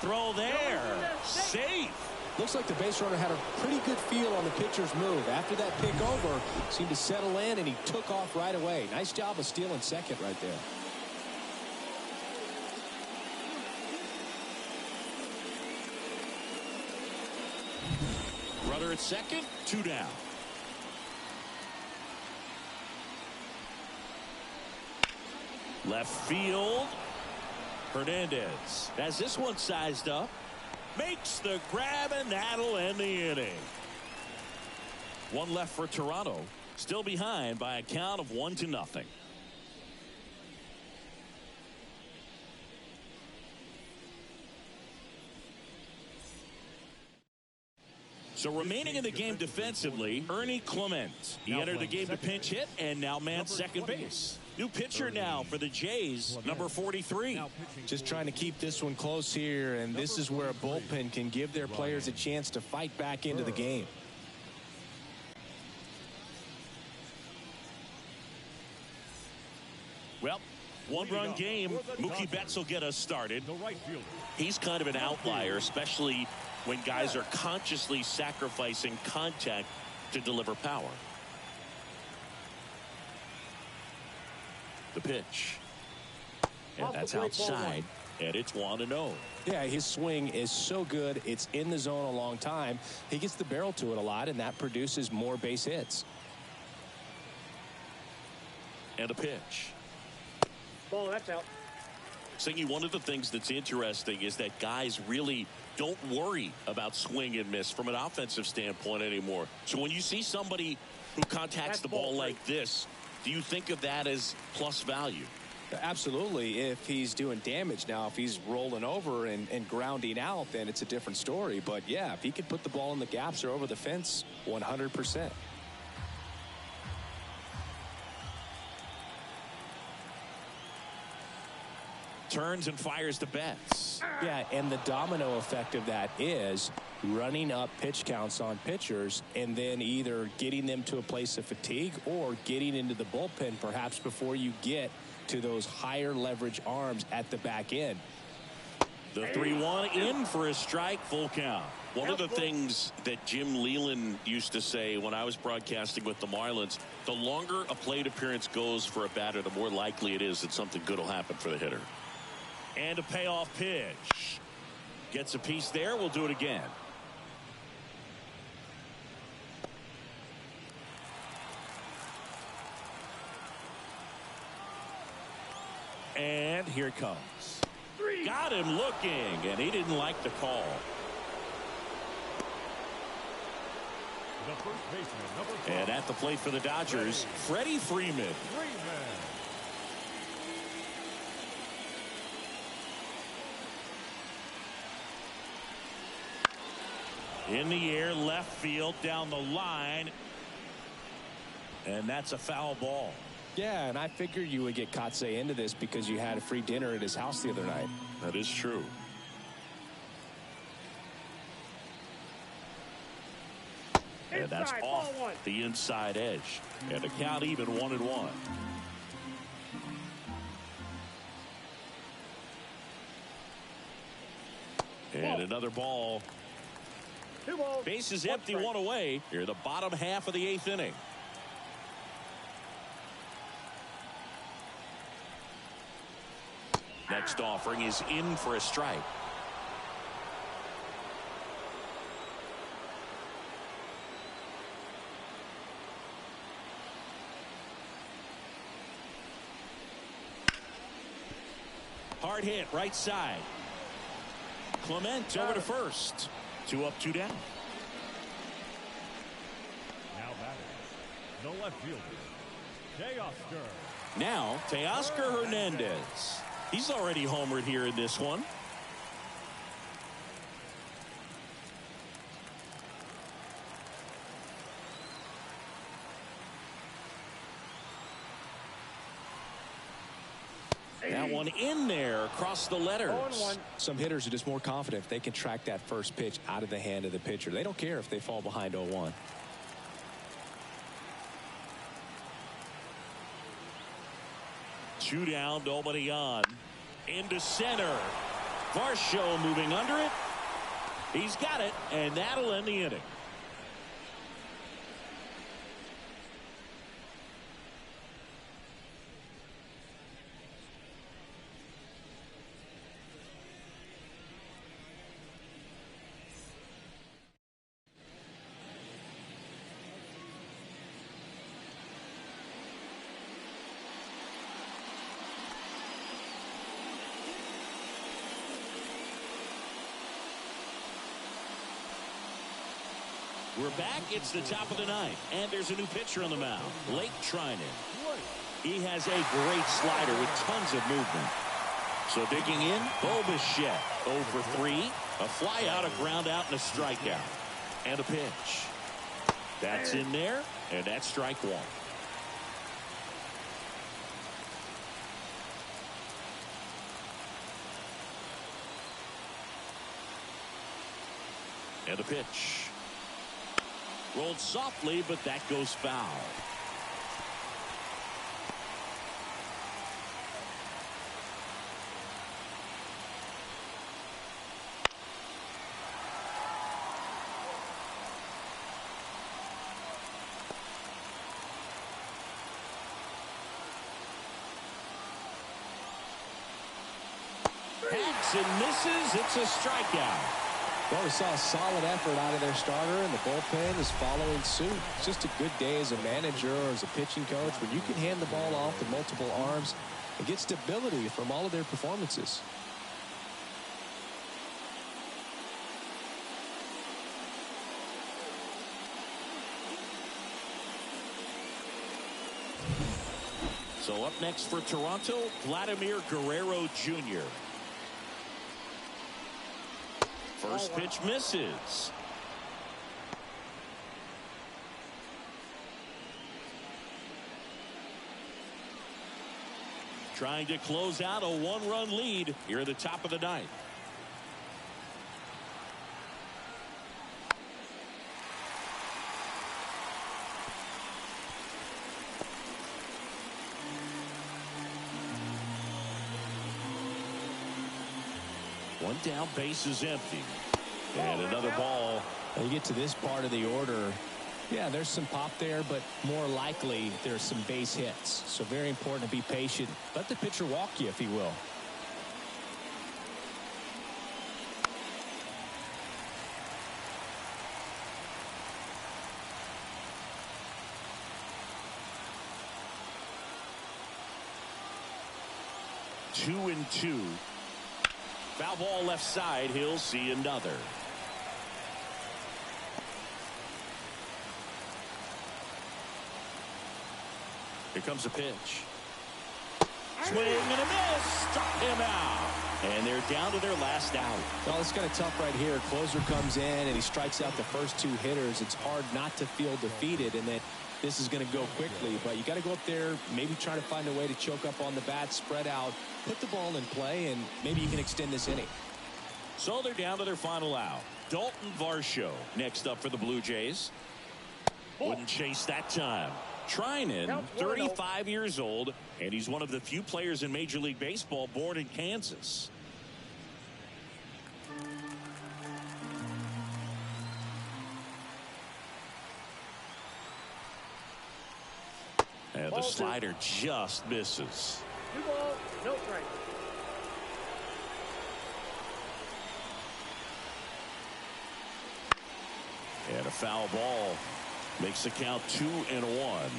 Throw there. Safe. Looks like the base runner had a pretty good feel on the pitcher's move. After that pick over, seemed to settle in, and he took off right away. Nice job of stealing second right there. Runner at second, 2 down. Left field. Hernandez has this one sized up. Makes the grab, and that'll end the inning. 1 left for Toronto. Still behind by a count of 1-0. So remaining in the game defensively, Ernie Clement. He entered the game to pinch hit and now man second base. New pitcher now for the Jays, number 43. Just trying to keep this one close here, and this is where a bullpen can give their players a chance to fight back into the game. Well, 1-run game. Mookie Betts will get us started. He's kind of an outlier, especially when guys are consciously sacrificing contact to deliver power. The pitch. And that's outside. And it's 1-0. Yeah, his swing is so good. It's in the zone a long time. He gets the barrel to it a lot, and that produces more base hits. And a pitch. Ball, that's out. Singy, one of the things that's interesting is that guys really don't worry about swing and miss from an offensive standpoint anymore. So when you see somebody who contacts the ball like this, do you think of that as plus value? Absolutely. If he's doing damage now, if he's rolling over and grounding out, then it's a different story. But yeah, if he can put the ball in the gaps or over the fence, 100%. Turns and fires to Betts. Yeah, and the domino effect of that is running up pitch counts on pitchers and then either getting them to a place of fatigue or getting into the bullpen perhaps before you get to those higher leverage arms at the back end. The 3-1 in for a strike, full count. One of the things that Jim Leland used to say when I was broadcasting with the Marlins, the longer a plate appearance goes for a batter, the more likely it is that something good will happen for the hitter. And a payoff pitch. Gets a piece there. We'll do it again. And here it comes. Got him looking, and he didn't like the call. The first baseman, number 5. And at the plate for the Dodgers, Freddie Freeman. In the air, left field, down the line. And that's a foul ball. Yeah, and I figured you would get Kotze into this because you had a free dinner at his house the other night. That is true. And that's Inside, off ball 1. the inside edge. And the count even 1-1. And another ball. 2 balls. Bases 1 empty, strike. 1 away. Here, the bottom half of the 8th inning. Next offering is in for a strike. Hard hit, right side. Clement over to first. 2 up, 2 down. Now batting, the left fielder, Teoscar. Now, Teoscar Hernandez. He's already homered here in this one. That one in there across the letters. 0-1. Some hitters are just more confident if they can track that first pitch out of the hand of the pitcher. They don't care if they fall behind 0-1. Two down, nobody on. Into center. Varsho moving under it. He's got it, and that'll end the inning. We're back. It's the top of the 9th, and there's a new pitcher on the mound, Blake Trinan. He has a great slider with tons of movement. So digging in, Bo Bichette, 0 for 3, a fly out, a ground out, and a strikeout. And a pitch. That's in there, and that's strike 1. And a pitch. Rolled softly, but that goes foul. Hacks and misses. It's a strikeout. Well, we saw a solid effort out of their starter, and the bullpen is following suit. It's just a good day as a manager or as a pitching coach when you can hand the ball off to multiple arms and get stability from all of their performances. So up next for Toronto, Vladimir Guerrero Jr. First pitch misses. Trying to close out a 1-run lead here at the top of the 9th. One down, base is empty. And another ball. When you get to this part of the order, yeah, there's some pop there, but more likely there's some base hits. So very important to be patient. Let the pitcher walk you, if he will. Two and 2. Foul ball left side. He'll see another. Here comes the pitch. Swing and a miss. Struck him out. And they're down to their last out. Well, it's kind of tough right here. Closer comes in and he strikes out the first two hitters. It's hard not to feel defeated and that this is going to go quickly. But you got to go up there, maybe try to find a way to choke up on the bat, spread out, put the ball in play, and maybe you can extend this inning. So they're down to their final out. Dalton Varsho next up for the Blue Jays. Wouldn't chase that time. Trinan, 35 years old, and he's one of the few players in Major League Baseball born in Kansas. And the slider just misses. 2 balls, no strike. And a foul ball makes the count 2-1.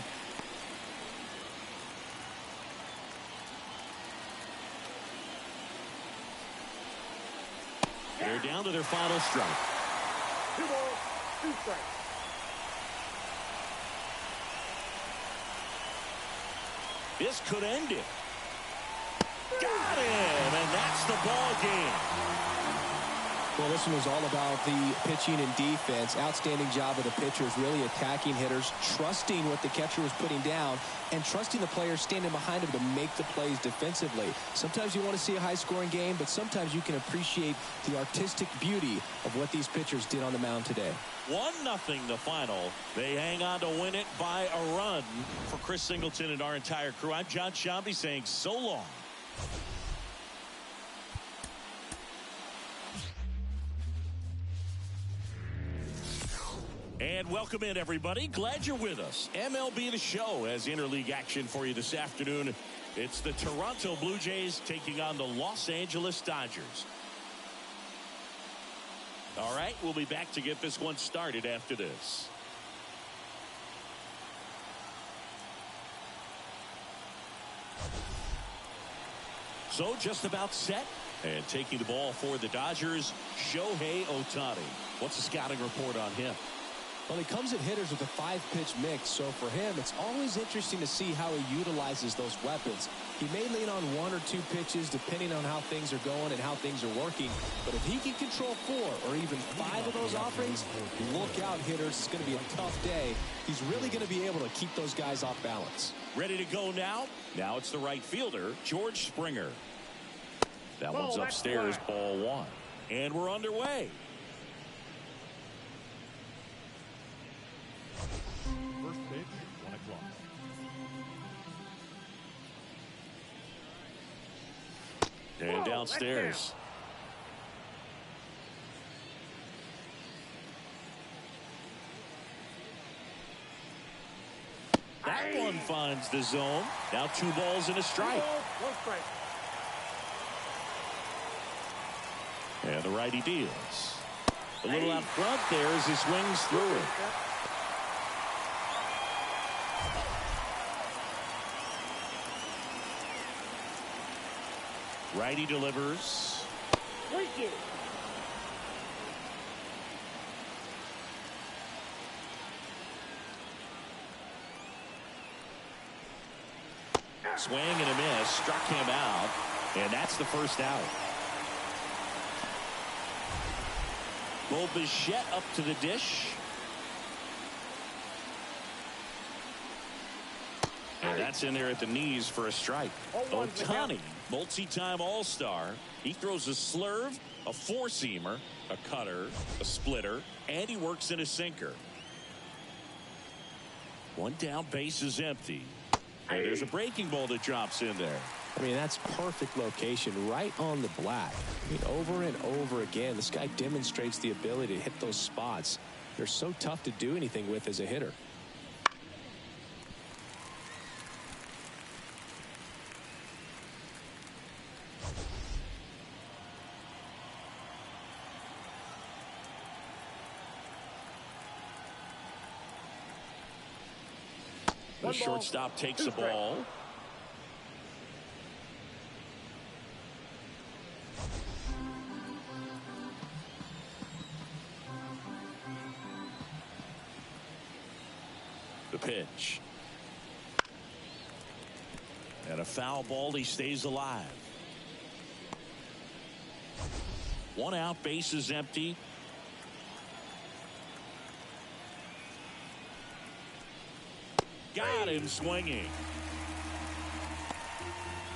They're down to their final strike. 2 balls, 2 strikes. This could end it. Got him, and that's the ball game. Well, this one was all about the pitching and defense. Outstanding job of the pitchers, really attacking hitters, trusting what the catcher was putting down, and trusting the players standing behind him to make the plays defensively. Sometimes you want to see a high-scoring game, but sometimes you can appreciate the artistic beauty of what these pitchers did on the mound today. 1-0 the final. They hang on to win it by a run. For Chris Singleton and our entire crew, I'm John Shambi saying so long. And welcome in, everybody. Glad you're with us. MLB The Show has interleague action for you this afternoon. It's the Toronto Blue Jays taking on the Los Angeles Dodgers. All right, we'll be back to get this one started after this. So just about set. And taking the ball for the Dodgers, Shohei Ohtani. What's the scouting report on him? Well, he comes at hitters with a 5-pitch mix, so for him, it's always interesting to see how he utilizes those weapons. He may lean on 1 or 2 pitches depending on how things are going and how things are working, but if he can control 4 or even 5 of those offerings, look out, hitters. It's going to be a tough day. He's really going to be able to keep those guys off balance. Ready to go now? Now it's the right fielder, George Springer. That one's upstairs, ball 1. And we're underway. First pitch, 1 o'clock. And downstairs. That one finds the zone. Now 2 balls and a strike. 2 balls, 1 strike. And the righty deals. A little out front there as he swings through it. Righty delivers. Thank you. Swing and a miss. Struck him out. And that's the first out. Bo Bichette up to the dish. And that's in there at the knees for a strike. Ohtani, multi-time All-Star. He throws a slurve, a 4-seamer, a cutter, a splitter, and he works in a sinker. 1 down, base is empty. And there's a breaking ball that drops in there. I mean, that's perfect location, right on the black. I mean, over and over again, this guy demonstrates the ability to hit those spots. They're so tough to do anything with as a hitter. The shortstop takes the ball. The pitch. a foul ball. He stays alive. 1 out, bases empty. Got him swinging.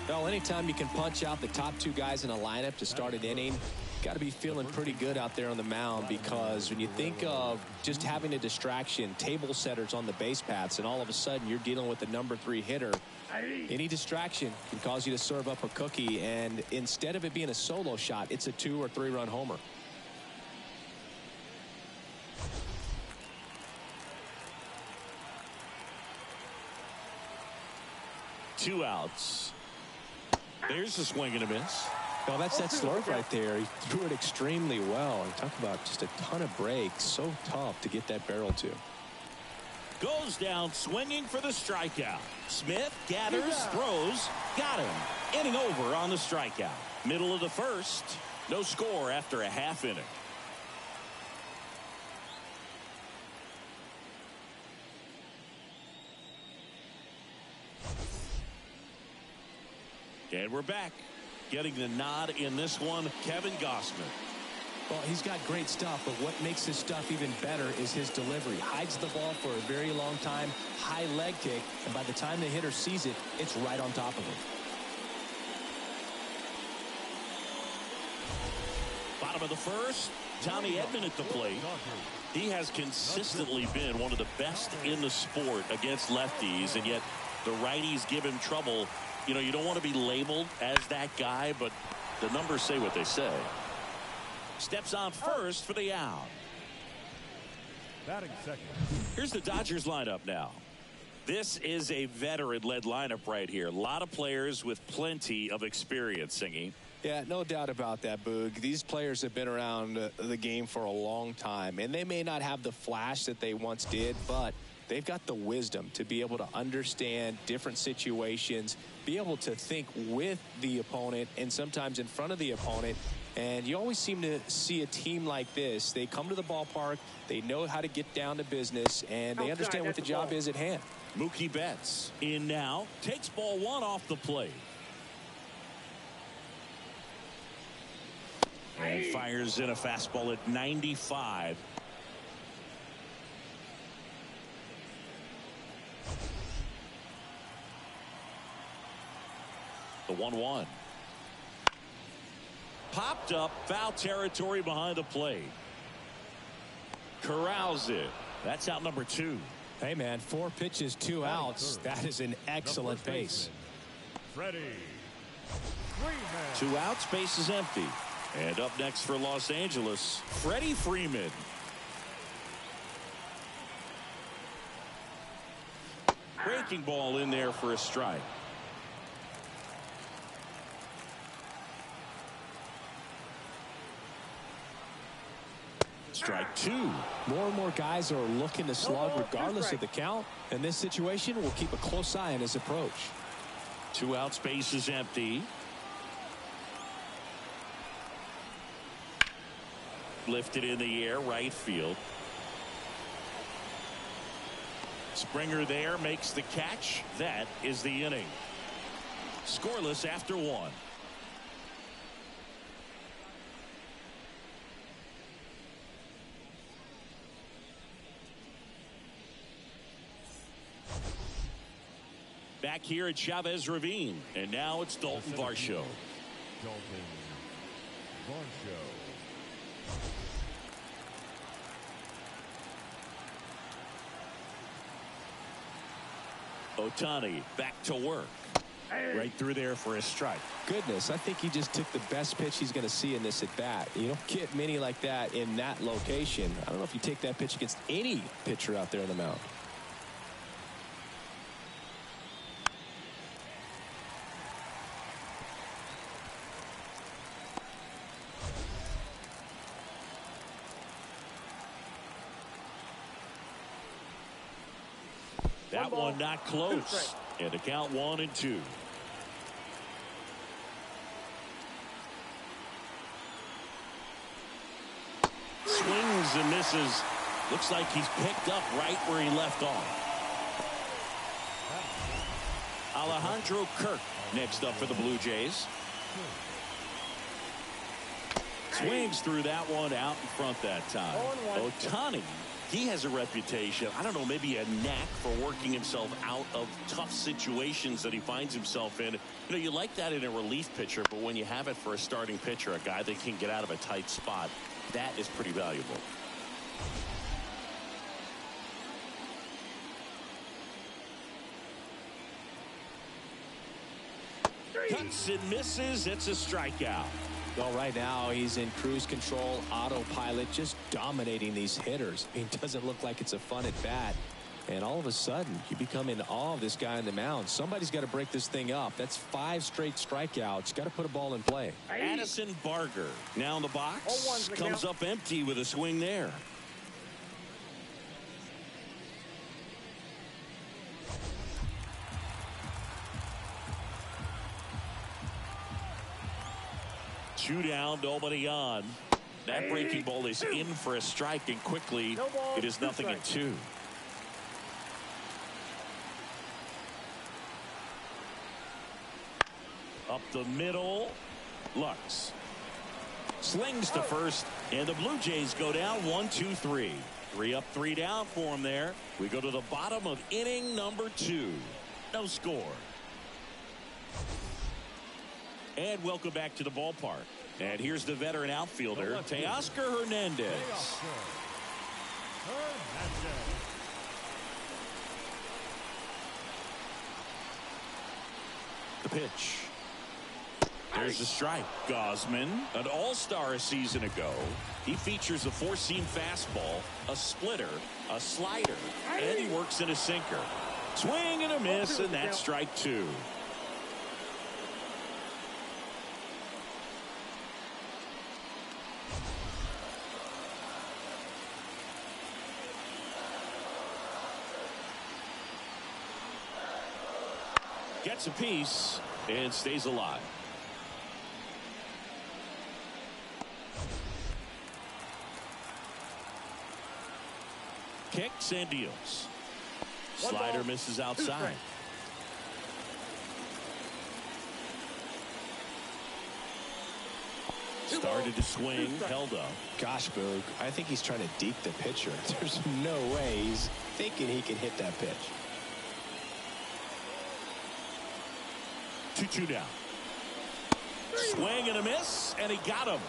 Well, anytime you can punch out the top 2 guys in a lineup to start an inning, got to be feeling pretty good out there on the mound, because when you think of just having a distraction, table setters on the base paths, and all of a sudden you're dealing with the number 3 hitter, any distraction can cause you to serve up a cookie, and instead of it being a solo shot, it's a 2 or 3 run homer. Two outs. There's a swing and a miss. Well, that's that slurve right there. He threw it extremely well. And talk about just a ton of breaks. So tough to get that barrel to. Goes down swinging for the strikeout. Smith gathers, throws, got him. Inning over on the strikeout. Middle of the first. No score after a half inning. And we're back. Getting the nod in this one, Kevin Gausman. Well, he's got great stuff, but what makes his stuff even better is his delivery. Hides the ball for a very long time, high leg kick, and by the time the hitter sees it, it's right on top of him. Bottom of the first, Tommy Edman at the plate. He has consistently been one of the best in the sport against lefties, and yet the righties give him trouble. You know, you don't want to be labeled as that guy, but the numbers say what they say. Steps on first for the out. Batting second. Here's the Dodgers lineup now. This is a veteran-led lineup right here. A lot of players with plenty of experience, Singy. Yeah, no doubt about that, Boog. These players have been around the game for a long time, and they may not have the flash that they once did, but they've got the wisdom to be able to understand different situations, be able to think with the opponent and sometimes in front of the opponent. And you always seem to see a team like this. They come to the ballpark, they know how to get down to business, and they understand what the job is at hand. Mookie Betts in now, takes ball 1 off the plate. And fires in a fastball at 95. The 1-1. Popped up, foul territory behind the plate. Corrals it. That's out number 2. Hey, man, 4 pitches, 2 outs. That is an excellent pace. Freddie. 2 outs, base is empty. And up next for Los Angeles, Freddie Freeman. Breaking ball in there for a strike. Strike 2. More and more guys are looking to slug regardless of the count. In this situation, we'll keep a close eye on his approach. 2 outs, base is empty. Lifted in the air, right field. Springer there makes the catch. That is the inning. Scoreless after 1. Back here at Chavez Ravine, and now it's Dalton Varsho. Dalton Varsho. Ohtani back to work. Right through there for a strike. Goodness, I think he just took the best pitch he's going to see in this at bat. You don't get many like that in that location. I don't know if you take that pitch against any pitcher out there on the mound. That one not close. And to count 1-2. Swings and misses. Looks like he's picked up right where he left off. Alejandro Kirk next up for the Blue Jays. Swings through that one out in front that time. Ohtani, he has a reputation, I don't know, maybe a knack for working himself out of tough situations that he finds himself in. You know, you like that in a relief pitcher, but when you have it for a starting pitcher, a guy that can get out of a tight spot, that is pretty valuable. Cuts and misses. It's a strikeout. Well, right now he's in cruise control, autopilot, just dominating these hitters. It doesn't look like it's a fun at bat. And all of a sudden, you become in awe of this guy on the mound. Somebody's got to break this thing up. That's 5 straight strikeouts. Got to put a ball in play. Addison Barger now in the box. Comes up empty with a swing there. Two down, nobody on. That breaking ball is in for a strike, and quickly it is 0-2. Up the middle, Lux slings to first, and the Blue Jays go down 1-2-3. 3 up, 3 down for them there. We go to the bottom of inning number 2. No score. And welcome back to the ballpark. And here's the veteran outfielder, Teoscar Hernandez. The pitch. There's the strike. Gosman, an all-star a season ago. He features a 4-seam fastball, a splitter, a slider, and he works in a sinker. Swing and a miss, and that's strike 2. Gets a piece and stays alive. Kicks and deals. Slider misses outside. Started to swing, held up. Gosh, Boog, I think he's trying to deke the pitcher. There's no way he's thinking he can hit that pitch. 2-2 down. Swing and a miss, and he got him.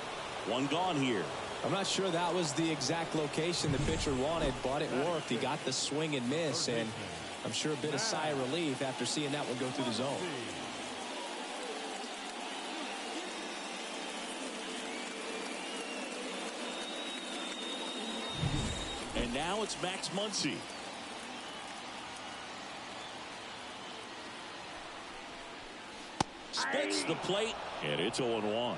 One gone here. I'm not sure that was the exact location the pitcher wanted, but it worked. He got the swing and miss, and I'm sure a bit of sigh of relief after seeing that one go through the zone. And now it's Max Muncy. Spits the plate, and it's 0-1.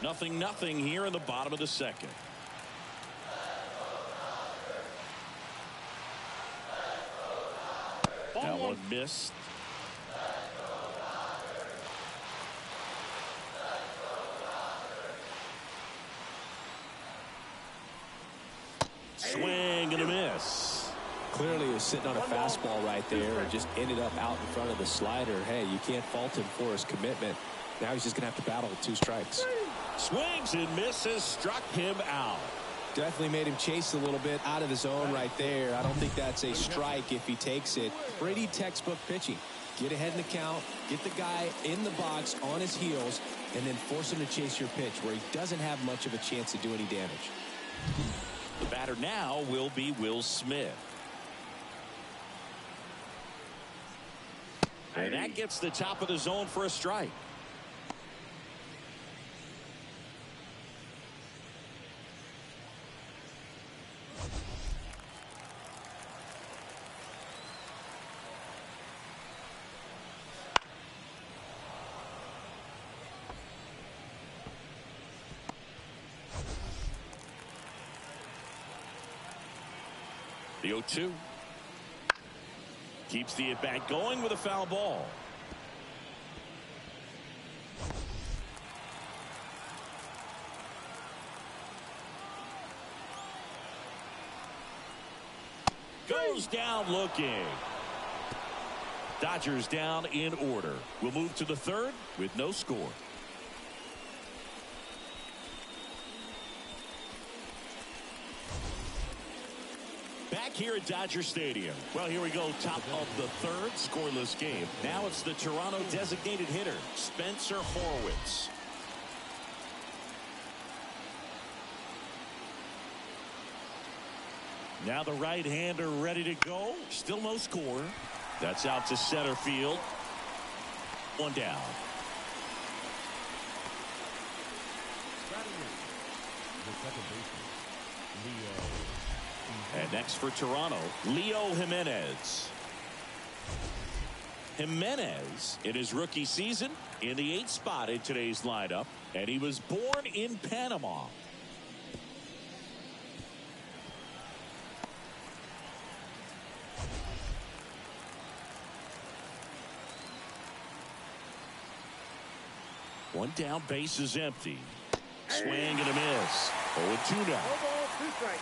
Nothing here in the bottom of the second. That one missed. Swing and a miss. Clearly he was sitting on a fastball right there and just ended up out in front of the slider. Hey, you can't fault him for his commitment. Now he's just going to have to battle with 2 strikes. Swings and misses, struck him out. Definitely made him chase a little bit out of the zone right there. I don't think that's a strike if he takes it. Pretty textbook pitching. Get ahead in the count, get the guy in the box on his heels, and then force him to chase your pitch where he doesn't have much of a chance to do any damage. The batter now will be Will Smith. And that gets the top of the zone for a strike. The 0-2. Keeps the at-bat going with a foul ball. Goes down looking. Dodgers down in order. We'll move to the third with no score. Back here at Dodger Stadium. Well, here we go. Top of the third, scoreless game. Now it's the Toronto designated hitter, Spencer Horwitz. Now the right-hander ready to go. Still no score. That's out to center field. One down. And next for Toronto, Leo Jimenez. Jimenez in his rookie season in the 8th spot in today's lineup, and he was born in Panama. One down, base is empty. Swing and a miss. 0-2 now. No ball, 2 strikes.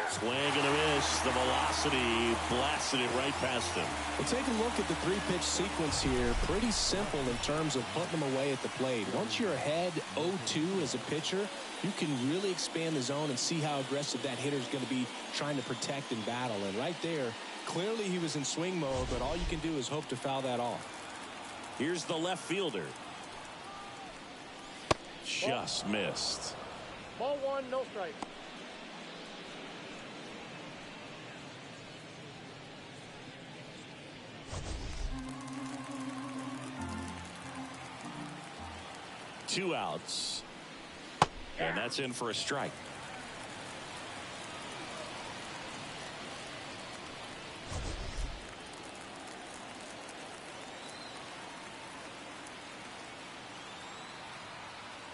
Swing and a miss. The velocity blasted it right past him. Well, take a look at the 3-pitch sequence here. Pretty simple in terms of putting them away at the plate. Once you're ahead 0-2 as a pitcher, you can really expand the zone and see how aggressive that hitter is going to be trying to protect and battle. And right there, clearly he was in swing mode, but all you can do is hope to foul that off. Here's the left fielder. Just missed. Ball 1, no strike. Two outs. And that's in for a strike.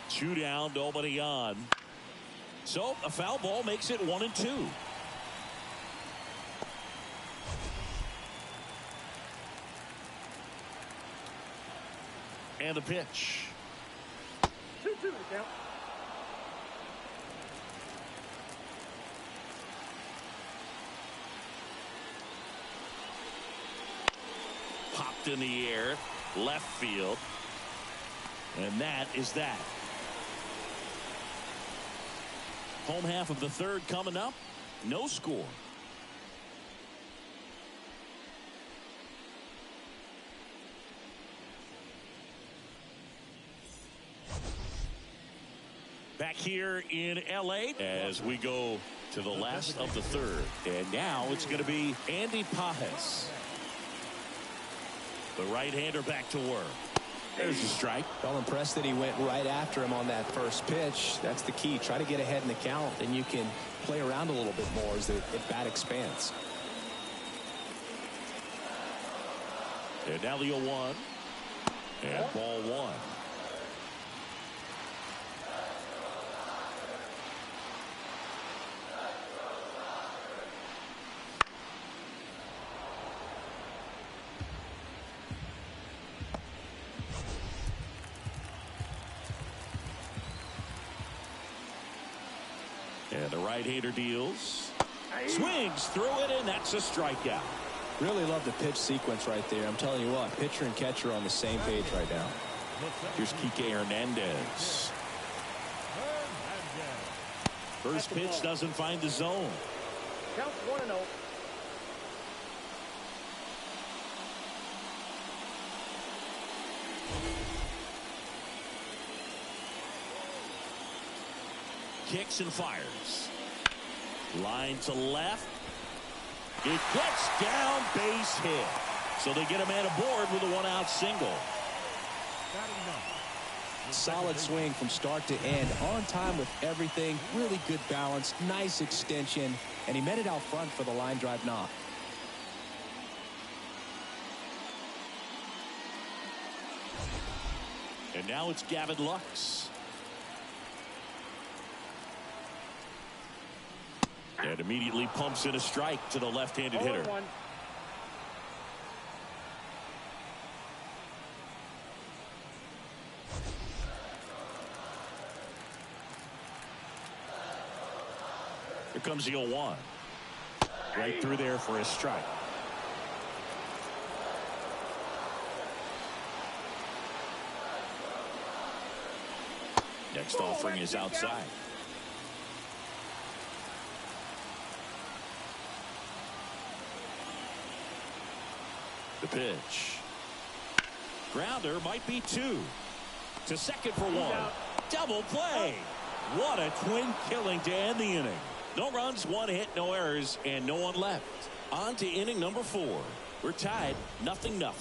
Two down, nobody on. So a foul ball makes it 1-2. And the pitch. 2-2 to count. Popped in the air, left field. And that is that. Home half of the third coming up. No score. Back here in LA as we go to the last of the third. And now it's going to be Andy Pages. The right-hander back to work. There's a strike. Well, impressed that he went right after him on that first pitch. That's the key. Try to get ahead in the count, and you can play around a little bit more as the at-bat expands. And now the 0-1. And ball 1. And the right-hander deals. Swings through it, and that's a strikeout. Really love the pitch sequence right there. I'm telling you what, pitcher and catcher are on the same page right now. Here's Kike Hernandez. First pitch doesn't find the zone. Counts 1-0. Kicks and fires. Line to left. It gets down, base hit. So they get a man aboard with a 1-out single. Solid swing from start to end. On time with everything. Really good balance. Nice extension. And he met it out front for the line drive knock. And now it's Gavin Lux. And immediately pumps in a strike to the left-handed hitter. 0-1. Here comes the 0-1. Right through there for a strike. Next offering is outside. The pitch. Grounder might be 2. To second for 1. Double play. What a twin killing to end the inning. No runs, 1 hit, no errors, and no one left. On to inning number 4. We're tied 0-0.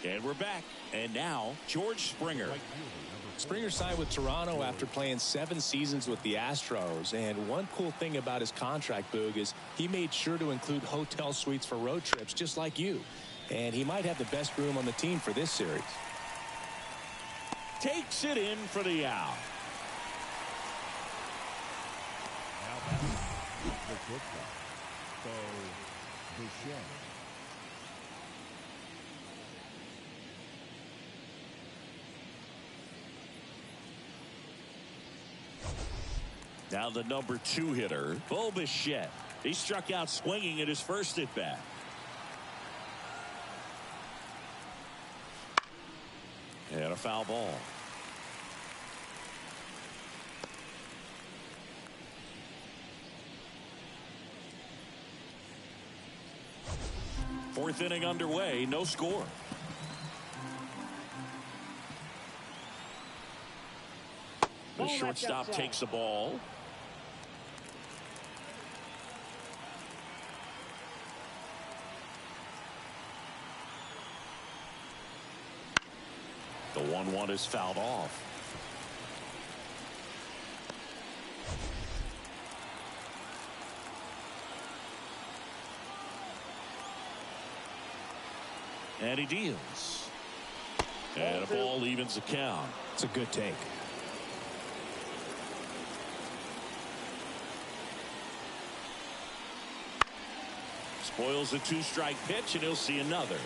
And we're back. And now, George Springer. Springer signed with Toronto after playing 7 seasons with the Astros. And one cool thing about his contract, Boog, is he made sure to include hotel suites for road trips just like you. And he might have the best room on the team for this series. Takes it in for the out. Now the good guy. So, Bichette. Now the number 2 hitter, Bichette. He struck out swinging at his first at bat. And a foul ball. Fourth inning underway, no score. The shortstop takes the ball. The 1-1 is fouled off. And he deals. And a ball evens the count. It's a good take. Spoils a 2-strike pitch, and he'll see another.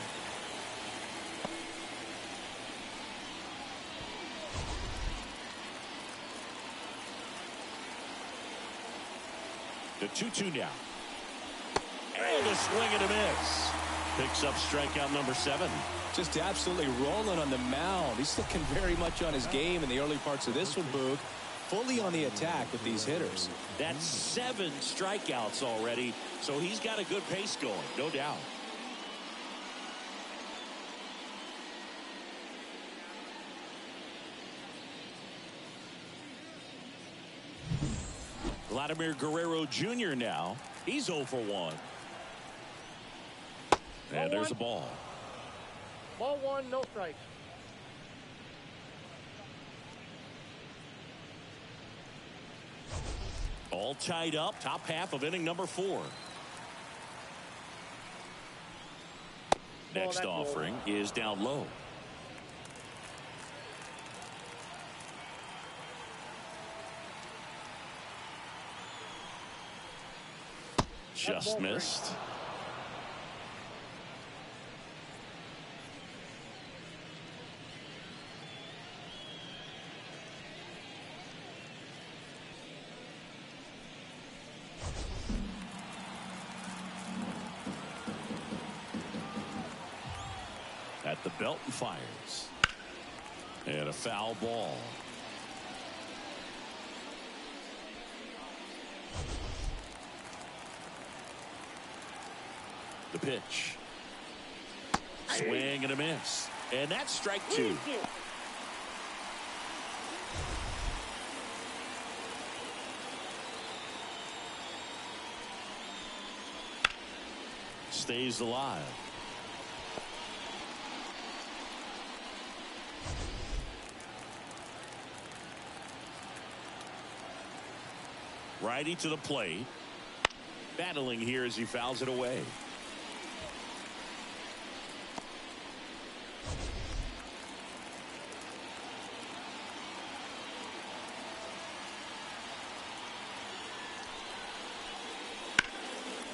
The 2-2 now. And a swing and a miss. Picks up strikeout number 7. Just absolutely rolling on the mound. He's looking very much on his game in the early parts of this one, Boog. Fully on the attack with these hitters. That's 7 strikeouts already, so he's got a good pace going, no doubt. Vladimir Guerrero Jr. now. He's 0 for 1. And there's a ball. Ball 1, no strikes. All tied up, top half of inning number 4. Next offering is down low. Just missed. At the belt and fires. And a foul ball. The pitch. Swing and a miss. And that's strike 2. Stays alive. Righty to the plate. Battling here as he fouls it away.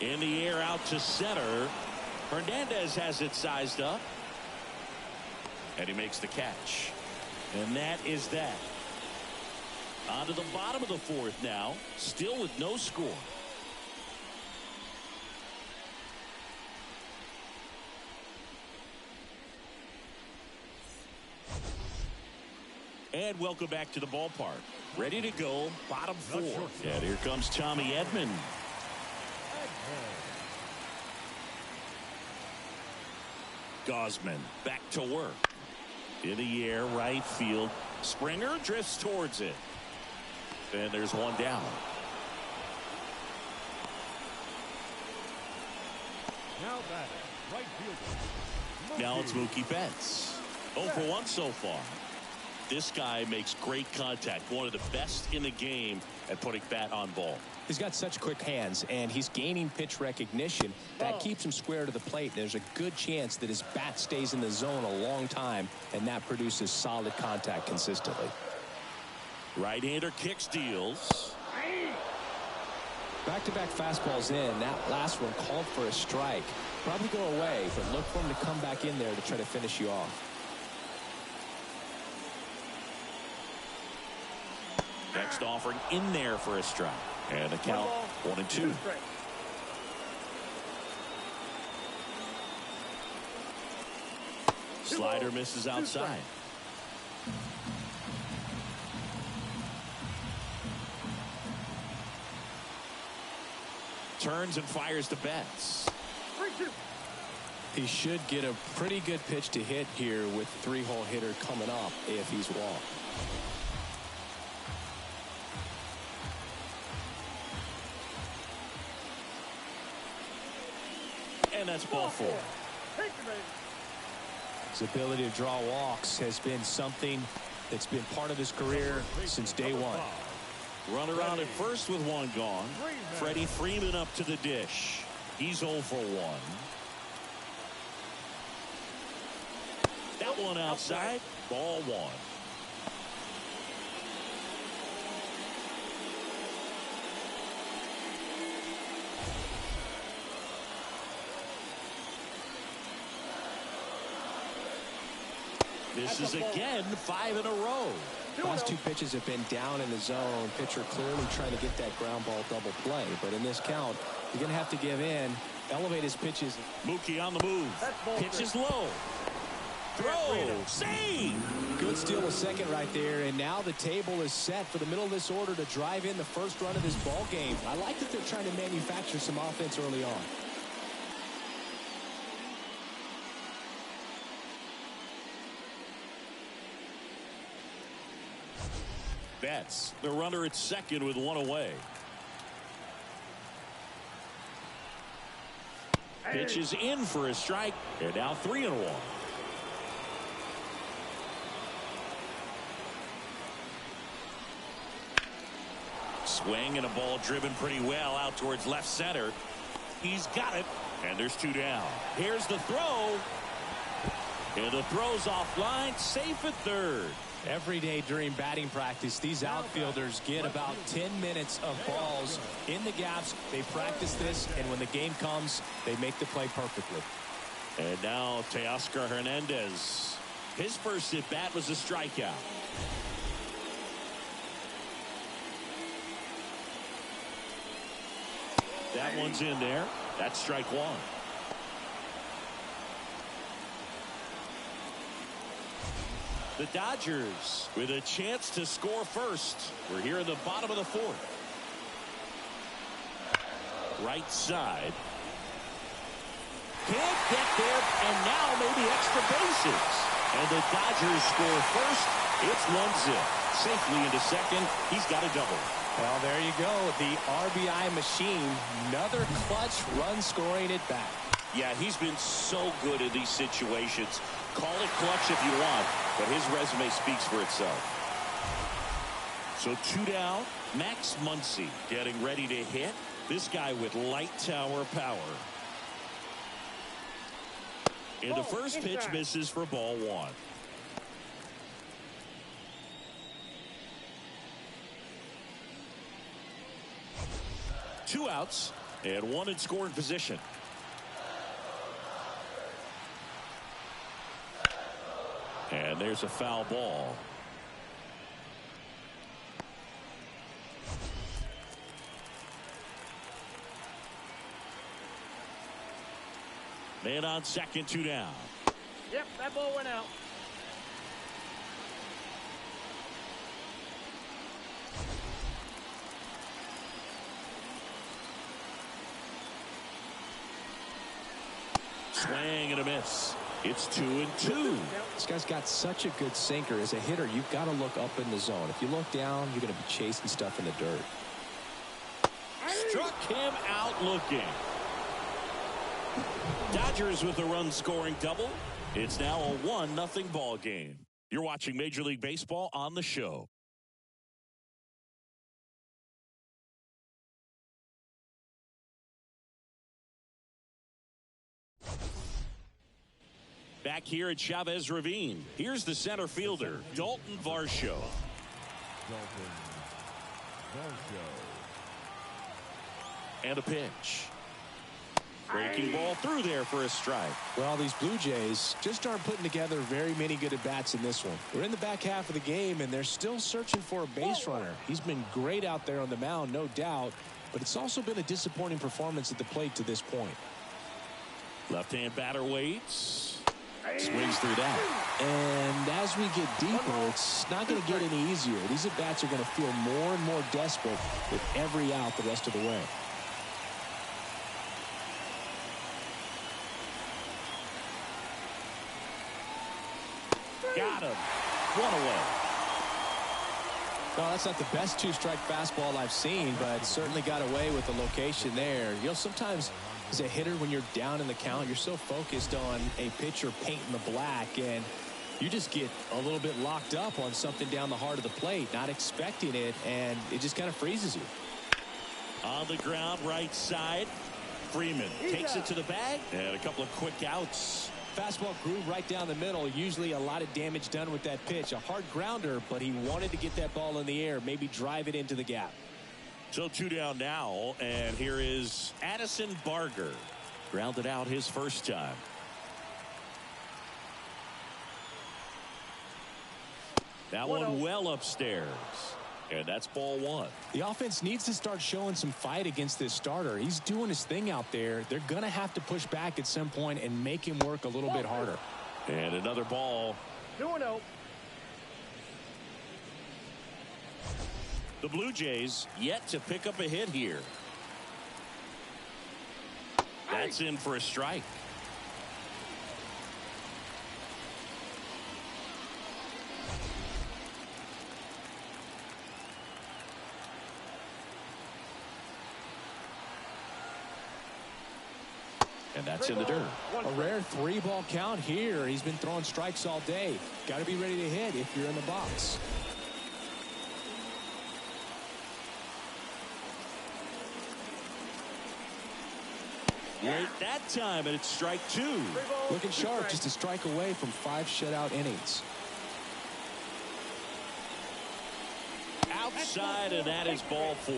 In the air out to center. Hernandez has it sized up. And he makes the catch. And that is that. On to the bottom of the fourth now. Still with no score. And welcome back to the ballpark. Ready to go. Bottom four. And here comes Tommy Edman. Gosman back to work. In the air, right field. Springer drifts towards it. And there's one down. Now batting, right fielder. Now it's Mookie Betts. 0 for 1 so far. This guy makes great contact. One of the best in the game at putting bat on ball. He's got such quick hands, and he's gaining pitch recognition. That keeps him square to the plate. There's a good chance that his bat stays in the zone a long time, and that produces solid contact consistently. Right-hander kicks, deals. Back-to-back fastballs in. That last one called for a strike. Probably go away, but look for him to come back in there to try to finish you off. Next offering in there for a strike. And the count 1-2. Slider misses outside. Turns and fires to Betts. He should get a pretty good pitch to hit here with three-hole hitter coming up if he's walked. And that's ball four. His ability to draw walks has been something that's been part of his career since day one. Runner on at first with one gone. Freddie Freeman up to the dish. He's 0 for 1. That one outside. Ball 1. This is again 5 in a row. Last two pitches have been down in the zone. Pitcher clearly trying to get that ground ball double play. But in this count, you're going to have to give in. Elevate his pitches. Mookie on the move. Pitch is low. Throw. Save. Good steal a second right there. And now the table is set for the middle of this order to drive in the first run of this ball game. I like that they're trying to manufacture some offense early on. Betts, the runner at second with one away. Pitch is in for a strike. They're now 3-1. Swing and a ball driven pretty well out towards left center. He's got it. And there's 2 down. Here's the throw. And the throw's offline. Safe at third. Every day during batting practice, these outfielders get about 10 minutes of balls in the gaps. They practice this, and when the game comes, they make the play perfectly. And now Teoscar Hernandez. His first at bat was a strikeout. That one's in there. That's strike 1. The Dodgers with a chance to score first. We're here in the bottom of the fourth. Right side. Can't get there, and now maybe extra bases. And the Dodgers score first. It's 1-0. Safely into second. He's got a double. Well, there you go. The RBI machine. Another clutch run scoring at bat. Yeah, he's been so good in these situations. Call it clutch if you want, but his resume speaks for itself. So 2 down. Max Muncy getting ready to hit. This guy with light tower power. And the first pitch misses for ball 1. Two outs. And one in scoring position. And there's a foul ball. Man on second, 2 down. Yep, that ball went out. Swing and a miss. It's 2-2. This guy's got such a good sinker. As a hitter, you've got to look up in the zone. If you look down, you're going to be chasing stuff in the dirt. Struck him out looking. Dodgers with a run-scoring double. It's now a 1-0 ball game. You're watching Major League Baseball on the show. Back here at Chavez Ravine, here's the center fielder, Dalton Varsho. And a pitch. Breaking ball through there for a strike. Well, these Blue Jays just aren't putting together very many good at-bats in this one. We're in the back half of the game, and they're still searching for a base runner. He's been great out there on the mound, no doubt, but it's also been a disappointing performance at the plate to this point. Left-hand batter waits. Swings through that. And as we get deeper, it's not going to get any easier. These at-bats are going to feel more and more desperate with every out the rest of the way. Got him. One away. No, that's not the best two-strike fastball I've seen, but certainly got away with the location there. You know, sometimes as a hitter, when you're down in the count, you're so focused on a pitcher painting the black, and you just get a little bit locked up on something down the heart of the plate, not expecting it, and it just kind of freezes you. On the ground, right side. Freeman takes it to the bag, and a couple of quick outs. Fastball groove right down the middle. Usually a lot of damage done with that pitch. A hard grounder, but he wanted to get that ball in the air, maybe drive it into the gap. So 2 down now, and here is Addison Barger. Grounded out his first time. That one well upstairs. And that's ball 1. The offense needs to start showing some fight against this starter. He's doing his thing out there. They're going to have to push back at some point and make him work a little bit harder. And another ball. 2-0. The Blue Jays yet to pick up a hit here. That's in for a strike. And that's in the dirt. A rare 3-ball count here. He's been throwing strikes all day. Got to be ready to hit if you're in the box. Late that time, and it's strike 2. Looking sharp, just a strike away from 5 shutout innings. Outside, and that is ball 4.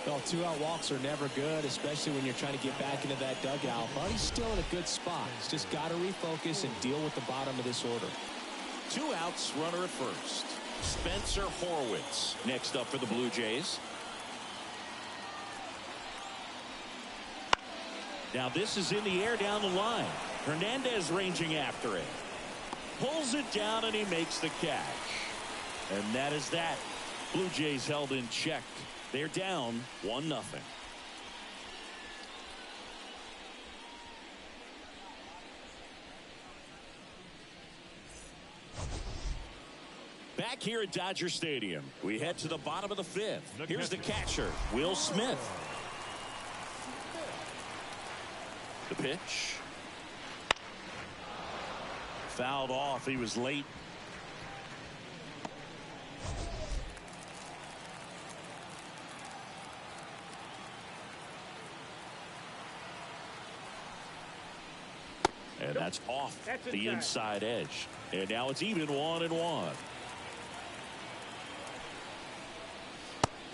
Well, 2-out walks are never good, especially when you're trying to get back into that dugout. But he's still in a good spot. He's just got to refocus and deal with the bottom of this order. 2 outs, runner at first. Spencer Horwitz next up for the Blue Jays. Now this is in the air down the line. Hernandez ranging after it. Pulls it down, and he makes the catch. And that is that. Blue Jays held in check. They're down 1-0. Back here at Dodger Stadium, we head to the bottom of the 5th. Here's the catcher, Will Smith. The pitch. Fouled off. He was late. And that's off the inside edge. And now it's even 1-1.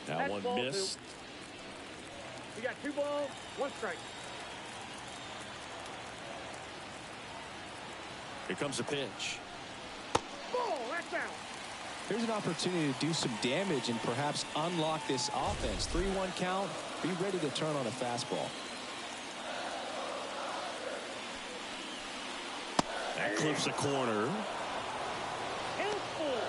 Now one missed. You got 2 balls, 1 strike. Here comes a pitch. Ball, that's out. Here's an opportunity to do some damage and perhaps unlock this offense. 3-1 count. Be ready to turn on a fastball. That clips a corner. Helpful.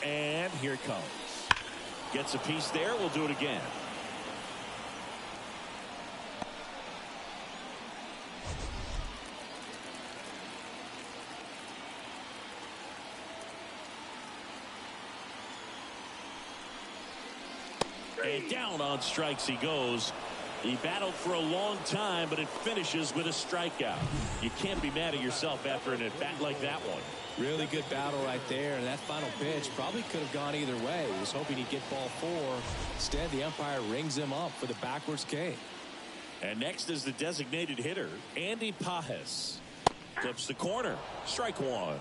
And here it comes. Gets a piece there. We'll do it again. And down on strikes he goes. He battled for a long time, but it finishes with a strikeout. You can't be mad at yourself after an at-bat like that one. Really good battle right there, and that final pitch probably could have gone either way. He was hoping he'd get ball 4. Instead, the umpire rings him up for the backwards K. And next is the designated hitter, Andy Pajes. Clips the corner. Strike 1.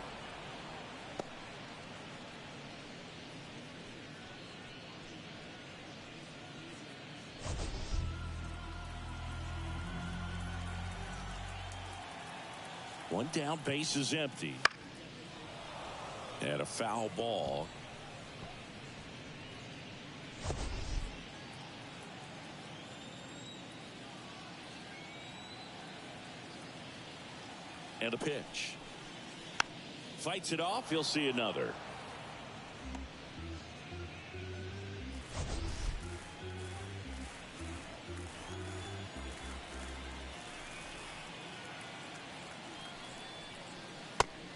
One down, base is empty. And a foul ball. And a pitch. Fights it off. He'll see another.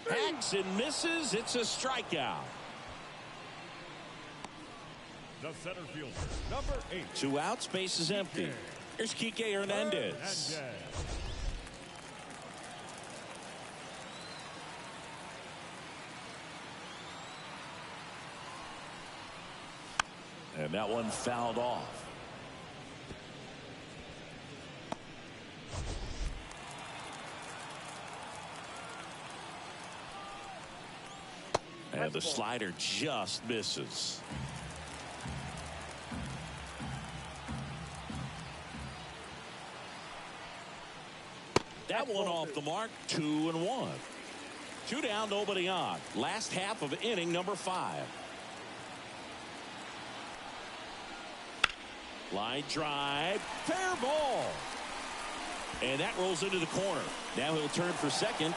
Hacks and misses. It's a strikeout. The center fielder, number 8. 2 outs. Base is empty. Here's Kike Hernandez. And that one fouled off. And the slider just misses. That one off the mark. 2-1. 2 down, nobody on. Last half of inning number 5. Line drive. Fair ball. And that rolls into the corner. Now he'll turn for second.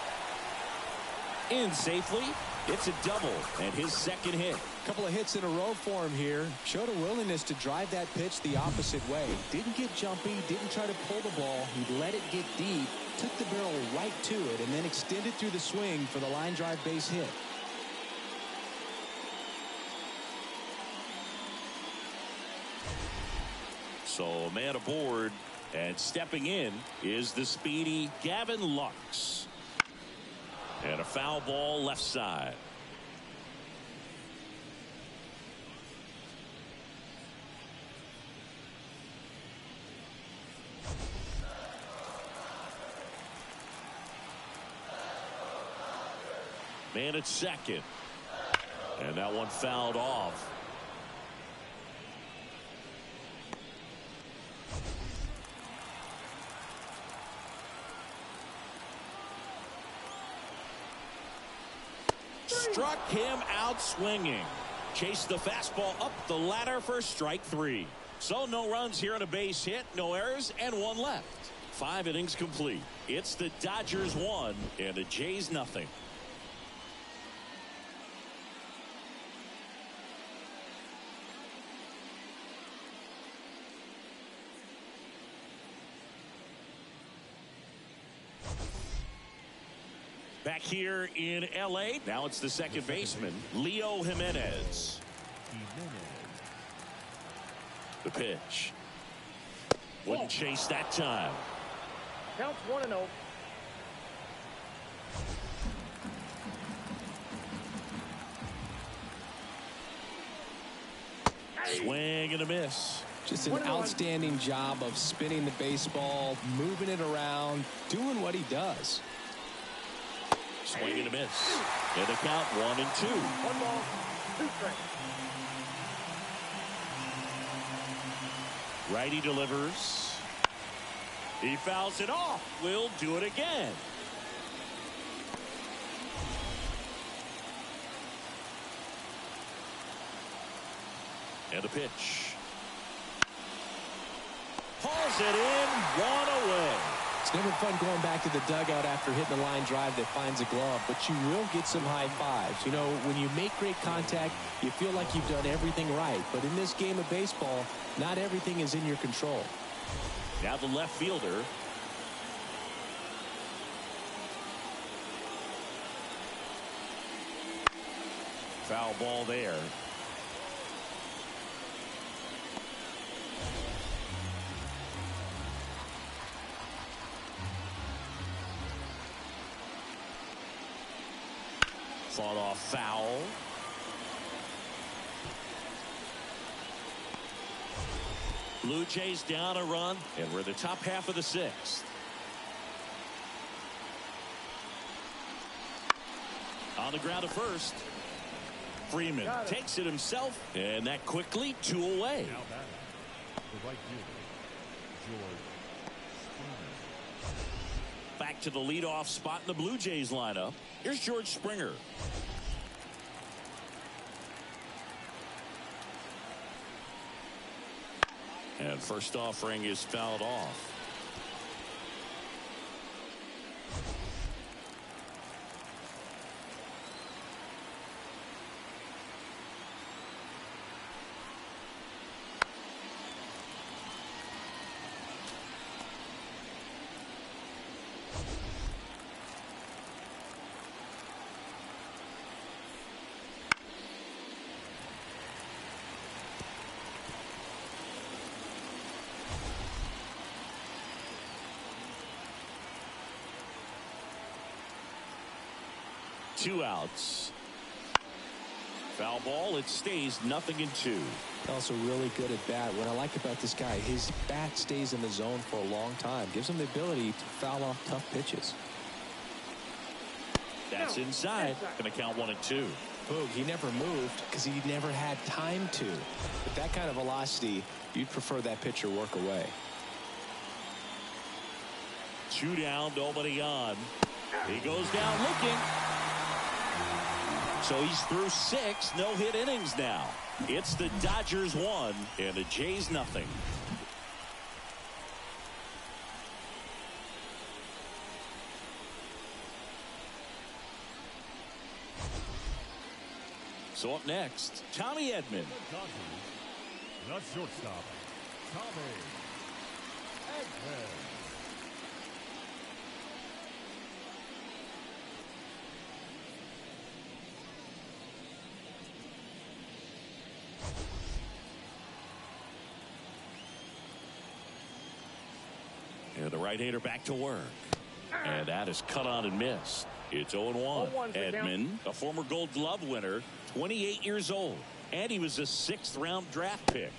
In safely. It's a double and his second hit. A couple of hits in a row for him here. Showed a willingness to drive that pitch the opposite way. Didn't get jumpy, didn't try to pull the ball. He let it get deep, took the barrel right to it, and then extended through the swing for the line drive base hit. So a man aboard, and stepping in is the speedy Gavin Lux. And a foul ball left side. Man at second. And that one fouled off. Struck him out swinging. Chased the fastball up the ladder for strike 3. So no runs here on a base hit, no errors, and 1 left. 5 innings complete. It's the Dodgers 1 and the Jays nothing. Back here in L.A., now it's the second baseman, Leo Jimenez. The pitch. Wouldn't chase that time. Counts 1-0. Swing and a miss. Just an outstanding job of spinning the baseball, moving it around, doing what he does. Swing and a miss. And the count 1-2. 1 ball, 2 strikes. Righty delivers. He fouls it off. We'll do it again. And the pitch. Hauls it in. 1 away. It's never fun going back to the dugout after hitting a line drive that finds a glove, but you will get some high fives. You know, when you make great contact, you feel like you've done everything right. But in this game of baseball, not everything is in your control. Now the left fielder. Foul ball there. Fought off foul. Blue Jays down a run, and we're in the top half of the 6th. On the ground at first. Freeman takes it himself, and that quickly 2 away. Now batting, the right fielder, George Springer. Back to the leadoff spot in the Blue Jays lineup. Here's George Springer. And first offering is fouled off. Two outs. Foul ball. It stays 0-2. Also really good at bat. What I like about this guy, his bat stays in the zone for a long time. Gives him the ability to foul off tough pitches. That's inside. Going to count 1-2. Boog, he never moved because he never had time to. With that kind of velocity, you'd prefer that pitcher work away. 2 down, nobody on. He goes down looking. So he's through 6 no-hit innings now. It's the Dodgers 1 and the Jays 0. So up next, Tommy Edman. The shortstop, Tommy Edman. And the right-hander back to work. And that is cut on and missed. It's 0-1. Edman, a former Gold Glove winner, 28 years old. And he was a 6th-round draft pick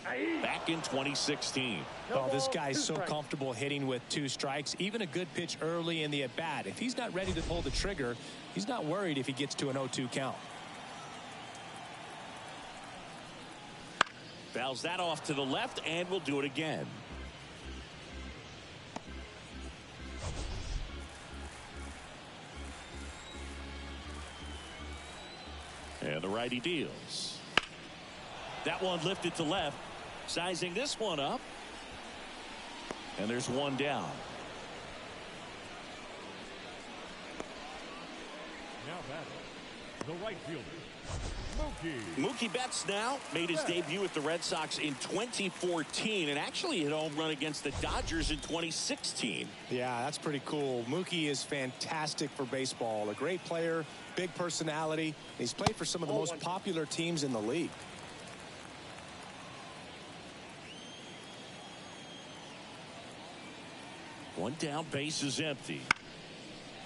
back in 2016. Oh, this guy's so comfortable hitting with 2 strikes. Even a good pitch early in the at-bat. If he's not ready to pull the trigger, he's not worried if he gets to an 0-2 count. Fouls that off to the left, and we'll do it again. And the righty deals. That one lifted to left. Sizing this one up. And there's 1 down. Now batting, the right fielder, Mookie Betts now made his debut with the Red Sox in 2014 and actually hit a home run against the Dodgers in 2016. Yeah, that's pretty cool. Mookie is fantastic for baseball. A great player, big personality. He's played for some of the most popular teams in the league. One down, base is empty.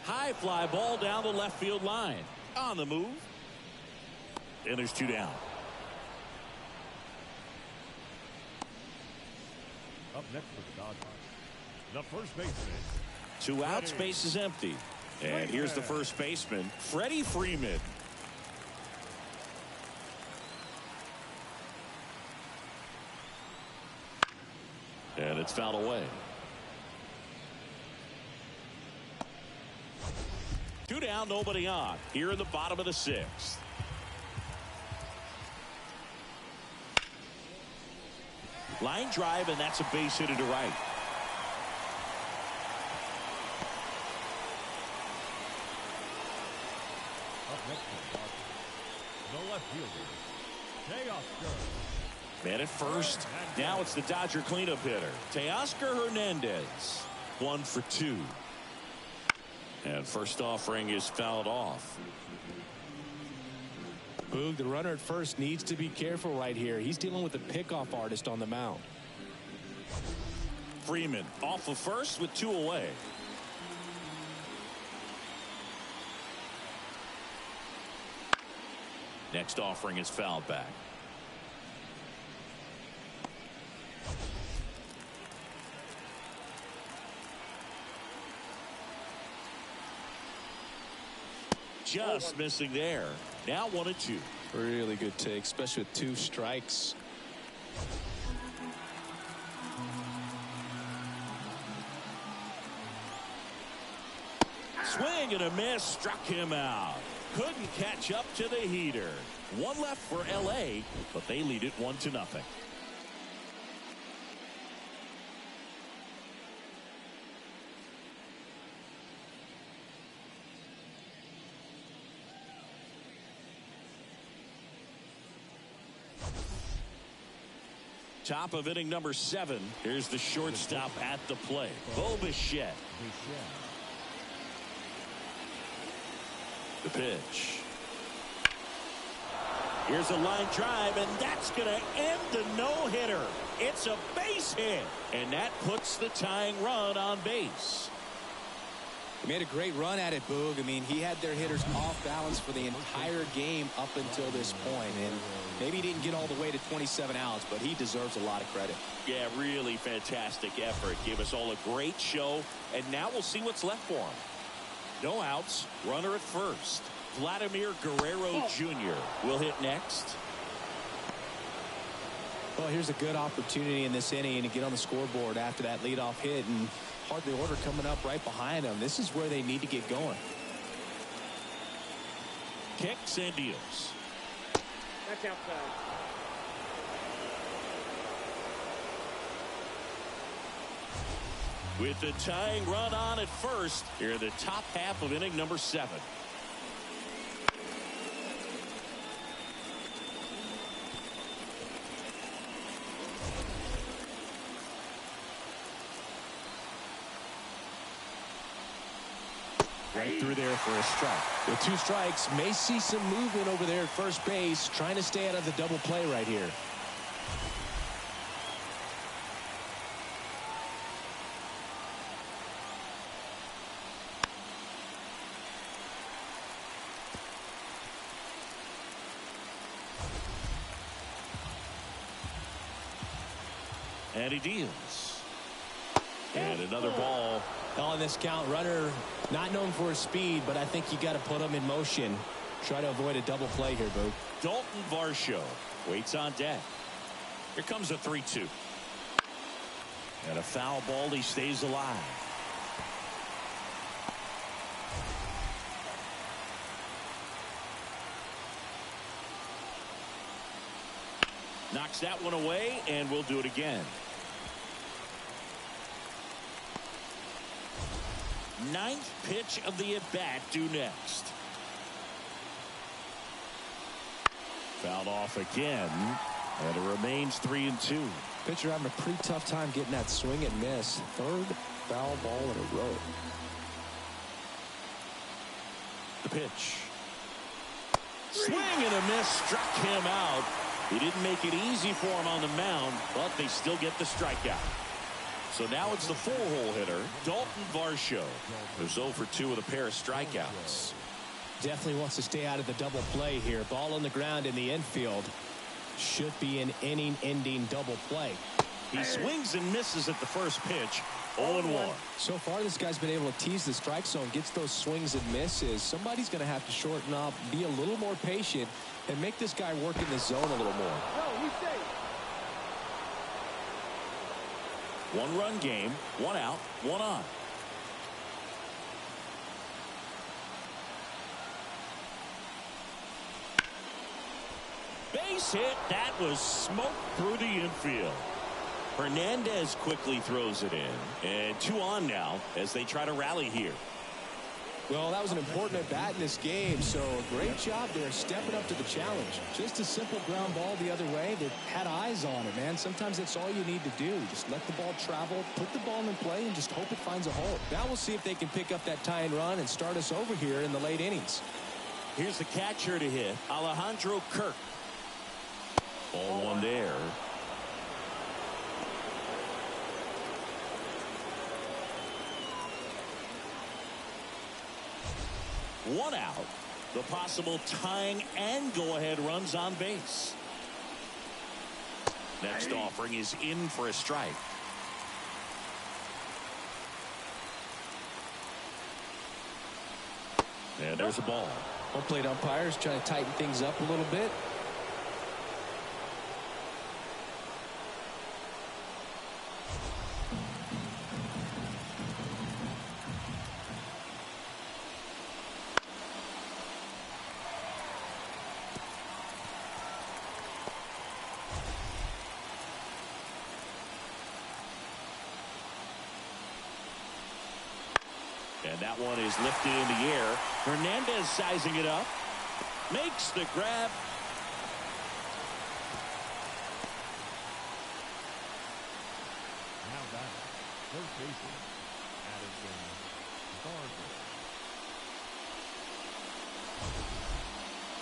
High fly ball down the left field line. On the move. And there's 2 down. Up next for the Dodgers, the first baseman. 2 outs, base is empty. And here's the first baseman, Freddie Freeman. And it's fouled away. 2 down, nobody on. Here in the bottom of the 6th. Line drive, and that's a base hit to right. Up next for the Dodgers, the left fielder, Teoscar. Man at first. Now it's the Dodger cleanup hitter, Teoscar Hernandez. 1 for 2. And first offering is fouled off. Boog, the runner at first needs to be careful right here. He's dealing with a pickoff artist on the mound. Freeman off of first with 2 away. Next offering is fouled back. Just missing there. Now 1-2. Really good take, especially with 2 strikes. Swing and a miss, struck him out. Couldn't catch up to the heater. 1 left for LA, but they lead it 1-0. Top of inning number 7. Here's the shortstop at the plate, Bo Bichette. The pitch. Here's a line drive, and that's going to end the no-hitter. It's a base hit, and that puts the tying run on base. He made a great run at it, Boog. I mean, he had their hitters off balance for the entire game up until this point, and maybe he didn't get all the way to 27 outs, but he deserves a lot of credit. Yeah, really fantastic effort. Gave us all a great show, and now we'll see what's left for him. No outs, runner at first. Vladimir Guerrero Jr. will hit next. Well, here's a good opportunity in this inning to get on the scoreboard after that leadoff hit, and hardly order coming up right behind them. This is where they need to get going. Kicks and deals. That's outside. With the tying run on at first, here in the top half of inning number 7. Right through there for a strike. With 2 strikes, may see some movement over there at first base, trying to stay out of the double play right here. And he deals. And another ball. On this count, runner not known for his speed, but I think you got to put him in motion. Try to avoid a double play here, Boog. Dalton Varsho waits on deck. Here comes a 3-2. And a foul ball. He stays alive. Knocks that one away, and we'll do it again. 9th pitch of the at-bat due next. Fouled off again, and it remains 3-2. Pitcher having a pretty tough time getting that swing and miss. 3rd foul ball in a row. The pitch. Swing and a miss, struck him out. He didn't make it easy for him on the mound, but they still get the strikeout. So now it's the 4-hole hitter, Dalton Varsho, who's 0 for 2 with a pair of strikeouts. Definitely wants to stay out of the double play here. Ball on the ground in the infield. Should be an inning-ending double play. He swings and misses at the first pitch. 0-1. So far, this guy's been able to tease the strike zone, gets those swings and misses. Somebody's going to have to shorten up, be a little more patient, and make this guy work in the zone a little more. One-run game, one out, one on. Base hit. That was smoked through the infield. Hernandez quickly throws it in. And 2 on now as they try to rally here. Well, that was an important at-bat in this game, so a great job there stepping up to the challenge. Just a simple ground ball the other way that had eyes on it, man. Sometimes that's all you need to do. Just let the ball travel, put the ball in play, and just hope it finds a hole. Now we'll see if they can pick up that tying run and start us over here in the late innings. Here's the catcher to hit, Alejandro Kirk. Ball one there. One out. The possible tying and go-ahead runs on base. Next offering is in for a strike. And there's a ball. Home plate umpires trying to tighten things up a little bit. And that one is lifted in the air. Hernandez sizing it up. Makes the grab. Now back. First baseman, Addison Barger.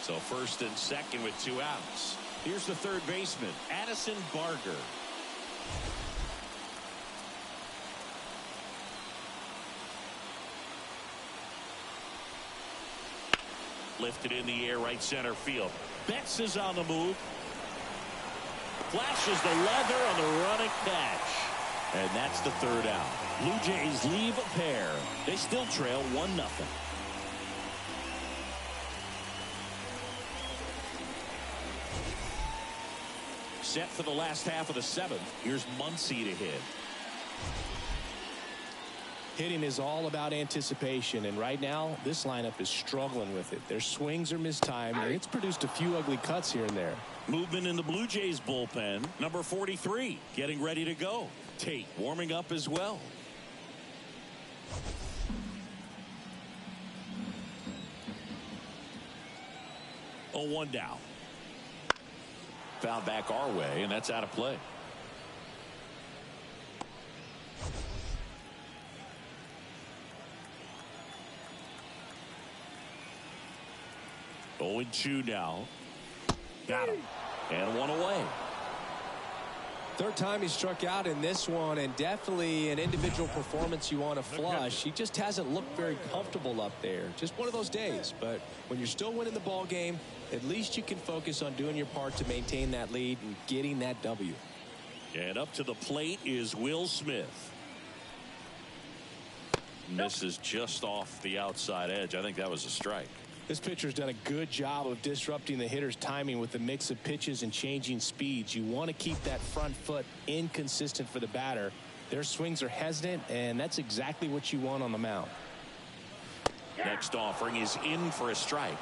So first and second with 2 outs. Here's the third baseman, Addison Barger. Lifted in the air, right center field. Betts is on the move. Flashes the leather on the running catch. And that's the third out. Blue Jays leave a pair. They still trail 1-0. Set for the last half of the 7th. Here's Muncy to hit. Hitting is all about anticipation, and right now this lineup is struggling with it. Their swings are mistimed, and it's produced a few ugly cuts here and there. Movement in the Blue Jays bullpen. Number 43 getting ready to go. Tate warming up as well. Oh, 1 down. Foul back our way, and that's out of play. Oh, 2 now. Got him. And 1 away. Third time he struck out in this one, and definitely an individual performance you want to flush. He just hasn't looked very comfortable up there. Just one of those days. But when you're still winning the ball game, at least you can focus on doing your part to maintain that lead and getting that W. And up to the plate is Will Smith. Misses just off the outside edge. I think that was a strike. This pitcher's done a good job of disrupting the hitter's timing with the mix of pitches and changing speeds. You want to keep that front foot inconsistent for the batter. Their swings are hesitant, and that's exactly what you want on the mound. Next offering is in for a strike.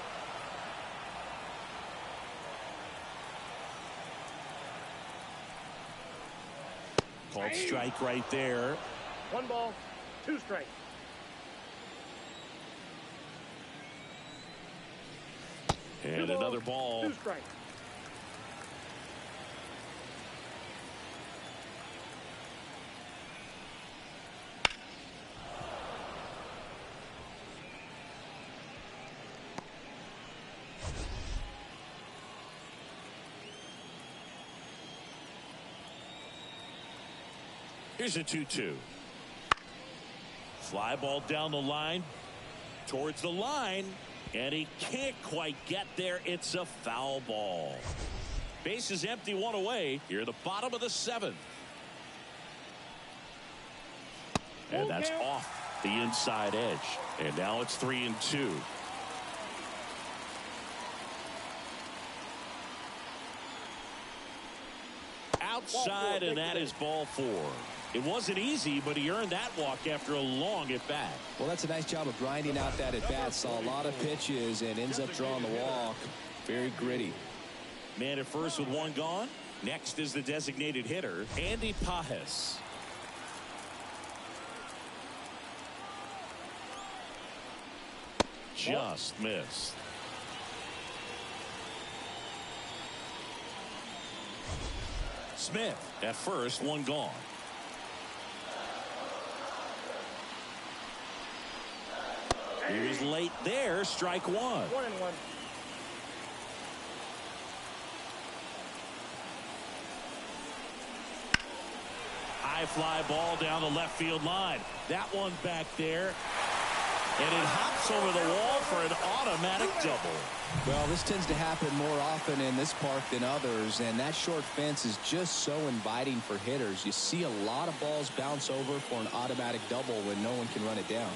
Called strike right there. 1 ball, 2 strikes. And another ball. 2 strikes. Here's a 2-2. Fly ball down the line. Towards the line. And he can't quite get there. It's a foul ball. Base is empty, 1 away. Here at the bottom of the 7th. And that's off the inside edge. And now it's 3-2. Outside, and that is ball 4. It wasn't easy, but he earned that walk after a long at-bat. Well, that's a nice job of grinding out that at-bat. Saw a lot of pitches and ends up drawing the walk. Very gritty. Man at first with one gone. Next is the designated hitter, Andy Pajes. Just missed. Smith at first, one gone. He was late there, strike 1. 1-1. High fly ball down the left field line. That one back there. And it hops over the wall for an automatic double. Well, this tends to happen more often in this park than others, and that short fence is just so inviting for hitters. You see a lot of balls bounce over for an automatic double when no one can run it down.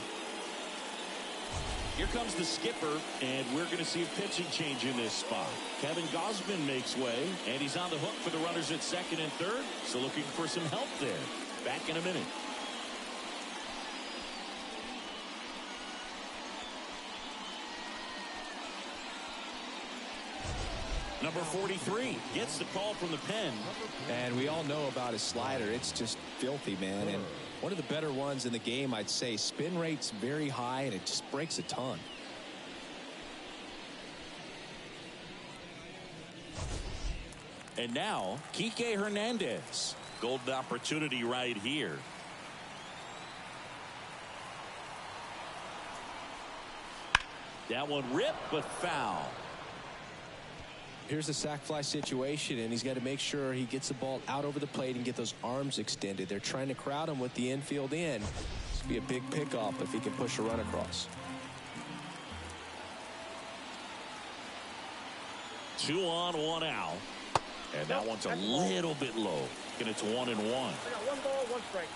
Here comes the skipper, and we're going to see a pitching change in this spot. Kevin Gausman makes way, and he's on the hook for the runners at second and third, so looking for some help there. Back in a minute. Number 43 gets the call from the pen. And we all know about his slider. It's just filthy, man. And one of the better ones in the game, I'd say. Spin rate's very high, and it just breaks a ton. And now, Kike Hernandez. Golden opportunity right here. That one ripped, but foul. Here's a sac fly situation, and he's got to make sure he gets the ball out over the plate and get those arms extended. They're trying to crowd him with the infield in. This would be a big pickoff if he can push a run across. 2 on, 1 out. And that one's a little bit low. And it's 1-1. I got 1 ball, 1 strike.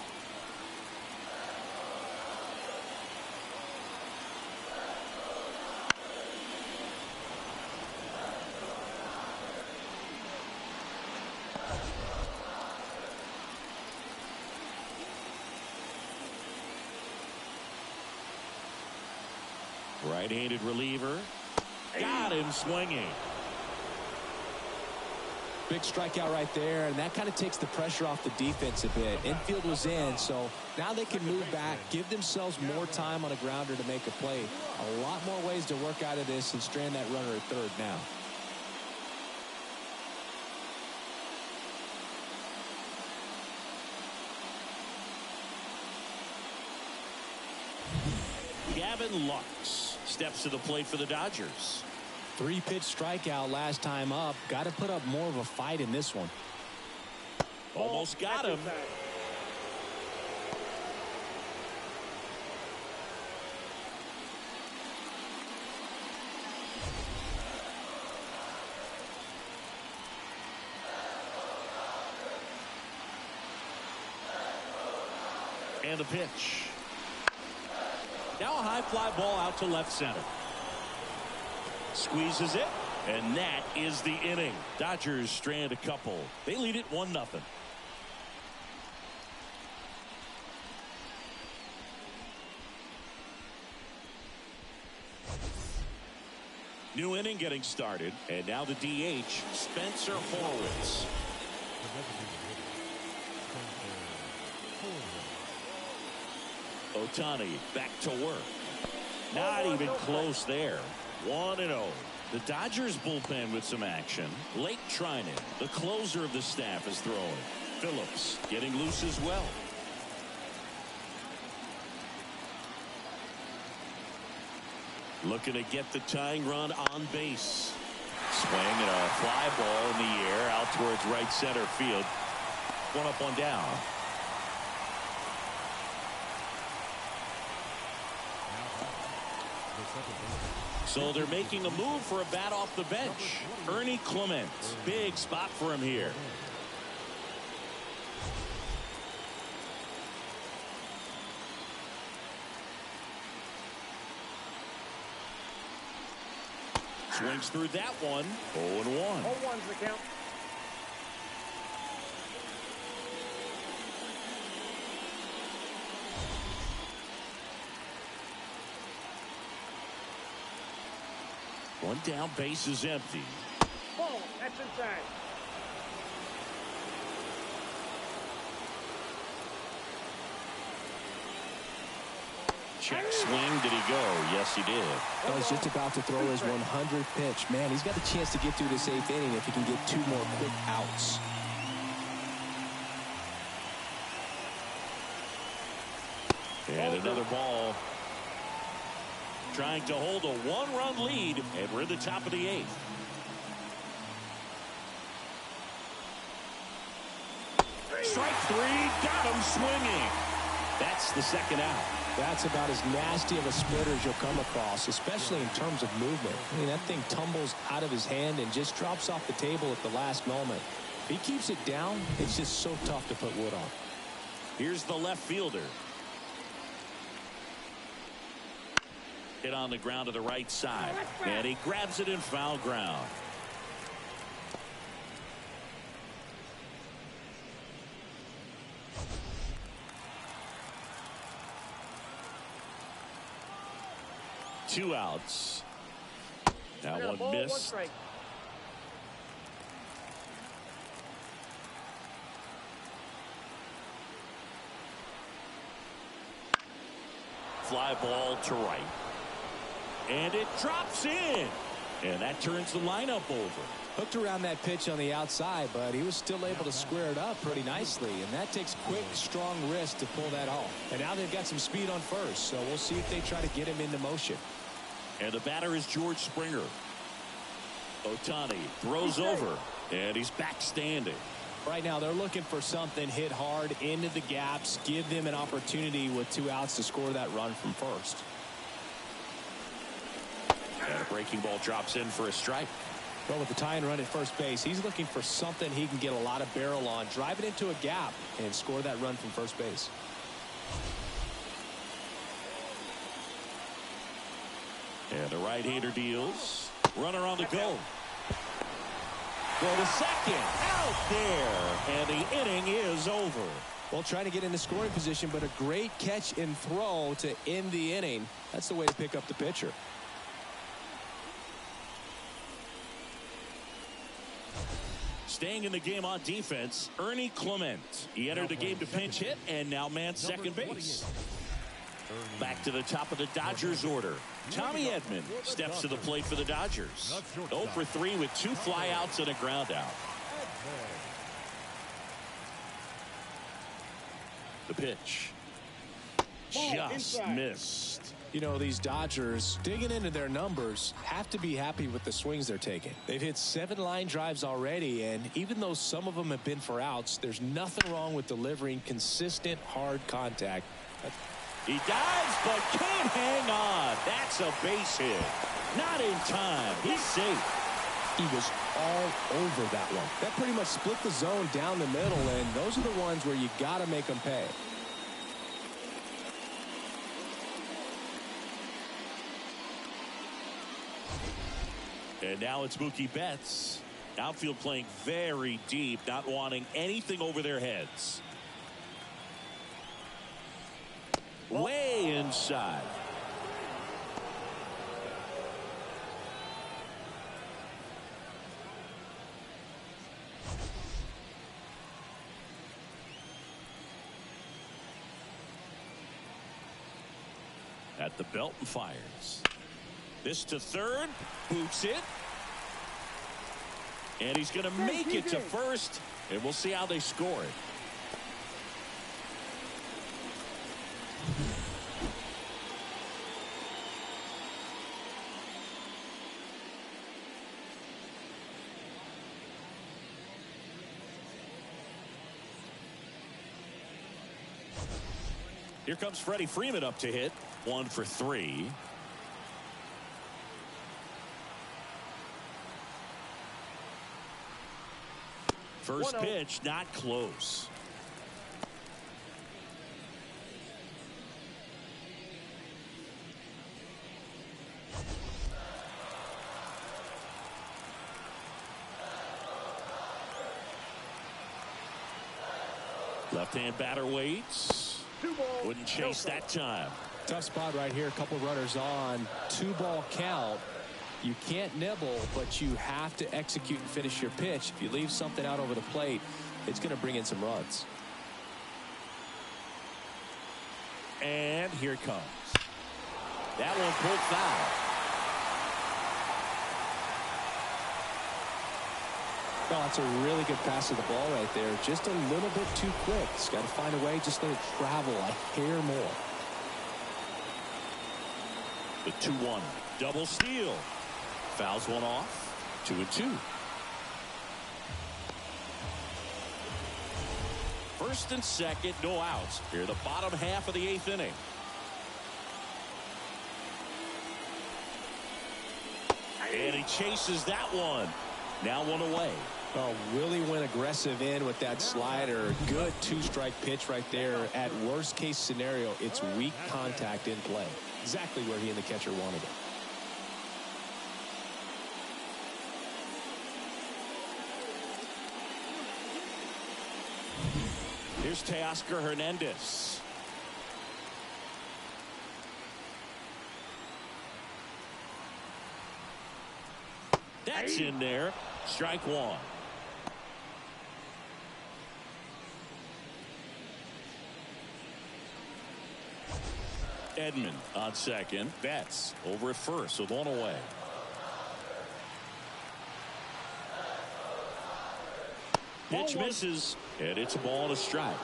Right-handed reliever. Got him swinging. Big strikeout right there, and that kind of takes the pressure off the defense a bit. Infield was in, so now they can move back, give themselves more time on a grounder to make a play. A lot more ways to work out of this and strand that runner at third now. Gavin Lux steps to the plate for the Dodgers. 3-pitch strikeout last time up. Got to put up more of a fight in this one. Almost got him. And the pitch. Now a high fly ball out to left center. Squeezes it, and that is the inning. Dodgers strand a couple. They lead it 1-0. New inning getting started, and now the DH, Spencer Horwitz. Ohtani back to work. Not even close there. 1-0. The Dodgers bullpen with some action. Blake Trinan, the closer of the staff, is throwing. Phillips getting loose as well. Looking to get the tying run on base. Swing and a fly ball in the air out towards right center field. 1 up, 1 down. So they're making a move for a bat off the bench. Ernie Clement. Big spot for him here. Swings through that one. 0-1. 0-1's the count. One down, base is empty. Ball. That's inside. Check swing. Did he go? Yes, he did. Oh, he's just about to throw his 100th pitch. Man, he's got the chance to get through this 8th inning if he can get 2 more quick outs. And another ball. Trying to hold a 1-run lead, and we're at the top of the 8th. Strike 3, got him swinging. That's the 2nd out. That's about as nasty of a splitter as you'll come across, especially in terms of movement. I mean, that thing tumbles out of his hand and just drops off the table at the last moment. If he keeps it down, it's just so tough to put wood on. Here's the left fielder. Hit on the ground to the right side. And he grabs it in foul ground. Two outs. Now one missed. Fly ball to right. And it drops in. And that turns the lineup over. Hooked around that pitch on the outside, but he was still able to square it up pretty nicely. And that takes quick, strong wrist to pull that off. And now they've got some speed on first, so we'll see if they try to get him into motion. And the batter is George Springer. Ohtani throws over, and he's back standing. Right now, they're looking for something hit hard into the gaps, give them an opportunity with 2 outs to score that run from first. And a breaking ball drops in for a strike. Well, with the tying run at first base, he's looking for something he can get a lot of barrel on, drive it into a gap, and score that run from first base. And the right-hander deals. Runner on the go. Go to second. Out there. And the inning is over. Well, trying to get into scoring position, but a great catch and throw to end the inning. That's the way to pick up the pitcher. Staying in the game on defense, Ernie Clement. He entered the game to pinch hit and now man second base. Back to the top of the Dodgers order. Tommy Edman steps to the plate for the Dodgers. 0 for 3 with 2 flyouts and a ground out. The pitch. Just missed. You know, these Dodgers, digging into their numbers, have to be happy with the swings they're taking. They've hit 7 line drives already, and even though some of them have been for outs, there's nothing wrong with delivering consistent, hard contact. He dives, but can't hang on. That's a base hit. Not in time. He's safe. He was all over that one. That pretty much split the zone down the middle, and those are the ones where you got to make them pay. And now it's Mookie Betts. Outfield playing very deep, not wanting anything over their heads. Way inside. At the belt and fires. This to third. Boots it. And he's going to make it to first. And we'll see how they score it. Here comes Freddie Freeman up to hit. 1 for 3. First pitch, not close. Left-hand batter waits. 2 balls. Wouldn't chase that time. Tough spot right here. A couple runners on. 2-ball count. You can't nibble, but you have to execute and finish your pitch. If you leave something out over the plate, it's going to bring in some runs. And here it comes. That one pulled foul. Oh, that's a really good pass of the ball right there. Just a little bit too quick. He's got to find a way. Just let it travel a hair more. The 2-1. Double steal. Fouls one off. 2-2. First and second, no outs. Here, the bottom half of the 8th inning. And he chases that one. Now one away. Oh, Willie went aggressive in with that slider. Good 2-strike pitch right there. At worst case scenario, it's weak contact in play. Exactly where he and the catcher wanted it. Here's Teoscar Hernandez. That's in there. Strike one. Edman on second. Betts over at first with one away. Pitch misses, and it's a ball and a strike.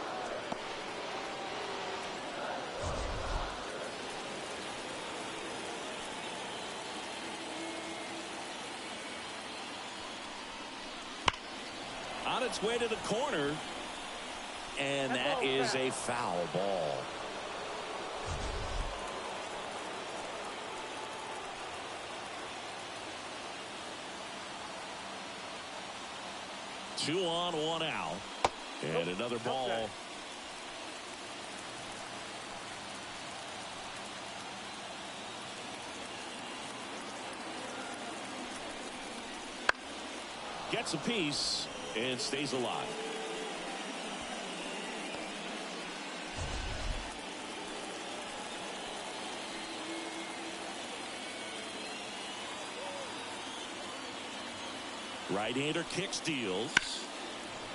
On its way to the corner, and that is a foul ball. Two on, one out, and another ball. Gets a piece and stays alive. Right-hander kicks, deals.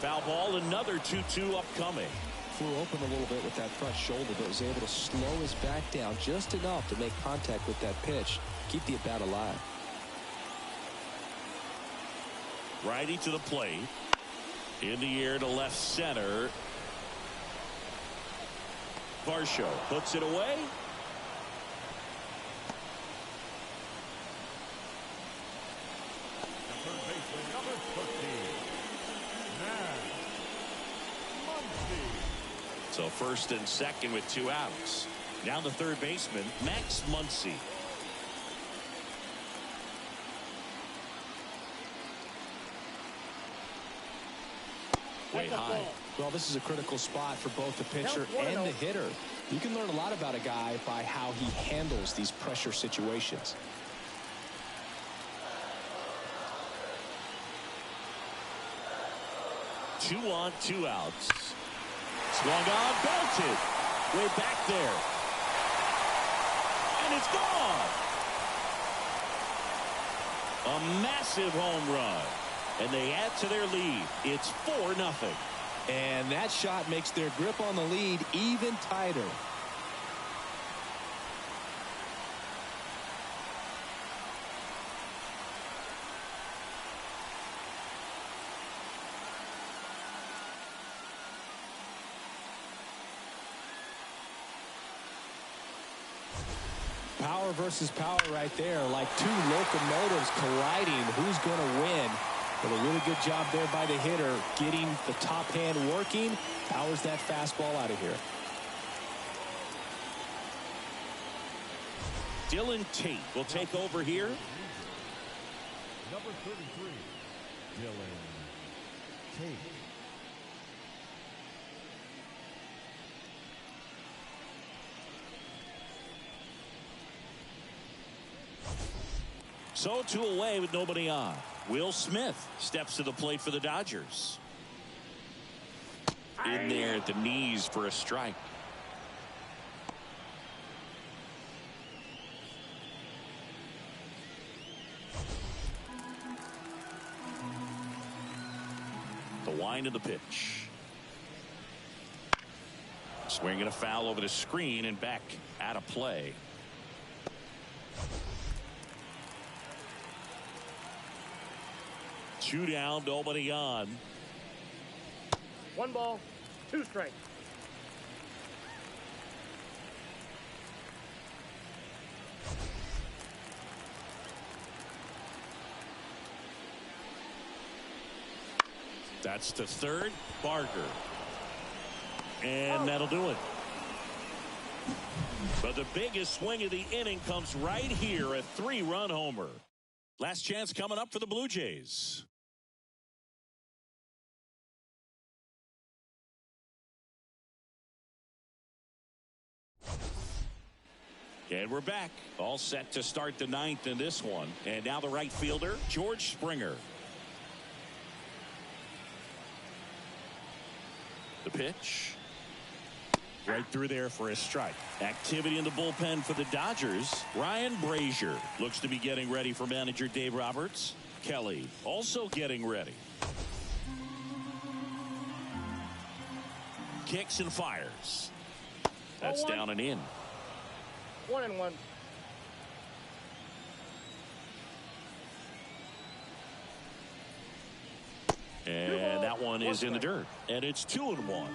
Foul ball, another 2-2 upcoming. Flew open a little bit with that front shoulder, but was able to slow his back down just enough to make contact with that pitch. Keep the at-bat alive. Righty to the plate. In the air to left center. Varsho puts it away. So first and second with 2 outs. Now the third baseman, Max Muncy. Way high. Well, this is a critical spot for both the pitcher and the hitter. You can learn a lot about a guy by how he handles these pressure situations. Two on, 2 outs. Swung on, belted. Way back there. And it's gone. A massive home run. And they add to their lead. It's 4-0. And that shot makes their grip on the lead even tighter. Power versus power right there, like two locomotives colliding. Who's going to win? But a really good job there by the hitter, getting the top hand working. Powers that fastball out of here. Dylan Tate will take over here. Number 33, Dylan Tate. So 2 away with nobody on. Will Smith steps to the plate for the Dodgers. in there at the knees for a strike. The wind of the pitch. Swinging a foul over the screen and back out of play. Two down, nobody on. 1 ball, 2 strikes. That's to third, Barker. And that'll do it. But the biggest swing of the inning comes right here, a 3-run homer. Last chance coming up for the Blue Jays. And we're back. All set to start the 9th in this one. And now the right fielder, George Springer. The pitch. Right through there for a strike. Activity in the bullpen for the Dodgers. Ryan Brazier looks to be getting ready for manager Dave Roberts. Kelly also getting ready. Kicks and fires. That's down and in. 1-1. And that one is in the dirt. And it's 2-1.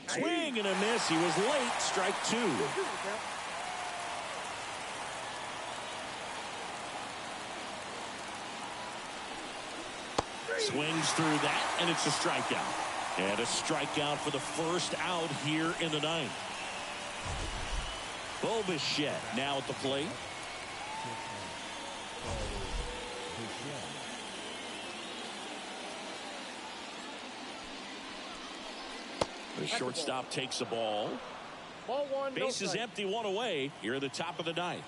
Swing and a miss. He was late. Strike 2. Swings through that, and it's a strikeout. And a strikeout for the first out here in the 9th. Bo Bichette now at the plate. The shortstop takes the ball. Ball 1. Base is empty, 1 away. Here at the top of the 9th.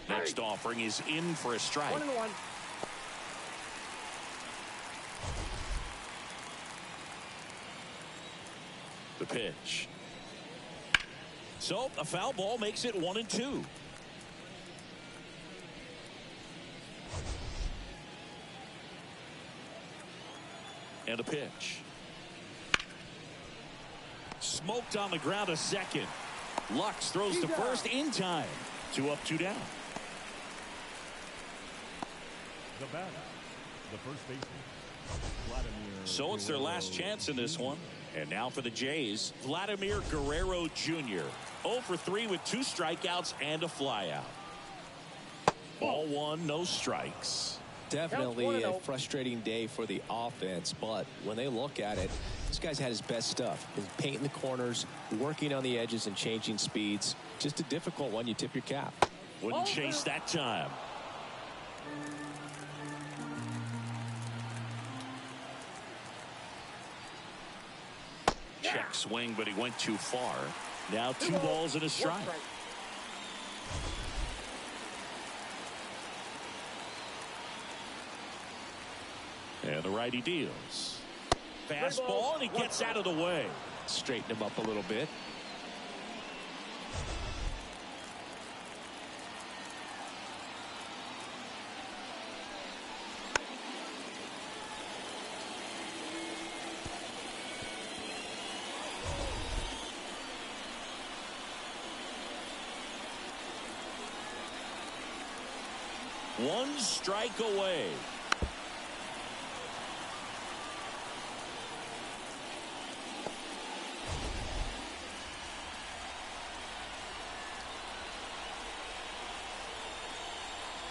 Next offering is in for a strike. 1-1. The pitch. So a foul ball makes it 1-2. And a pitch. Smoked on the ground, a second. Lux throws to first in time. 2 up, 2 down. The batter, the first baseman, Vladimir. So it's their last chance in this one. And now for the Jays, Vladimir Guerrero Jr. 0 for 3 with 2 strikeouts and a flyout. Ball 1, no strikes. Definitely a frustrating day for the offense, but when they look at it, this guy's had his best stuff. He's painting the corners, working on the edges and changing speeds. Just a difficult one. You tip your cap. Wouldn't chase that time. Check swing, but he went too far. Now 2 balls and a strike. And the righty deals. Fastball, and he gets out of the way. Straighten him up a little bit. One strike away.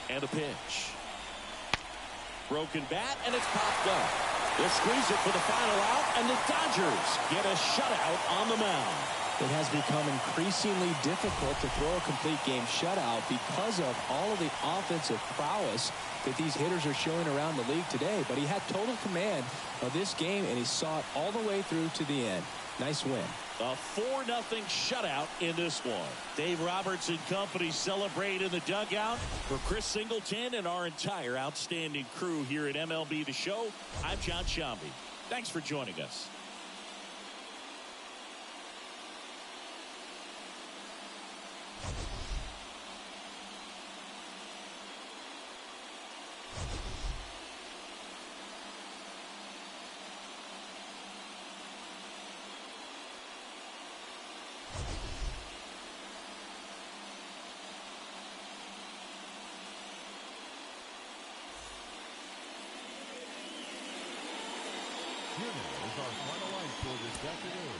And a pitch. Broken bat, and it's popped up. They'll squeeze it for the final out, and the Dodgers get a shutout on the mound. It has become increasingly difficult to throw a complete game shutout because of all of the offensive prowess that these hitters are showing around the league today. But he had total command of this game, and he saw it all the way through to the end. Nice win. A 4-0 shutout in this one. Dave Roberts and company celebrate in the dugout. For Chris Singleton and our entire outstanding crew here at MLB The Show, I'm John Shambi. Thanks for joining us. Here is our final line for this afternoon.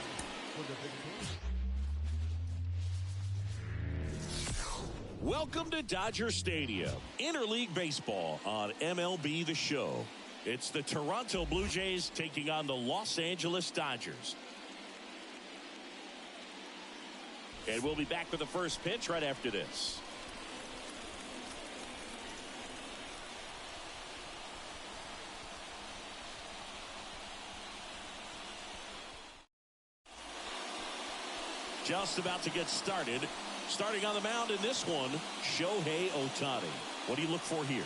For the victory. Welcome to Dodger Stadium. Interleague baseball on MLB The Show. It's the Toronto Blue Jays taking on the Los Angeles Dodgers. And we'll be back with the first pitch right after this. Just about to get started. Starting on the mound in this one, Shohei Ohtani. What do you look for here?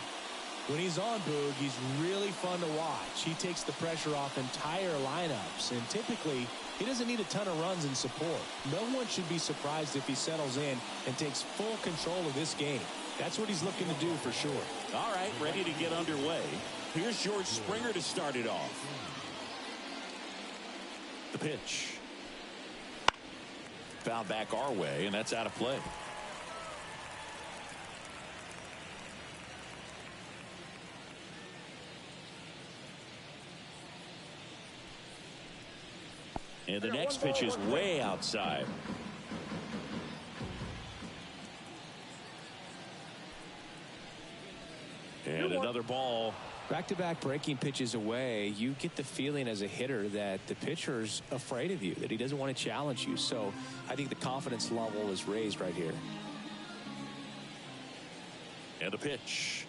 When he's on, Boog, he's really fun to watch. He takes the pressure off entire lineups, and typically he doesn't need a ton of runs in support. No one should be surprised if he settles in and takes full control of this game. That's what he's looking to do for sure. All right, ready to get underway. Here's George Springer to start it off. The pitch. Foul back our way, and that's out of play. And the next pitch is way outside. And another ball. Back-to-back breaking pitches away, you get the feeling as a hitter that the pitcher's afraid of you, that he doesn't want to challenge you. So I think the confidence level is raised right here. And the pitch.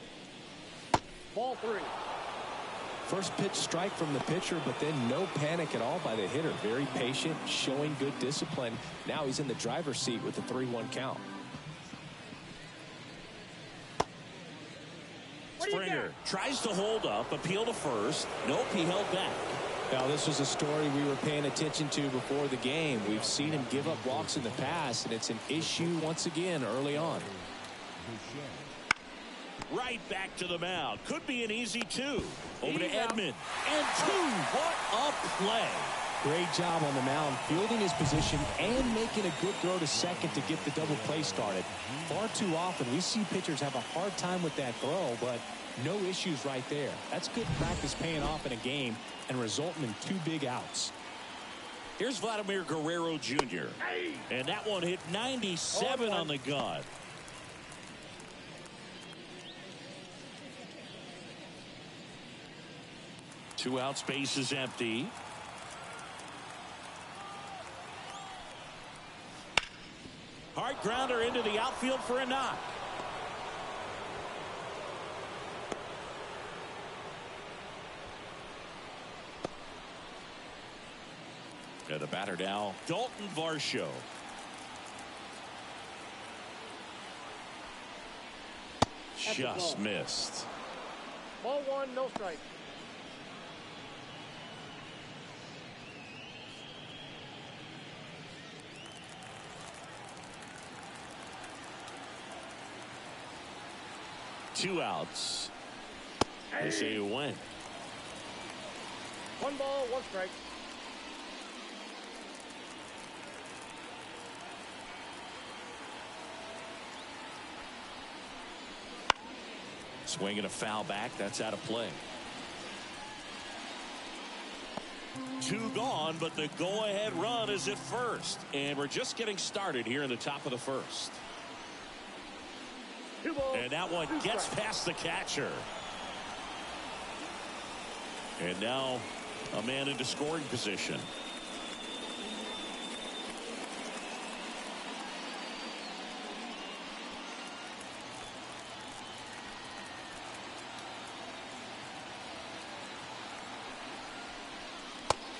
Ball 3. First pitch strike from the pitcher, but then no panic at all by the hitter. Very patient, showing good discipline. Now he's in the driver's seat with the 3-1 count. Springer tries to hold up, appeal to first. Nope, he held back. Now, this was a story we were paying attention to before the game. We've seen him give up walks in the past, and it's an issue once again early on. Right back to the mound. Could be an easy 2. Over to Edman. And 2. What a play. Great job on the mound, fielding his position and making a good throw to second to get the double play started. Far too often we see pitchers have a hard time with that throw, but no issues right there. That's good practice paying off in a game and resulting in 2 big outs. Here's Vladimir Guerrero Jr. And that one hit 97 on the gun. Two out, space is empty. Hard grounder into the outfield for a knock. And the batter now, Dalton Varsho. Just missed. Ball 1, no strike. Two outs. They say you win. 1 ball, 1 strike. Swinging a foul back. That's out of play. 2 gone, but the go-ahead run is at first. And we're just getting started here in the top of the first. And that one gets past the catcher. And now a man into scoring position.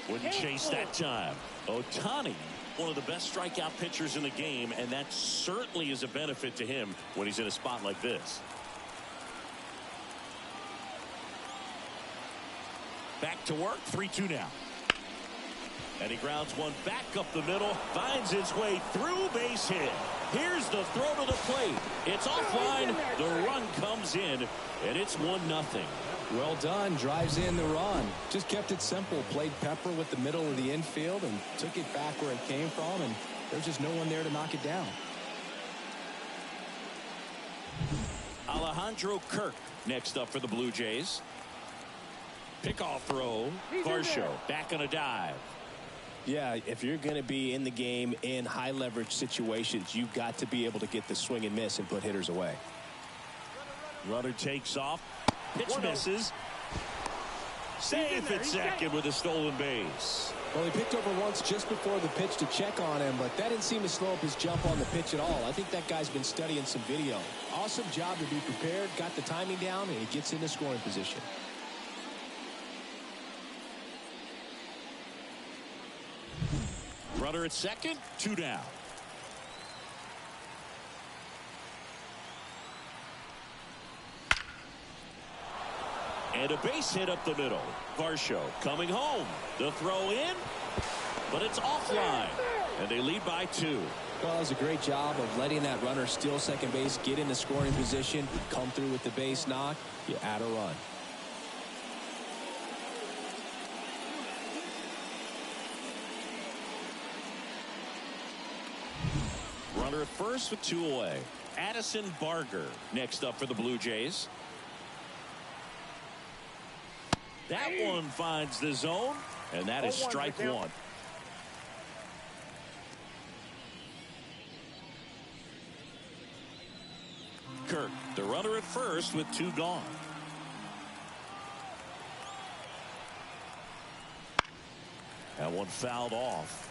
Wouldn't chase that time. Ohtani, one of the best strikeout pitchers in the game, and that certainly is a benefit to him when he's in a spot like this. Back to work, 3-2 now. And he grounds one back up the middle, finds his way through, base hit. Here's the throw to the plate. It's offline. The run comes in, and it's 1-0. Well done. Drives in the run. Just kept it simple. Played pepper with the middle of the infield and took it back where it came from, and there's just no one there to knock it down. Alejandro Kirk next up for the Blue Jays. Pickoff throw. Varsho back on a dive. Yeah, if you're going to be in the game in high leverage situations, you've got to be able to get the swing and miss and put hitters away. Runner takes off. Pitch misses. Safe at second with a stolen base. Well, he picked over once just before the pitch to check on him, but that didn't seem to slow up his jump on the pitch at all. I think that guy's been studying some video. Awesome job to be prepared, got the timing down, and he gets into scoring position. Runner at second, 2 down. And a base hit up the middle. Varsho coming home. The throw in, but it's offline. And they lead by 2. Well, it was a great job of letting that runner steal second base, get in the scoring position, come through with the base knock. You add a run. Runner at first with 2 away. Addison Barger next up for the Blue Jays. That one finds the zone, and that is strike 1. Kirk, the runner at first with 2 gone. That one fouled off.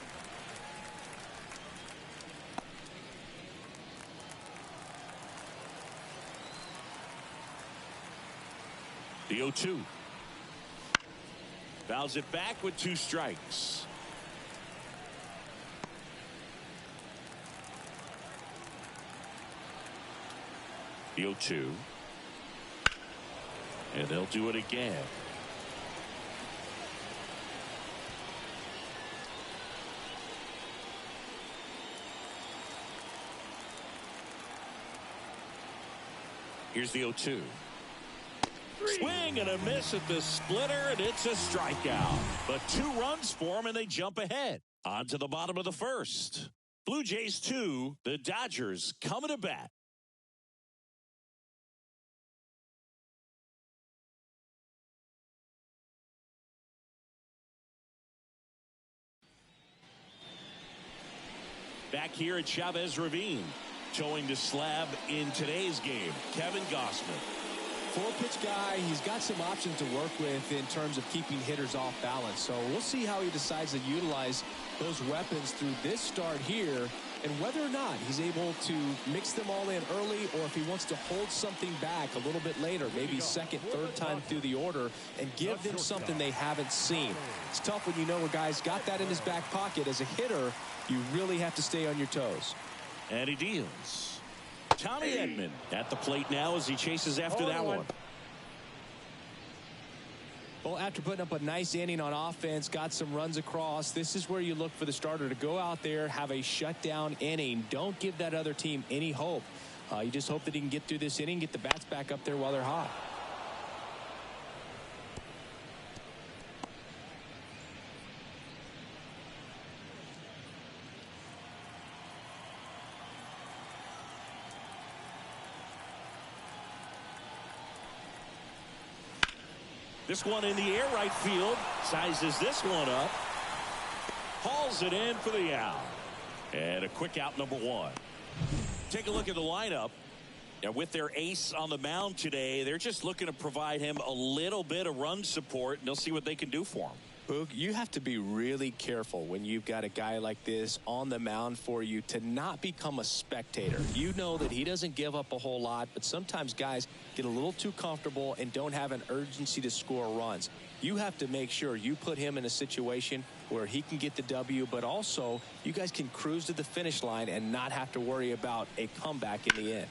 The 0-2. Fouls it back with 2 strikes. The 0-2. And they'll do it again. Here's the 0-2. Swing and a miss at the splitter, and it's a strikeout. But 2 runs for them, and they jump ahead. On to the bottom of the first. Blue Jays 2, the Dodgers coming to bat. Back here at Chavez Ravine. Towing the slab in today's game, Kevin Gossman. 4-pitch guy, he's got some options to work with in terms of keeping hitters off balance. So we'll see how he decides to utilize those weapons through this start here, and whether or not he's able to mix them all in early, or if he wants to hold something back a little bit later, maybe second, third time through the order, and give them something they haven't seen. It's tough when you know a guy's got that in his back pocket. As a hitter, you really have to stay on your toes. And he deals. Tommy Edman at the plate now as he chases after that one. Well, after putting up a nice inning on offense, got some runs across, this is where you look for the starter to go out there, have a shutdown inning. Don't give that other team any hope. You just hope that he can get through this inning, get the bats back up there while they're hot. This one in the air right field. Sizes this one up. Hauls it in for the out. And a quick out, number 1. Take a look at the lineup. And with their ace on the mound today, they're just looking to provide him a little bit of run support, and they'll see what they can do for him. Boog, you have to be really careful when you've got a guy like this on the mound for you to not become a spectator. You know that he doesn't give up a whole lot, but sometimes guys get a little too comfortable and don't have an urgency to score runs. You have to make sure you put him in a situation where he can get the W, but also you guys can cruise to the finish line and not have to worry about a comeback in the end.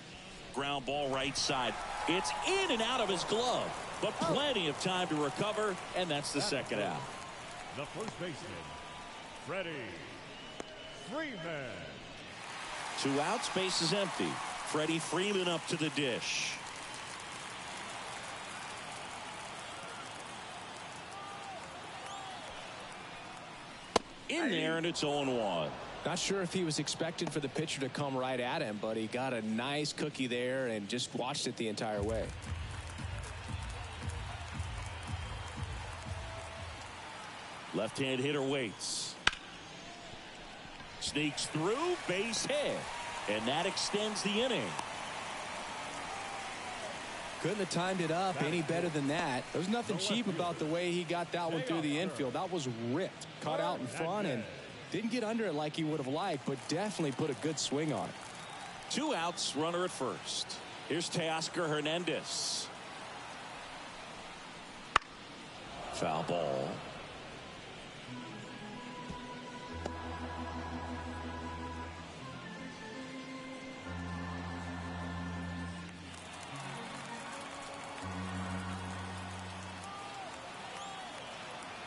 Ground ball right side. It's in and out of his glove, but plenty of time to recover, and that's the second out. The first baseman, Freddie Freeman. 2 outs, base is empty. Freddie Freeman up to the dish. In there, and it's 0-1. Not sure if he was expecting for the pitcher to come right at him, but he got a nice cookie there and just watched it the entire way. Left-hand hitter waits. Sneaks through, base hit. And that extends the inning. Couldn't have timed it up any better than that. There's nothing cheap about the way he got that one through the infield. That was ripped. Caught out in front and didn't get under it like he would have liked, but definitely put a good swing on it. 2 outs, runner at first. Here's Teoscar Hernandez. Foul ball.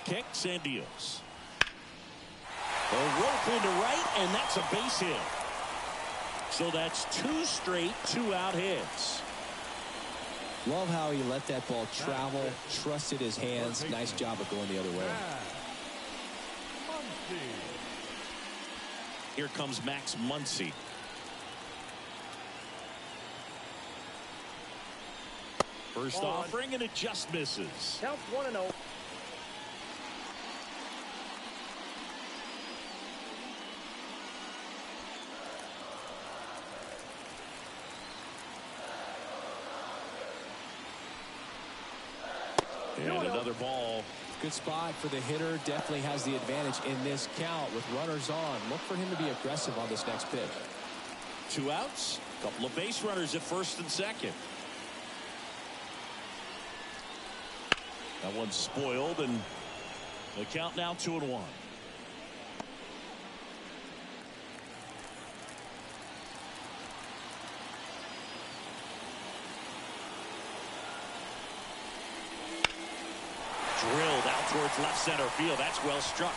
Kicks and deals. A rope into right, and that's a base hit. So that's 2 straight 2-out hits. Love how he let that ball travel, trusted his hands. Nice job of going the other way. Here comes Max Muncy. First offering, and it just misses. Count 1-0. And another ball. Good spot for the hitter. Definitely has the advantage in this count with runners on. Look for him to be aggressive on this next pitch. 2 outs. Couple of base runners at first and second. That one's spoiled, and the count now 2-1. Drilled out towards left center field. That's well struck.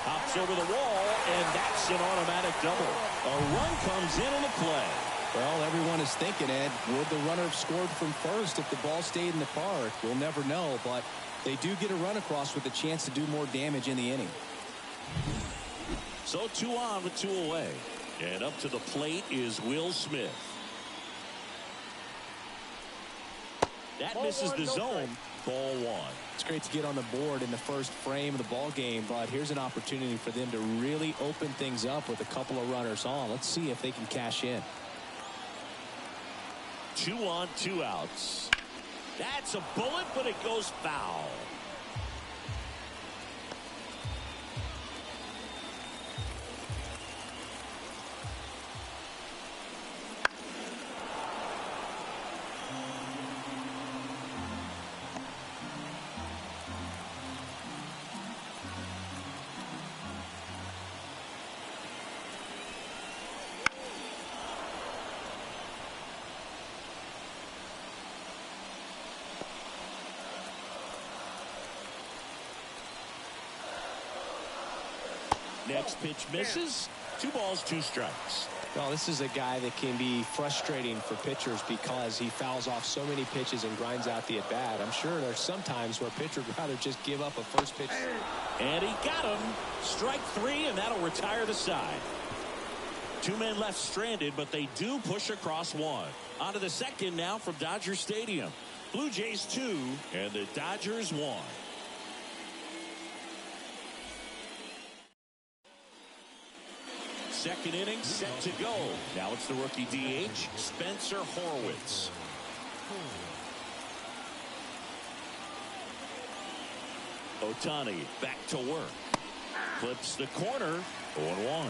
Hops over the wall, and that's an automatic double. A run comes in on the play. Well, everyone is thinking, Ed, would the runner have scored from first if the ball stayed in the park? We'll never know, but they do get a run across with a chance to do more damage in the inning. So 2 on with 2 away. And up to the plate is Will Smith. That misses the zone. Ball 1. It's great to get on the board in the first frame of the ball game, but here's an opportunity for them to really open things up with a couple of runners on. Let's see if they can cash in. 2 on, 2 outs. That's a bullet, but it goes foul. Next pitch misses. 2 balls, 2 strikes. Well, this is a guy that can be frustrating for pitchers because he fouls off so many pitches and grinds out the at-bat. I'm sure there's some times where a pitcher would rather just give up a first pitch. And he got him. Strike 3, and that'll retire the side. 2 men left stranded, but they do push across 1. On to the second now from Dodger Stadium. Blue Jays 2, and the Dodgers 1. Second inning set to go. Now it's the rookie DH, Spencer Horwitz. Ohtani back to work. Clips the corner. 0-1.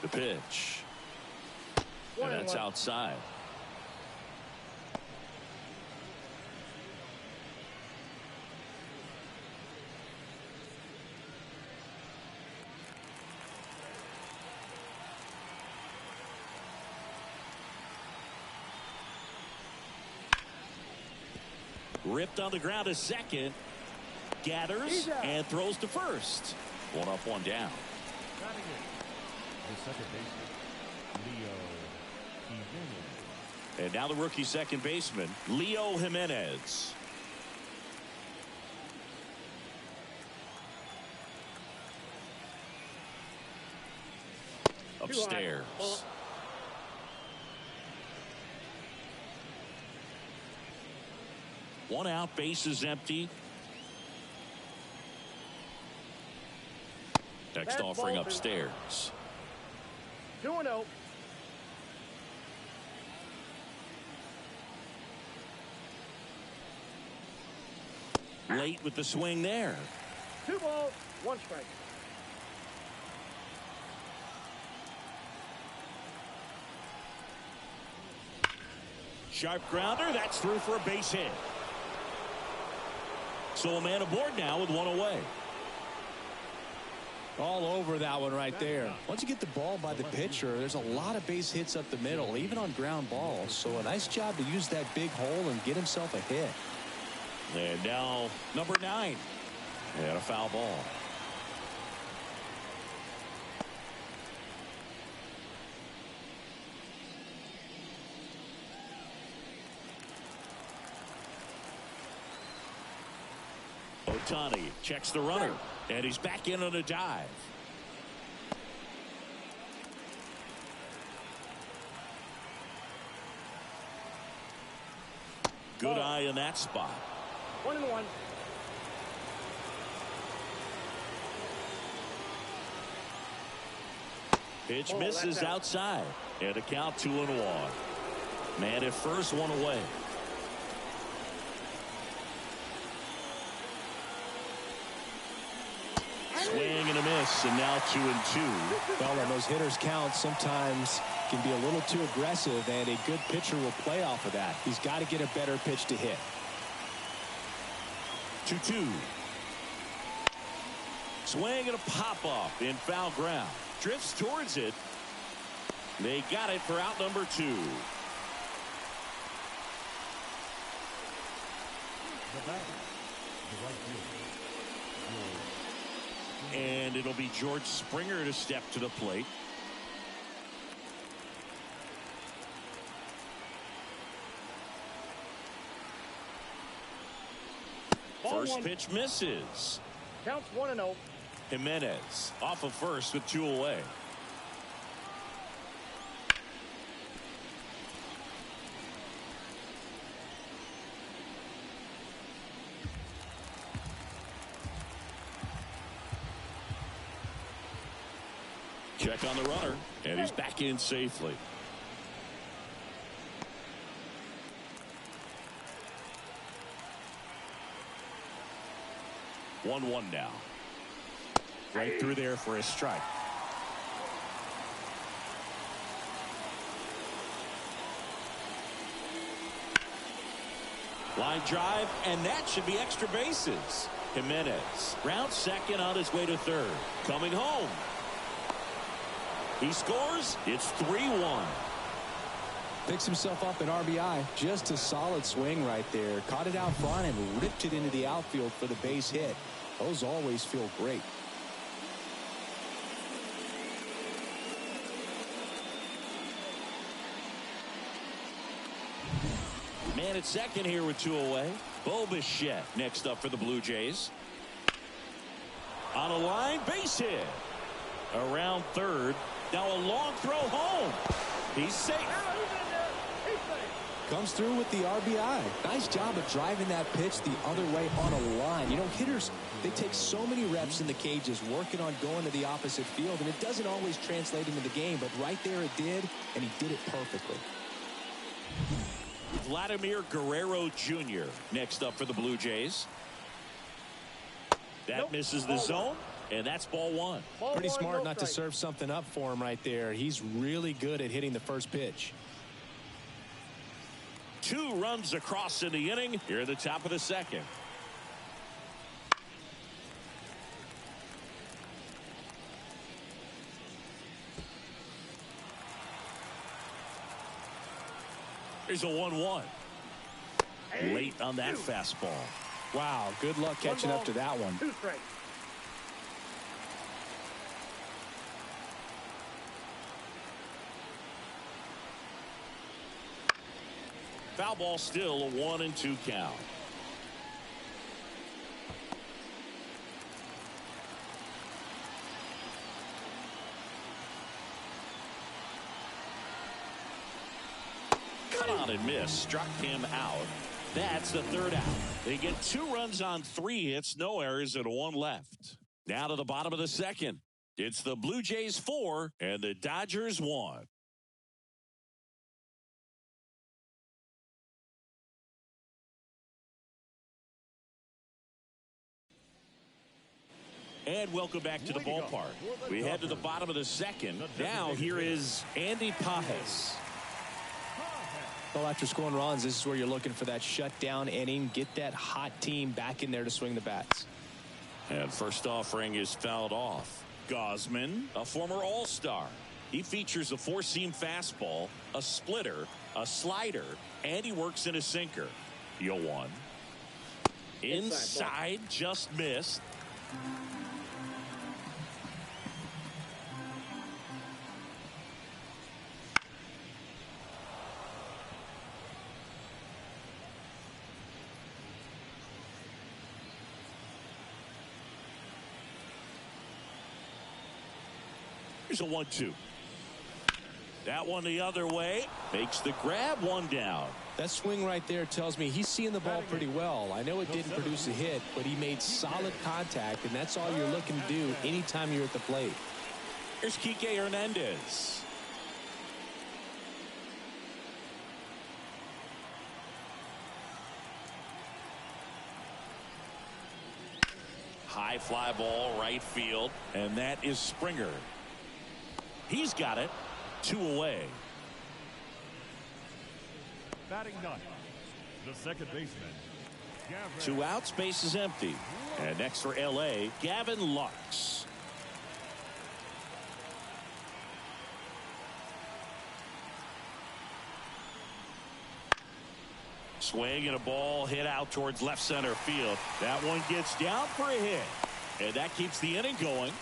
The pitch. And that's outside. Ripped on the ground to second. Gathers and throws to first. 1 up, 1 down. The second baseman, Leo Jimenez. And now the rookie second baseman, Leo Jimenez. Upstairs. 1 out, base is empty. Next offering upstairs. 2-0. Late with the swing there. 2 balls, 1 strike. Sharp grounder. That's through for a base hit. So a man aboard now with 1 away. All over that one right there. Once you get the ball by the pitcher, there's a lot of base hits up the middle, even on ground balls. So a nice job to use that big hole and get himself a hit. And now number 9. And a foul ball. Ohtani checks the runner, and he's back in on a dive. Good eye in that spot. 1-1. Pitch misses outside, and a count 2-1. Man at first, 1 away. Swing and a miss, and now 2-2. Well, when those hitters count, sometimes can be a little too aggressive, and a good pitcher will play off of that. He's got to get a better pitch to hit. 2-2. Swing and a pop-off in foul ground. Drifts towards it. They got it for out number 2. The batter, the right fielder. And it'll be George Springer to step to the plate. First pitch misses. Counts 1-0. Jimenez off of first with 2 away. Check on the runner, and he's back in safely. One now. Right through there for a strike. Line drive, and that should be extra bases. Jimenez round second on his way to third. Coming home. He scores. It's 3-1. Picks himself up an RBI. Just a solid swing right there. Caught it out front and ripped it into the outfield for the base hit. Those always feel great. Man at second here with 2 away. Bo Bichette next up for the Blue Jays. On a line, base hit. Around third. Now a long throw home. He's safe. Comes through with the RBI. Nice job of driving that pitch the other way on a line. You know, hitters, they take so many reps in the cages working on going to the opposite field, and it doesn't always translate into the game, but right there it did, and he did it perfectly. Vladimir Guerrero Jr. next up for the Blue Jays. That misses the zone, and that's ball one. Pretty smart not to serve something up for him right there. He's really good at hitting the first pitch. 2 runs across in the inning here at the top of the second. Here's a 1-1. Late on that fastball. Wow, good luck catching up to that one. 2 strikes. Foul ball, still a 1-2 count. Cut on and miss. Struck him out. That's the 3rd out. They get 2 runs on 3 hits, no errors, and 1 left. Now to the bottom of the second. It's the Blue Jays 4 and the Dodgers 1. And welcome back to the ballpark. We head to the bottom of the second. Now here is Andy Pajes. Well, after scoring runs, this is where you're looking for that shutdown inning. Get that hot team back in there to swing the bats. And first offering is fouled off. Gausman, a former All-Star. He features a 4-seam fastball, a splitter, a slider, and he works in a sinker. 0-1. Inside, just missed. Here's a 1-2. That one the other way. Makes the grab, 1 down. That swing right there tells me he's seeing the ball pretty well. I know it didn't produce a hit, but he made solid contact, and that's all you're looking to do anytime you're at the plate. Here's Kike Hernandez. High fly ball, right field, and that is Springer. He's got it. 2 away. Batting ninth, the second baseman, Gavin. 2 outs, base is empty. And next for LA, Gavin Lux. Swing and a ball hit out towards left center field. That one gets down for a hit. And that keeps the inning going.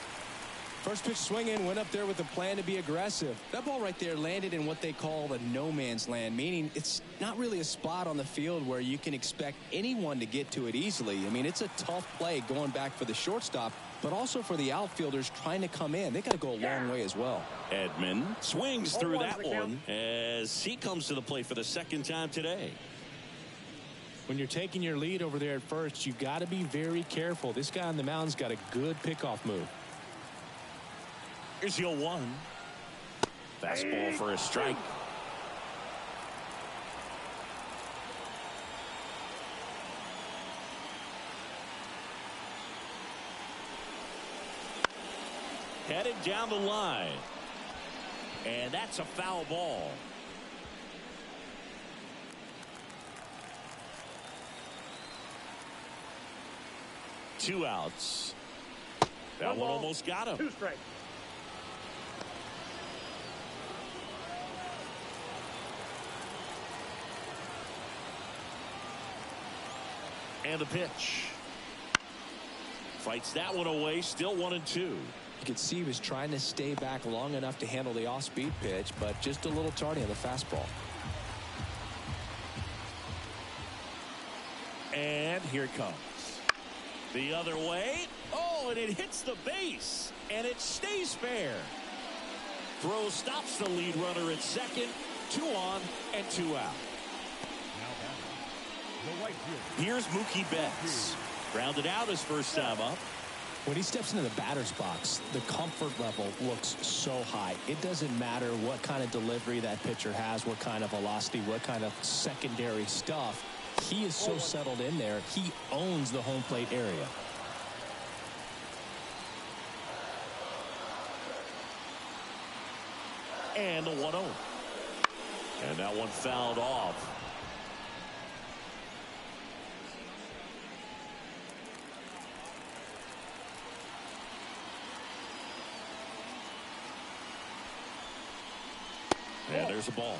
First pitch swinging, went up there with a plan to be aggressive. That ball right there landed in what they call the no man's land, meaning it's not really a spot on the field where you can expect anyone to get to it easily. I mean, it's a tough play going back for the shortstop, but also for the outfielders trying to come in. They got to go a long way as well. Edman swings through that one as he comes to the plate for the 2nd time today. When you're taking your lead over there at first, you got to be very careful. This guy on the mound's got a good pickoff move. Here's the 0-1. Fastball for a strike. Headed down the line. And that's a foul ball. Two outs. That one almost got him. 2 strikes. And the pitch. Fights that one away. Still 1-2. You could see he was trying to stay back long enough to handle the off-speed pitch, but just a little tardy on the fastball. And here it comes. The other way. Oh, and it hits the base. And it stays fair. Throw stops the lead runner at second. 2 on and 2 out. The right fielder. Here's Mookie Betts. Grounded out his first time up. When he steps into the batter's box, the comfort level looks so high. It doesn't matter what kind of delivery that pitcher has, what kind of velocity, what kind of secondary stuff. He is so settled in there. He owns the home plate area. And the 1-0. And that one fouled off. And there's a ball.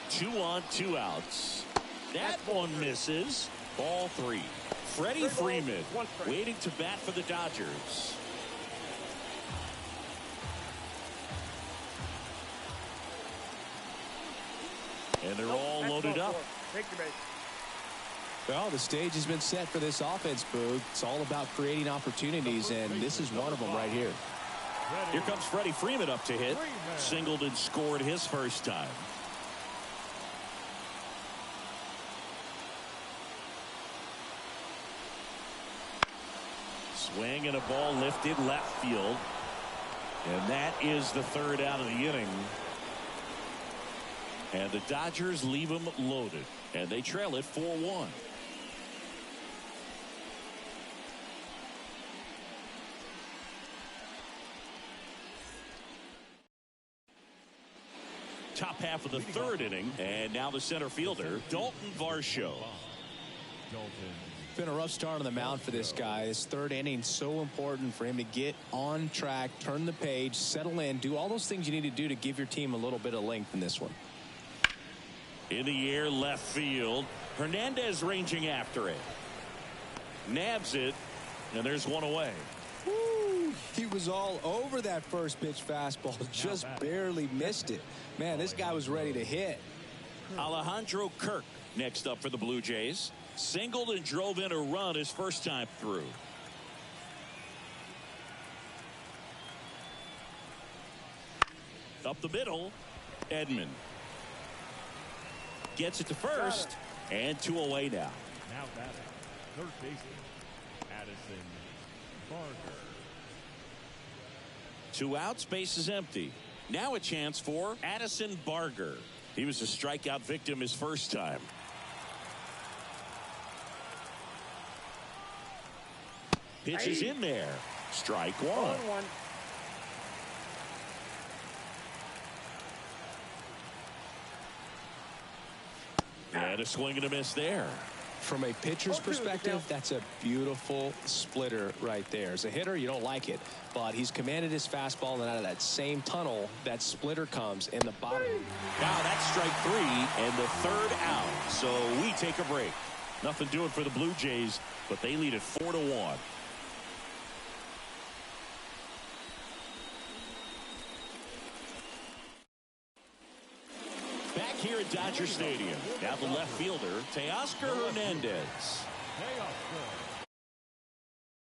Two on, 2 outs. That one misses. Ball 3. Freddie Freeman waiting to bat for the Dodgers. And they're all loaded up. Take your base. Well, the stage has been set for this offense, Boog. It's all about creating opportunities, and this is one of them right here. Here comes Freddie Freeman up to hit. Singled and scored his first time. Swing and a ball lifted left field. And that is the third out of the inning. And the Dodgers leave them loaded. And they trail it 4-1. Top half of the third inning. And now the center fielder, Dalton Varsho. It's been a rough start on the mound for this guy. His third inning, so important for him to get on track, turn the page, settle in, do all those things you need to do to give your team a little bit of length in this one. In the air, left field. Hernandez ranging after it. Nabs it, and there's one away. Woo! He was all over that first pitch fastball, just barely missed it. Man, this guy was ready to hit. Alejandro Kirk next up for the Blue Jays. Singled and drove in a run his first time through. Up the middle, Edman. Gets it to first, and 2 away now. Now batting, third baseman, Addison Barger. 2 outs, base is empty. Now a chance for Addison Barger. He was a strikeout victim his first time. Pitch is in there. Strike 1. And a swing and a miss there. From a pitcher's perspective, that's a beautiful splitter right there. As a hitter, you don't like it, but he's commanded his fastball, and out of that same tunnel, that splitter comes in the bottom. Now that's strike 3 and the third out. So we take a break. Nothing doing for the Blue Jays, but they lead it 4-1. Back here at Dodger Stadium. Now the left fielder, Teoscar Hernandez. Payoff